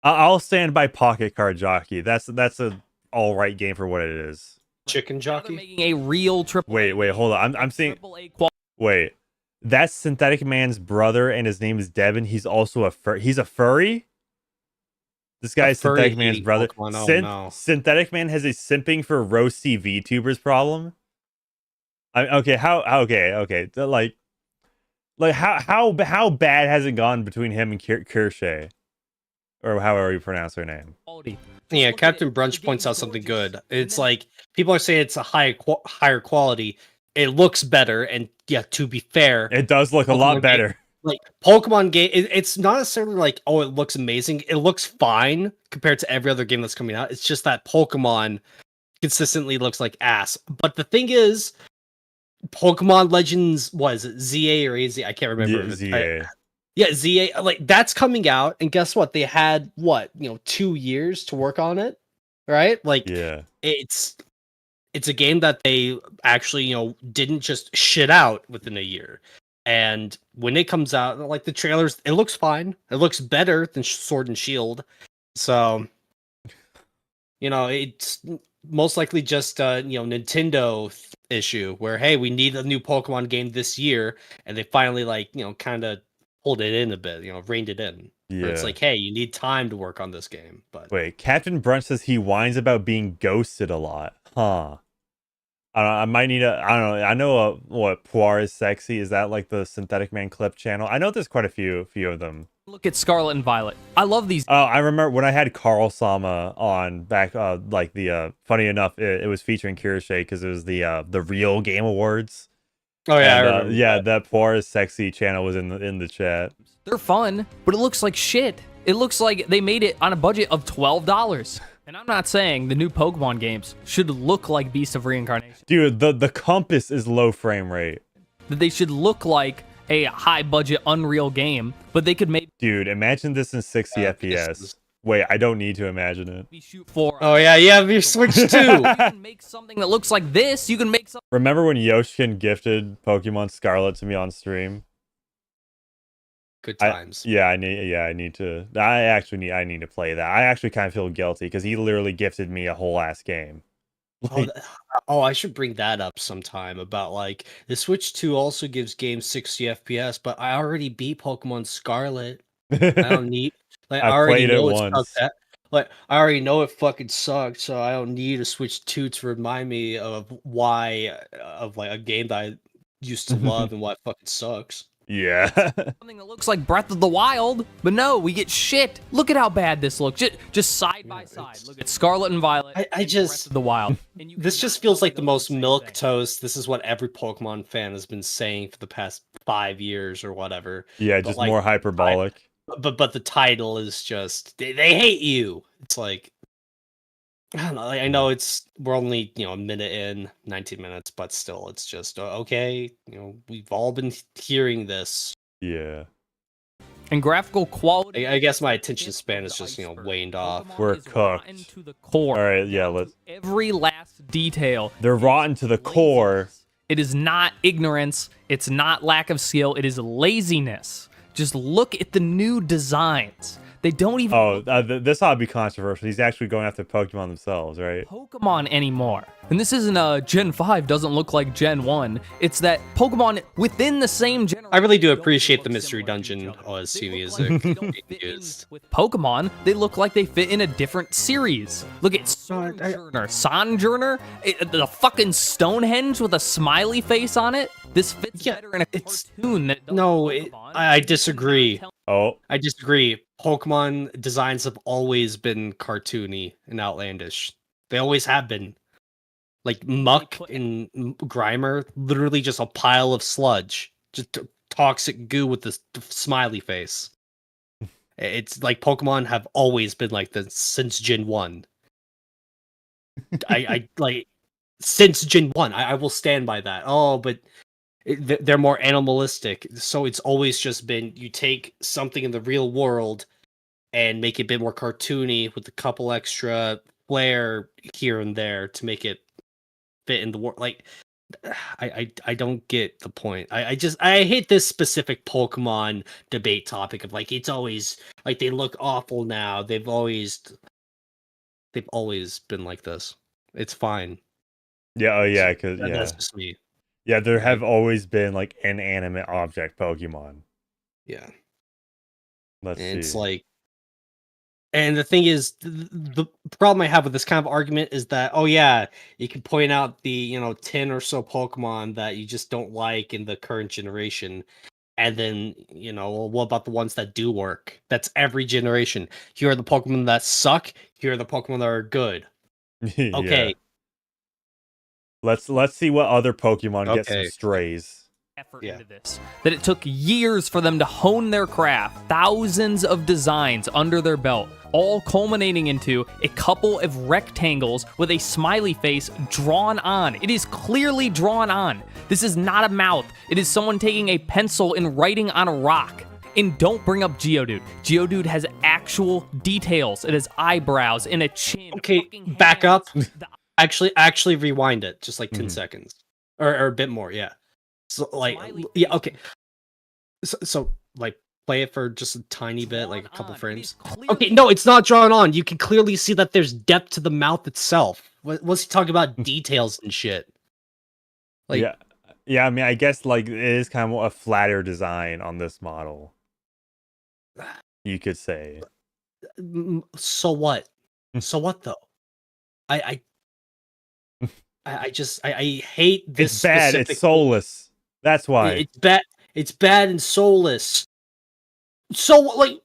I'll stand by Pocket Card Jockey. That's a all right game for what it is. Chicken Jockey? Making a real triple. Wait, hold on. I'm seeing. Wait, that's Synthetic Man's brother, and his name is Devin. He's also he's a furry. This guy's Synthetic Man's brother. No. Synthetic Man has a simping for roasty VTubers problem. Okay, okay. Like how bad has it gone between him and Kirsche, or however you pronounce her name? Yeah, Captain Brunch points out something good. It's like people are saying it's a higher quality. It looks better, and yeah, to be fair, it does look a lot better. Like Pokemon game, it's not necessarily like, oh, it looks amazing. It looks fine compared to every other game that's coming out. It's just that Pokemon consistently looks like ass. But the thing is, Pokemon Legends, was it ZA or AZ? I can't remember. ZA. Yeah, ZA. Like that's coming out, and guess what? They had 2 years to work on it, right? Like, yeah, it's a game that they actually didn't just shit out within a year. And when it comes out, like the trailers, it looks fine. It looks better than Sword and Shield. So, it's most likely just Nintendo issue where, hey, we need a new Pokemon game this year, and they finally kind of pulled it in a bit, reined it in. Yeah. Where it's like, hey, you need time to work on this game. But wait, Captain Brunch says he whines about being ghosted a lot, huh? I might need I don't know. I know what Poir is sexy. Is that like the Synthetic Man clip channel? I know there's quite a few of them. Look at Scarlet and Violet. I love these. Oh, I remember when I had Carl Sama on back. Funny enough, it was featuring Kirsche because it was the Real Game Awards. Oh yeah, and, I remember. That Poir is sexy channel was in the chat. They're fun, but it looks like shit. It looks like they made it on a budget of $12. And I'm not saying the new Pokemon games should look like Beast of Reincarnation. Dude, the compass is low frame rate. That they should look like a high-budget Unreal game, but they could make... Dude, imagine this in 60 FPS. Wait, I don't need to imagine it. Shoot for... Oh yeah, your Switch 2! You can make something that looks like this. You can make something... Remember when Yoshkin gifted Pokemon Scarlet to me on stream? Good times. I need to play that. I actually kind of feel guilty because he literally gifted me a whole ass game. I should bring that up sometime about like the Switch 2 also gives games 60 FPS, but I already beat Pokemon Scarlet. I don't need I already know it once. I already know it fucking sucked, so I don't need a Switch 2 to remind me of a game that I used to love and why it fucking sucks. Yeah. Something that looks like Breath of the Wild, but no, we get shit. Look at how bad this looks. Just side by side. Look at Scarlet and Violet. I just Breath of the Wild. This just feels like the most milquetoast. This is what every Pokemon fan has been saying for the past 5 years or whatever. Yeah, just more hyperbolic. But the title is just they hate you. It's like I don't know. I know we're only a minute in, 19 minutes, but still, it's just okay. We've all been hearing this. Yeah. And graphical quality. I guess my attention span is just waned off. We're cooked. To the core. All right, yeah. Let's. Every last detail. They're rotten to the core. It is not ignorance. It's not lack of skill. It is laziness. Just look at the new designs. They don't even... Oh, this ought to be controversial. He's actually going after Pokemon themselves, right? Pokemon anymore. And this isn't Gen 5 doesn't look like Gen 1. It's that Pokemon within the same generation... I really do appreciate the Mystery Dungeon OSC music. With Pokemon, they look like they fit in a different series. Look at Sojourner. The fucking Stonehenge with a smiley face on it. This fits better in a cartoon than it does No, in Pokemon. I disagree. Oh, I disagree. Pokemon designs have always been cartoony and outlandish. They always have been. Like Muck and Grimer, literally just a pile of sludge, just toxic goo with this smiley face. It's like Pokemon have always been like this since Gen 1. I like since Gen 1. I will stand by that. Oh, but they're more animalistic. So it's always just been you take something in the real world and make it a bit more cartoony with a couple extra flair here and there to make it fit in the world. Like I don't get the point. I hate this specific Pokemon debate topic of like it's always like they look awful now. They've always been like this. It's fine. yeah, oh yeah, because That's just me. yeah, there have always been like inanimate object Pokemon. Yeah. Let's see. It's like, and the thing is, the problem I have with this kind of argument is that, oh yeah, you can point out the 10 or so Pokemon that you just don't like in the current generation, and then well, what about the ones that do work? That's every generation. Here are the Pokemon that suck. Here are the Pokemon that are good. Okay. Yeah. Let's see what other Pokemon get some Okay. strays. Effort into this. That it took years for them to hone their craft, thousands of designs under their belt, all culminating into a couple of rectangles with a smiley face drawn on. It is clearly drawn on. This is not a mouth. It is someone taking a pencil and writing on a rock. And don't bring up Geodude. Geodude has actual details. It has eyebrows and a chin. Okay, back up. Actually rewind it just like 10 seconds or a bit more. Yeah. So like, yeah, okay. So like play it for just a tiny bit, like a couple frames. Okay, no, it's not drawn on. You can clearly see that there's depth to the mouth itself. What's he talking about details and shit? Like, yeah. I mean, I guess like it is kind of a flatter design on this model. You could say. So what? So what though? I hate this. It's bad. Specific... It's soulless. That's why. It's bad. It's bad and soulless. So like,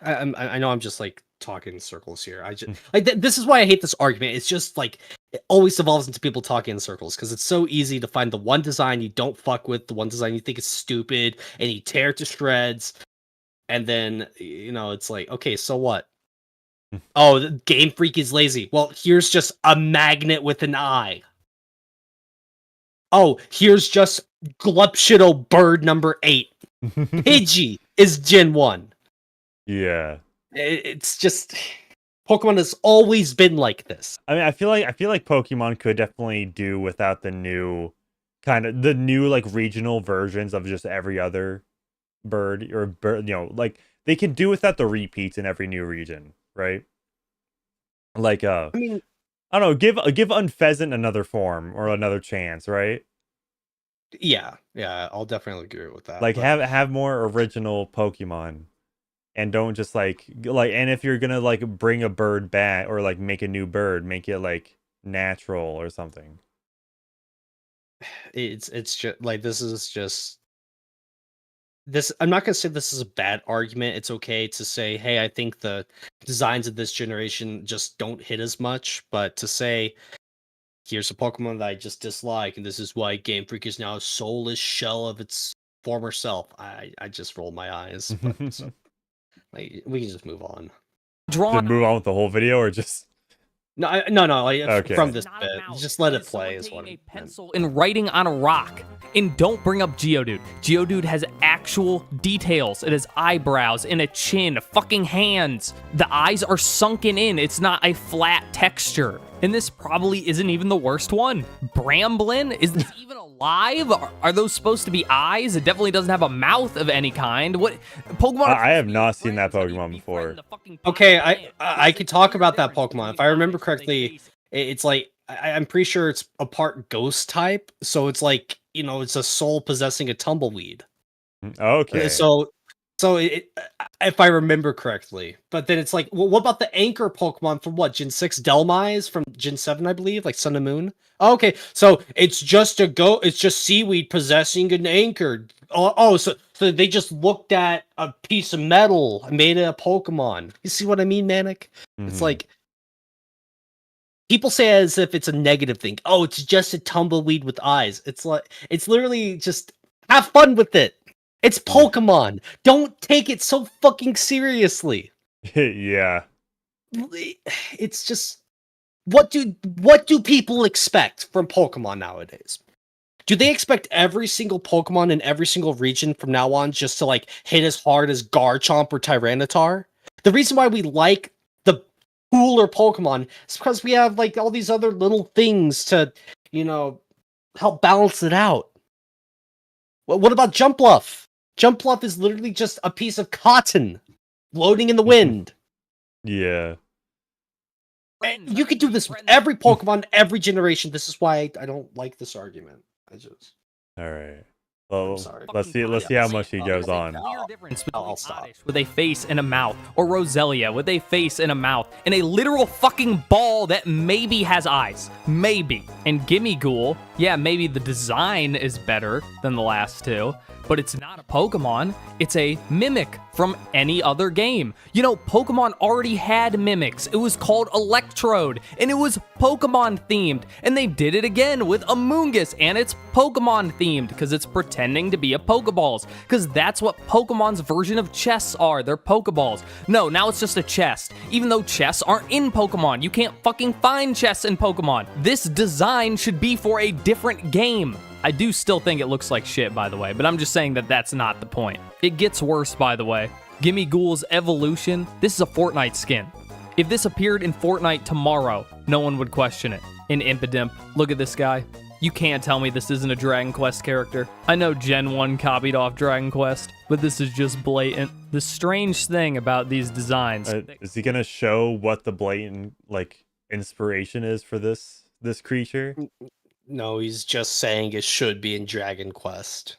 I know I'm just like talking in circles here. I just like this is why I hate this argument. It's just like it always evolves into people talking in circles because it's so easy to find the one design you don't fuck with, the one design you think is stupid, and you tear it to shreds. And then it's like, okay, so what? Oh, the Game Freak is lazy. Well, here's just a magnet with an eye. Oh, here's just Glupshido Bird number 8. Pidgey is Gen 1. Yeah. It's just Pokemon has always been like this. I mean, I feel like Pokemon could definitely do without the new like regional versions of just every other bird or bird, like they can do without the repeats in every new region, right? Like I mean, I don't know, give Unpheasant another form or another chance, right? Yeah, I'll definitely agree with that. Like have more original Pokemon. And don't just like and if you're gonna like bring a bird back or like make a new bird, make it like natural or something. It's just like this. I'm not gonna say this is a bad argument. It's okay to say, hey, I think the designs of this generation just don't hit as much. But to say, here's a Pokemon that I just dislike, and this is why Game Freak is now a soulless shell of its former self. I just roll my eyes. But, so. Like, we can just move on. Just move on with the whole video, or just no. Like, okay. From this bit, just let it play. Is what a pencil and writing on a rock. And don't bring up Geodude. Geodude has actual details. It has eyebrows and a chin, fucking hands. The eyes are sunken in. It's not a flat texture. And this probably isn't even the worst one. Bramblin? Is this even alive? Are those supposed to be eyes? It definitely doesn't have a mouth of any kind. What Pokemon? I have not seen that Pokemon before. Okay, I could talk about that Pokemon. If I remember correctly, it's like I'm pretty sure it's a part ghost type. So it's like, it's a soul possessing a tumbleweed. Okay. So So if I remember correctly, but then it's like, well, what about the anchor Pokemon from what, Gen 6 Delmise from Gen 7, I believe, like Sun and Moon? Oh, okay, so it's just it's just seaweed possessing an anchor. So they just looked at a piece of metal and made it a Pokemon. You see what I mean, Manic? It's like, people say it as if it's a negative thing. Oh, it's just a tumbleweed with eyes. It's like, it's literally just have fun with it. It's Pokemon. Don't take it so fucking seriously. Yeah. It's just, what do people expect from Pokemon nowadays? Do they expect every single Pokemon in every single region from now on just to like hit as hard as Garchomp or Tyranitar? The reason why we like the cooler Pokemon is because we have like all these other little things to, help balance it out. What about Jumpluff? Jumpluff is literally just a piece of cotton floating in the wind. Yeah. And you could do this with every Pokemon, every generation. This is why I don't like this argument. All right. Well, sorry. let's see how much he goes on. I'll stop. With a face and a mouth, or Roselia with a face and a mouth, and a literal fucking ball that maybe has eyes. Maybe. And Gimmighoul, yeah, maybe the design is better than the last two, but it's not a Pokemon, it's a Mimic from any other game. Pokemon already had Mimics. It was called Electrode, and it was Pokemon themed, and they did it again with Amoonguss, and it's Pokemon themed, because it's pretending to be a Pokeballs, because that's what Pokemon's version of chests are. They're Pokeballs. No, now it's just a chest, even though chests aren't in Pokemon. You can't fucking find chests in Pokemon. This design should be for a different game. I do still think it looks like shit, by the way, but I'm just saying that that's not the point. It gets worse, by the way. Gimmighoul's evolution, this is a Fortnite skin. If this appeared in Fortnite tomorrow, no one would question it. In Impidimp, look at this guy. You can't tell me this isn't a Dragon Quest character. I know Gen 1 copied off Dragon Quest, but this is just blatant. The strange thing about these designs... is he gonna show what the blatant, inspiration is for this creature? No, he's just saying it should be in Dragon Quest.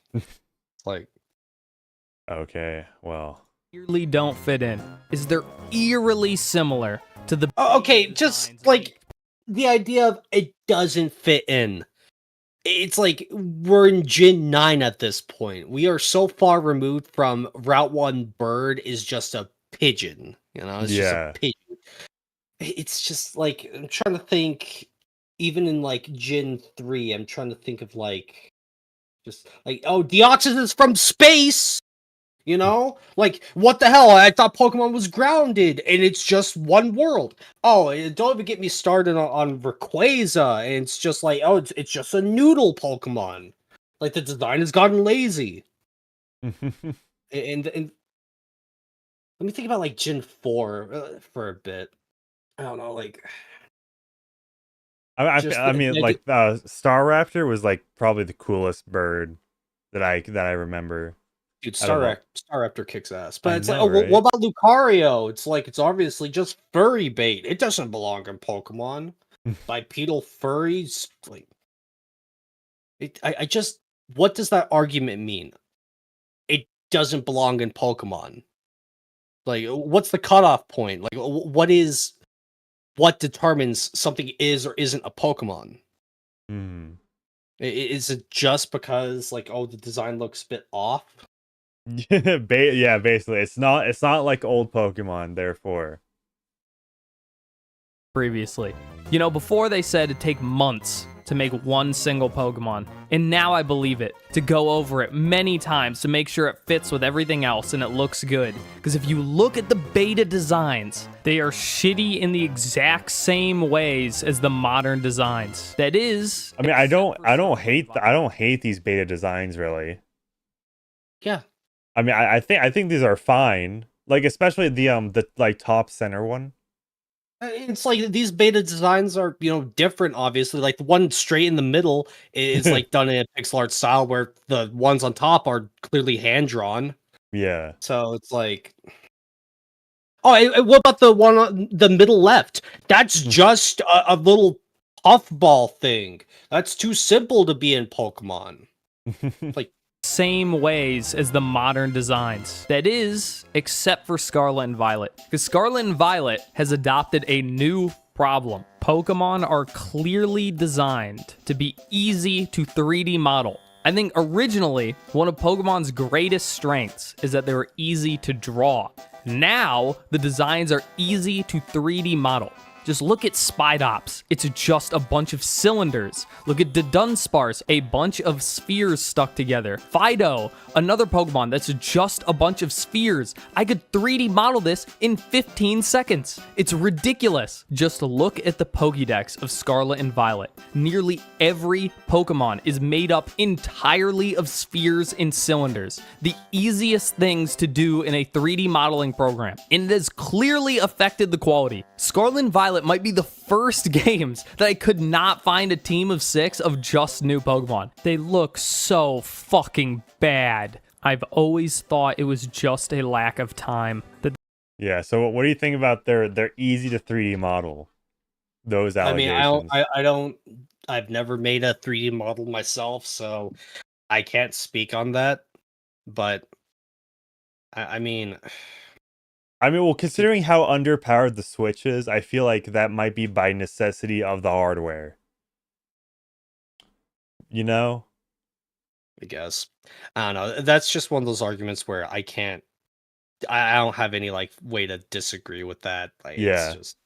Okay, well. Eerily don't fit in. Is they're eerily similar to the... Okay, just, the idea of it doesn't fit in. It's like, we're in Gen 9 at this point. We are so far removed from Route 1 bird is just a pigeon. It's just a pigeon. It's just, I'm trying to think... Even in Gen 3, I'm trying to think of Deoxys is from space, what the hell? I thought Pokemon was grounded and it's just one world. Oh, don't even get me started on Rayquaza, and it's just it's just a noodle Pokemon. The design has gotten lazy. and let me think about Gen 4 for a bit. I don't know, I mean, Staraptor was probably the coolest bird that I remember. Dude, Staraptor kicks ass. But it's know, right? what about Lucario? It's obviously just furry bait. It doesn't belong in Pokemon. Bipedal furries, I just, what does that argument mean? It doesn't belong in Pokemon. What's the cutoff point? What determines something is or isn't a Pokemon? Is it just because the design looks a bit off? Yeah, basically. It's not like old Pokemon, therefore. Previously. Before they said it'd take months to make one single Pokemon. And now I believe it, to go over it many times to make sure it fits with everything else and it looks good. Because if you look at the beta designs, they are shitty in the exact same ways as the modern designs. That is... I mean, I don't hate these beta designs, really. Yeah. I mean, I think these are fine. Especially the top center one. It's these beta designs are, different, obviously. The one straight in the middle is done in a pixel art style, where the ones on top are clearly hand drawn. Yeah. So it's oh, what about the one on the middle left? That's just a little puffball thing. That's too simple to be in Pokemon. same ways as the modern designs. That is, except for Scarlet and Violet. Because Scarlet and Violet has adopted a new problem. Pokemon are clearly designed to be easy to 3D model. I think originally, one of Pokemon's greatest strengths is that they were easy to draw. Now, the designs are easy to 3D model. Just look at Spidops. It's just a bunch of cylinders. Look at Dunsparce, a bunch of spheres stuck together. Fido, another Pokemon that's just a bunch of spheres. I could 3D model this in 15 seconds. It's ridiculous. Just look at the Pokédex of Scarlet and Violet. Nearly every Pokemon is made up entirely of spheres and cylinders. The easiest things to do in a 3D modeling program. And it has clearly affected the quality. Scarlet and Violet might be the first games that I could not find a team of 6 of just new Pokemon. They look so fucking bad. I've always thought it was just a lack of time. Yeah, so what do you think about their easy to 3D model? Those allegations. I don't I've never made a 3D model myself, so I can't speak on that. But I mean, well, considering how underpowered the Switch is, I feel like that might be by necessity of the hardware. You know? I guess. I don't know. That's just one of those arguments where I don't have any like way to disagree with that. Like, yeah. It's just...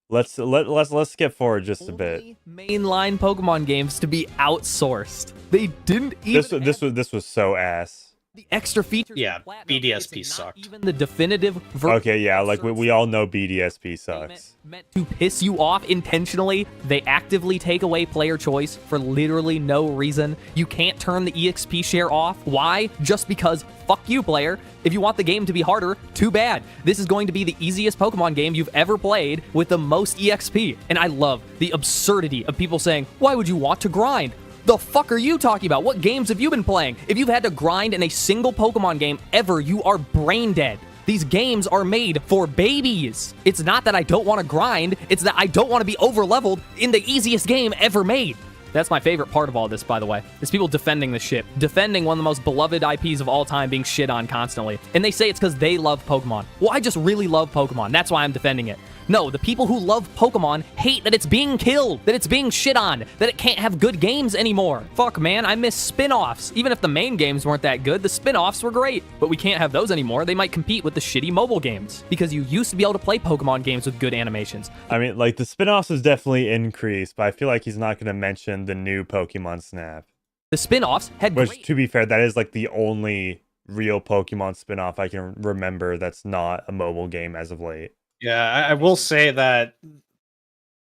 Let's skip forward just a bit. Mainline Pokemon games to be outsourced. They didn't even this was so ass. The extra features. Yeah, BDSP sucked. Even the definitive version. Okay, yeah, like we all know BDSP sucks. Meant to piss you off intentionally. They actively take away player choice for literally no reason. You can't turn the EXP share off. Why? Just because fuck you, player. If you want the game to be harder, too bad. This is going to be the easiest Pokemon game you've ever played with the most EXP. And I love the absurdity of people saying, why would you want to grind? The fuck are you talking about? What games have you been playing? If you've had to grind in a single Pokemon game ever, you are brain dead. These games are made for babies. It's not that I don't want to grind, it's that I don't want to be over-leveled in the easiest game ever made. That's my favorite part of all this, by the way, is people defending the shit. Defending one of the most beloved IPs of all time being shit on constantly. And they say it's because they love Pokemon. Well, I just really love Pokemon. That's why I'm defending it. No, the people who love Pokemon hate that it's being killed, that it's being shit on, that it can't have good games anymore. Fuck, man, I miss spin-offs. Even if the main games weren't that good, the spin-offs were great. But we can't have those anymore. They might compete with the shitty mobile games. Because you used to be able to play Pokemon games with good animations. I mean, like, the spin-offs has definitely increased, but I feel like he's not going to mention the new Pokemon Snap. The spin-offs had Which, to be fair, that is, like, the only real Pokemon spin-off I can remember that's not a mobile game as of late. Yeah, I will say that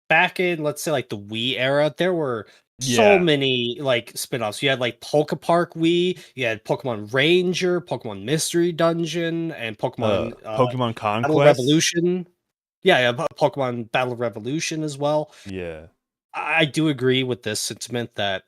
back in, let's say, like the Wii era, there were so many like spin-offs. You had like Poke Park Wii, you had Pokemon Ranger, Pokemon Mystery Dungeon, and Pokemon Pokemon Conquest, Battle Revolution. Yeah, Pokemon Battle Revolution as well. Yeah, I do agree with this sentiment that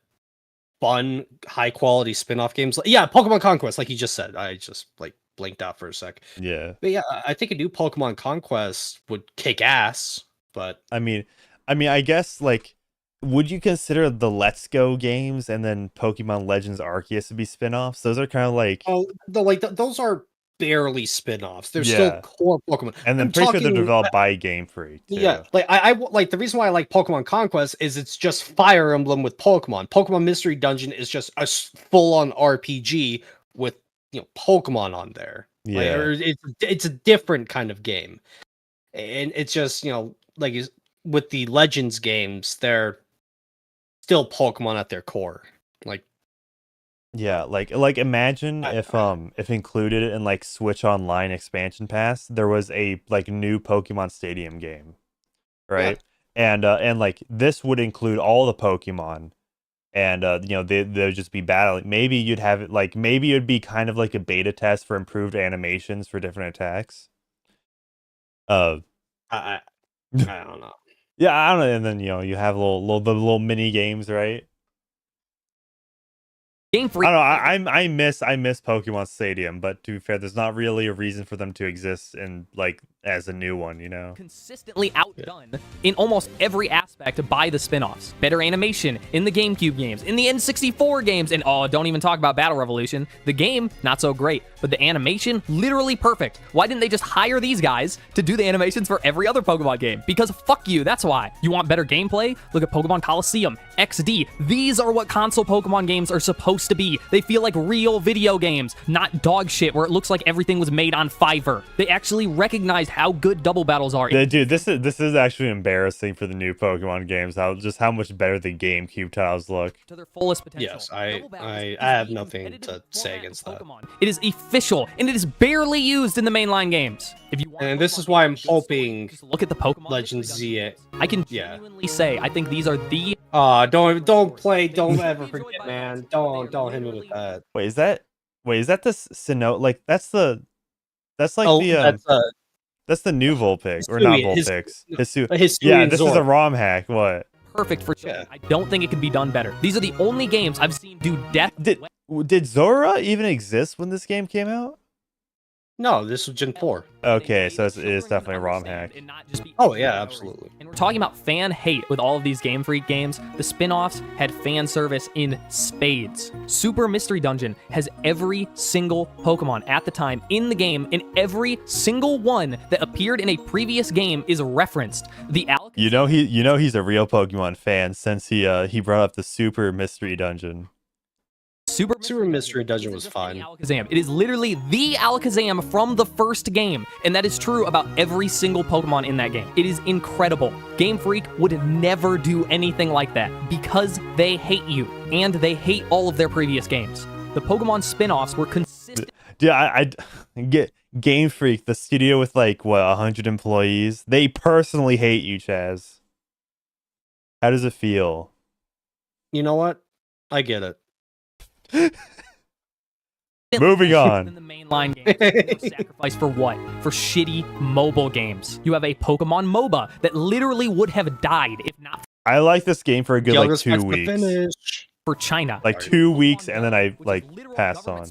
fun, high-quality spin-off games. Yeah, Pokemon Conquest, like you just said. I just like blinked out for a sec. Yeah. But yeah, I think a new Pokemon Conquest would kick ass, but I mean, I guess, like, would you consider the Let's Go games and then Pokemon Legends Arceus to be spin-offs? Those are kind of like those are barely spin-offs. They're still core Pokemon. And then pretty sure they're developed by Game Freak too. Yeah, like I like the reason why I like Pokemon Conquest is it's just Fire Emblem with Pokemon. Pokemon Mystery Dungeon is just a full-on RPG with Pokemon on there. Yeah, it's a different kind of game, and it's just like with the Legends games, they're still Pokemon at their core. Like, yeah, like imagine if included in like Switch Online expansion pass, there was a like new Pokemon Stadium game, right? Yeah. And like this would include all the Pokemon. And they'll just be battling. Maybe you'd have it like maybe it'd be kind of like a beta test for improved animations for different attacks. I don't know. Yeah, I don't know. And then you have the little mini games, right? Game Freak. I don't know. I miss Pokemon Stadium, but to be fair, there's not really a reason for them to exist in like as a new one, you know? Consistently outdone in almost every aspect by the spin-offs. Better animation in the GameCube games, in the N64 games, and oh, don't even talk about Battle Revolution. The game, not so great, but the animation, literally perfect. Why didn't they just hire these guys to do the animations for every other Pokemon game? Because fuck you, that's why. You want better gameplay? Look at Pokemon Coliseum, XD. These are what console Pokemon games are supposed to be. They feel like real video games, not dog shit where it looks like everything was made on Fiverr. They actually recognized how good double battles are. Dude, this is actually embarrassing for the new Pokemon games. How much better the GameCube titles look. To their fullest potential. Yes, I have nothing to say against that. It is official, and it is barely used in the mainline games. If you want, And this is why I'm hoping just look at the Pokemon Legends Z. I can genuinely say I think these are the Don't ever forget, man. Don't hit me with that. Wait, is that the Sinnoh? Like that's like that's the new Vulpix, or not Vulpix. Hisui Yeah, and this is a Zord. ROM hack. What? perfect for children. I don't think it could be done better. These are the only games I've seen do death. Did Zora even exist when this game came out? No, this was Gen 4. Okay, so it is definitely a ROM hack. Oh, yeah, absolutely. And we're talking about fan hate with all of these Game Freak games. The spin-offs had fan service in spades. Super Mystery Dungeon has every single Pokemon at the time in the game, and every single one that appeared in a previous game is referenced. The You know he's a real Pokemon fan since he brought up the Super Mystery Dungeon. Super Mystery Dungeon was fun. Alakazam. It is literally the Alakazam from the first game, and that is true about every single Pokemon in that game. It is incredible. Game Freak would never do anything like that because they hate you, and they hate all of their previous games. The Pokemon spin-offs were consistent. Dude, I get Game Freak, the studio with like 100 employees. They personally hate you, Chaz. How does it feel? You know what? I get it. Moving on. In the mainline games, sacrifice for what? For shitty mobile games. You have a Pokemon MOBA that literally would have died if not I like this game for a good like 2 weeks. for China. Like 2 weeks, and then I like passed on.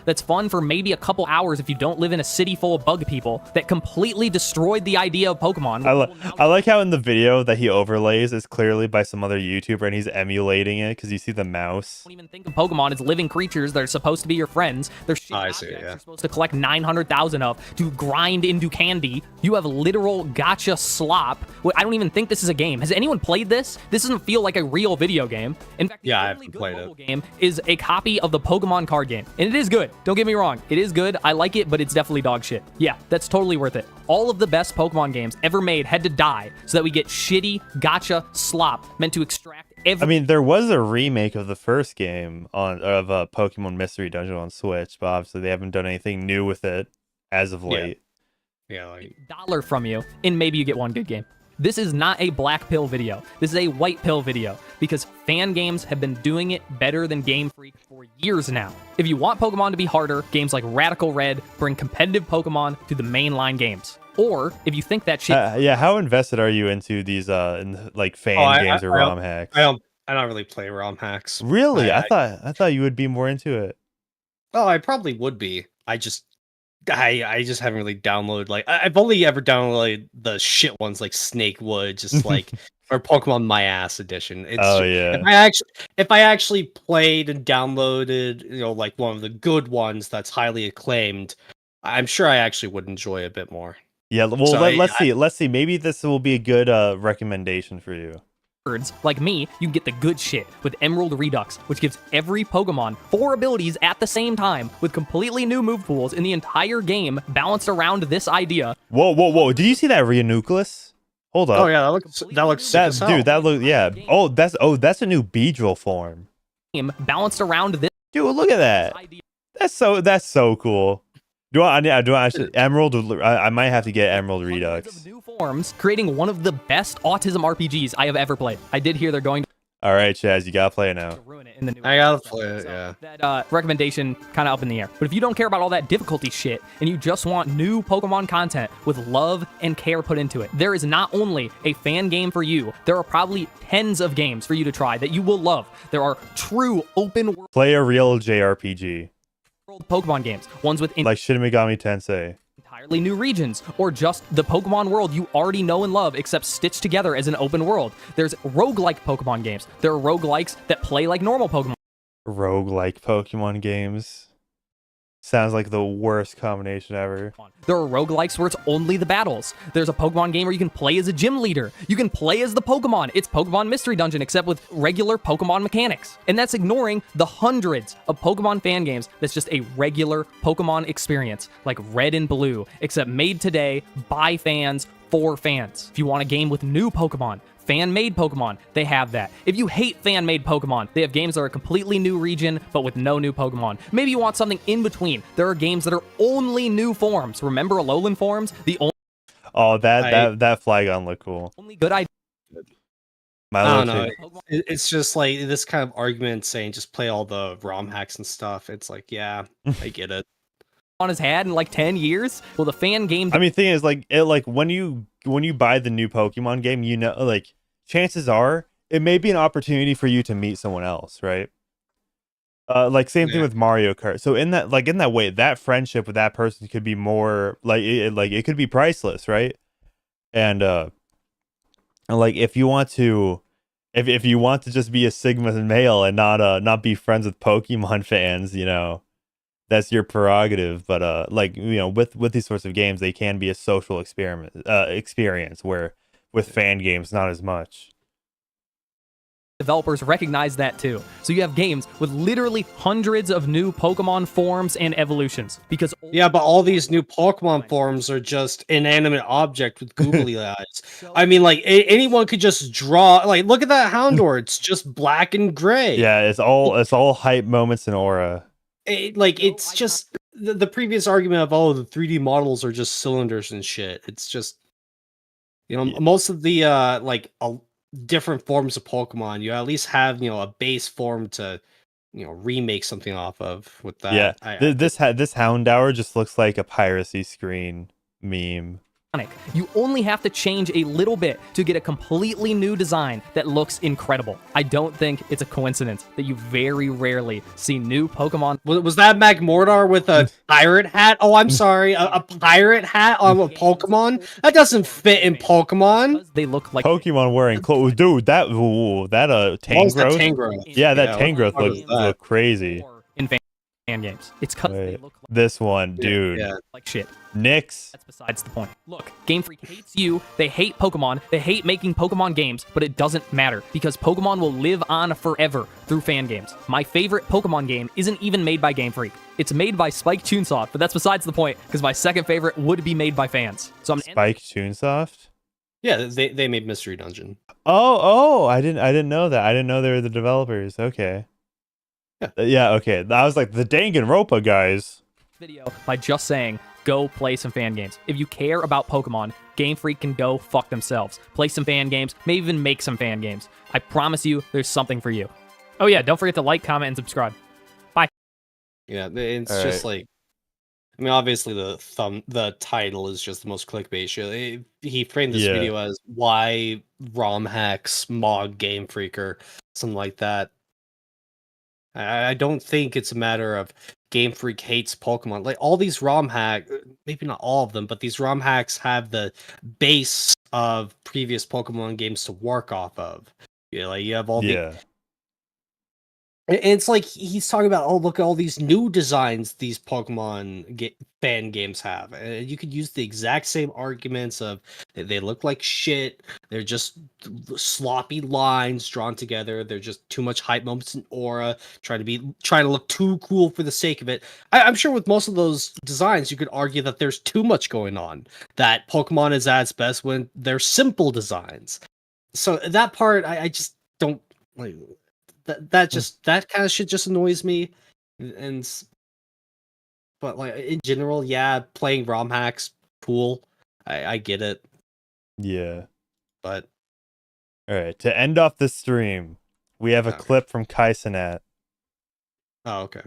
That's fun for maybe a couple hours if you don't live in a city full of bug people that completely destroyed the idea of Pokemon. I like how in the video that he overlays is clearly by some other YouTuber, and he's emulating it because you see the mouse. Don't even think of Pokemon as living creatures that are supposed to be your friends. They're shit objects you're supposed to collect 900,000 of to grind into candy. You have literal gacha slop. I don't even think this is a game. Has anyone played this? This doesn't feel like a real video game. In fact, yeah, I haven't played it. Game is a copy of the Pokemon card game, and it is good. Don't get me wrong, it is good. I like it, but it's definitely dog shit. Yeah, that's totally worth it. All of the best Pokemon games ever made had to die so that we get shitty gacha slop meant to extract every. I mean, there was a remake of the first game of Pokemon Mystery Dungeon on Switch, but obviously they haven't done anything new with it as of late. Yeah, like $1 from you, and maybe you get one good game. This is not a black pill video. This is a white pill video because fan games have been doing it better than Game Freak for years now. If you want Pokemon to be harder, games like Radical Red bring competitive Pokemon to the mainline games. Or if you think that shit, yeah, how invested are you into these like fan games or ROM hacks? I don't really play ROM hacks. Really? I thought you would be more into it. Oh, I probably would be. I just haven't really downloaded, like I've only ever downloaded the shit ones like Snakewood, just like or Pokemon My Ass edition. If I actually played and downloaded, like one of the good ones that's highly acclaimed, I'm sure I actually would enjoy it a bit more. Yeah, well, So let's see. Maybe this will be a good recommendation for you. like me, you can get the good shit with Emerald Redux, which gives every Pokemon 4 abilities at the same time with completely new move pools in the entire game balanced around this idea. Whoa! Did you see that Reuniclus? Hold up. Oh yeah, that looks sick as hell. Dude, that look Oh, that's a new Beedrill form. Balanced around this. Dude, look at that. That's so cool. Do I actually Emerald? I might have to get Emerald Redux. New forms, creating one of the best autism RPGs I have ever played. I did hear they're going to All right, Chaz, you gotta play it now. ruin it in the new. I gotta play it, yeah. That recommendation kind of up in the air. But if you don't care about all that difficulty shit and you just want new Pokemon content with love and care put into it, there is not only a fan game for you, there are probably tens of games for you to try that you will love. There are true open world Play a real JRPG. Pokemon games, ones with like Shin Megami Tensei. entire entirely new regions, or just the Pokemon world you already know and love, except stitched together as an open world. There's roguelike Pokemon games. There are roguelikes that play like normal Pokemon. Roguelike Pokemon games. Sounds like the worst combination ever. There are roguelikes where it's only the battles. There's a Pokemon game where you can play as a gym leader. You can play as the Pokemon. It's Pokemon Mystery Dungeon, except with regular Pokemon mechanics. And that's ignoring the hundreds of Pokemon fan games that's just a regular Pokemon experience, like Red and Blue, except made today by fans for fans. If you want a game with new Pokemon, fan-made Pokemon, they have that. If you hate fan-made Pokemon, they have games that are a completely new region, but with no new Pokemon. Maybe you want something in between. There are games that are only new forms. Remember Alolan forms? The only that Flygon looked cool. only good idea. I don't know. It's just like this kind of argument saying just play all the ROM hacks and stuff. It's like, yeah, I get it. On his had in like 10 years. Well, the fan games. I mean, thing is, like, when you buy the new Pokemon game, you know, like, chances are it may be an opportunity for you to meet someone else, right? Like same thing with Mario Kart. So in that way, that friendship with that person could be more like it could be priceless, right? And like if you want to just be a Sigma male and not be friends with Pokemon fans, you know, that's your prerogative. But like, you know, with these sorts of games, they can be a social experience where with fan games not as much. Developers recognize that too. So you have games with literally hundreds of new Pokemon forms and evolutions. Because yeah, but all these new Pokemon forms are just inanimate object with googly eyes. I mean, like anyone could just draw. Like, look at that Houndour; it's just black and gray. Yeah, it's all hype moments and aura. It's just the previous argument of the 3D models are just cylinders and shit. It's just, you know, most of the different forms of Pokemon, you at least have, you know, a base form to, you know, remake something off of with that. Yeah, this Houndour just looks like a piracy screen meme. You only have to change a little bit to get a completely new design that looks incredible. I don't think it's a coincidence that you very rarely see new Pokemon. Was that Magmortar with a pirate hat? Oh, I'm sorry, a pirate hat on a Pokemon? That doesn't fit in Pokemon. They look like Pokemon wearing clothes. Dude, that Tangrowth. Yeah, that Tangrowth look crazy. In fan games. It's because they look like this one, dude. Like shit. Nyx. That's besides the point. Look, Game Freak hates you. They hate Pokemon. They hate making Pokemon games, but it doesn't matter because Pokemon will live on forever through fan games. My favorite Pokemon game isn't even made by Game Freak. It's made by Spike Chunsoft, but that's besides the point because my second favorite would be made by fans. So I'm Spike Chunsoft? Yeah, they made Mystery Dungeon. Oh, I didn't know that. I didn't know they were the developers. Okay. Yeah, okay. I was like, the Danganronpa guys. Video by just saying, go play some fan games. If you care about Pokemon, Game Freak can go fuck themselves. Play some fan games, maybe even make some fan games. I promise you, there's something for you. Oh yeah, don't forget to like, comment, and subscribe. Bye. Yeah, it's all just right. Like, I mean, obviously the title is just the most clickbait shit. He framed this video as why ROM hacks Mog Game Freak or something like that. I don't think it's a matter of Game Freak hates Pokemon. Like all these ROM hacks, maybe not all of them, but these ROM hacks have the base of previous Pokemon games to work off of. Yeah, like you have all the. And it's like he's talking about, oh, look at all these new designs these Pokemon fan games have. And you could use the exact same arguments of they look like shit. They're just sloppy lines drawn together. They're just too much hype moments and aura, trying to look too cool for the sake of it. I'm sure with most of those designs, you could argue that there's too much going on. That Pokemon is at its best when they're simple designs. So that part, I just don't like. That kind of shit just annoys me, but like in general, yeah, playing ROM hacks, cool. I get it. Yeah. But all right, to end off the stream, we have a clip from Kaisenat. Oh, okay.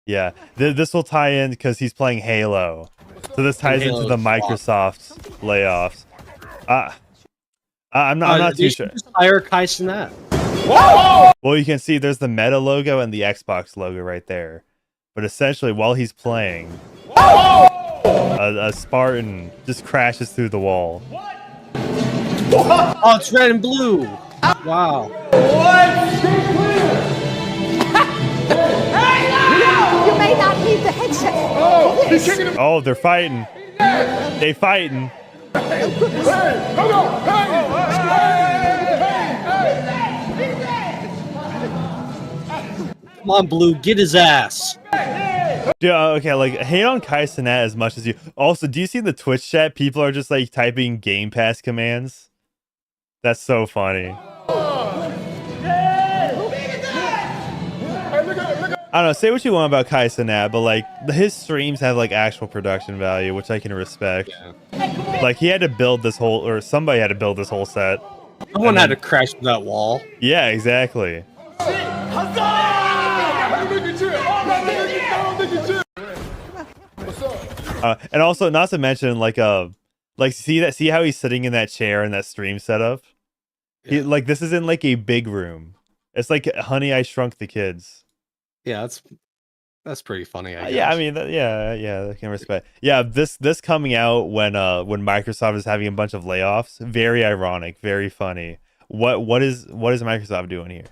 Yeah, this will tie in because he's playing Halo, so this ties into the Microsoft layoffs. I'm not too sure. Just hire Kaisenat. Whoa! Well, you can see there's the Meta logo and the Xbox logo right there. But essentially, while he's playing... Whoa! a Spartan just crashes through the wall. Oh, it's red and blue. Wow. You may not need the headset. Oh, they're fighting. They fighting. Come on, Blue, get his ass. Dude, okay, like, hate on Kai Cenat as much as you. Also, do you see the Twitch chat? People are just, like, typing Game Pass commands. That's so funny. I don't know, say what you want about Kai Cenat, but, like, his streams have, like, actual production value, which I can respect. Yeah. Like, he had to build this whole, or somebody had to build this whole set. Someone had to crash through that wall. Yeah, exactly. And also, not to mention, like see how he's sitting in that chair in that stream setup. Yeah. Like, this isn't like a big room. It's like Honey, I Shrunk the Kids. Yeah, that's pretty funny. I guess. Yeah, I mean, I can respect. Yeah, this coming out when Microsoft is having a bunch of layoffs, very ironic, very funny. What is Microsoft doing here?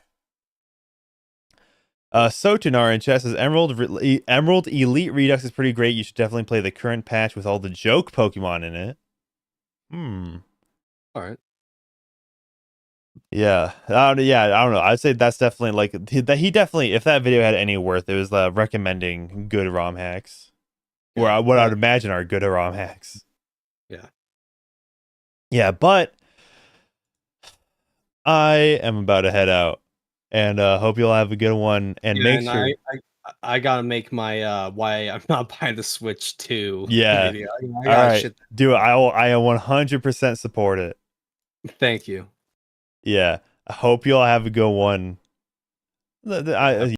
Sotunar in chat says Emerald Elite Redux is pretty great. You should definitely play the current patch with all the joke Pokemon in it. All right. Yeah. I don't know. I'd say that's definitely like he definitely, if that video had any worth, it was recommending good ROM hacks, or what I'd imagine are good ROM hacks. Yeah. Yeah, but I am about to head out. And hope you'll have a good one. And make sure I gotta make my why I'm not buying the Switch 2. Yeah. Video. All right. Dude, I 100% support it. Thank you. Yeah. I hope you all have a good one.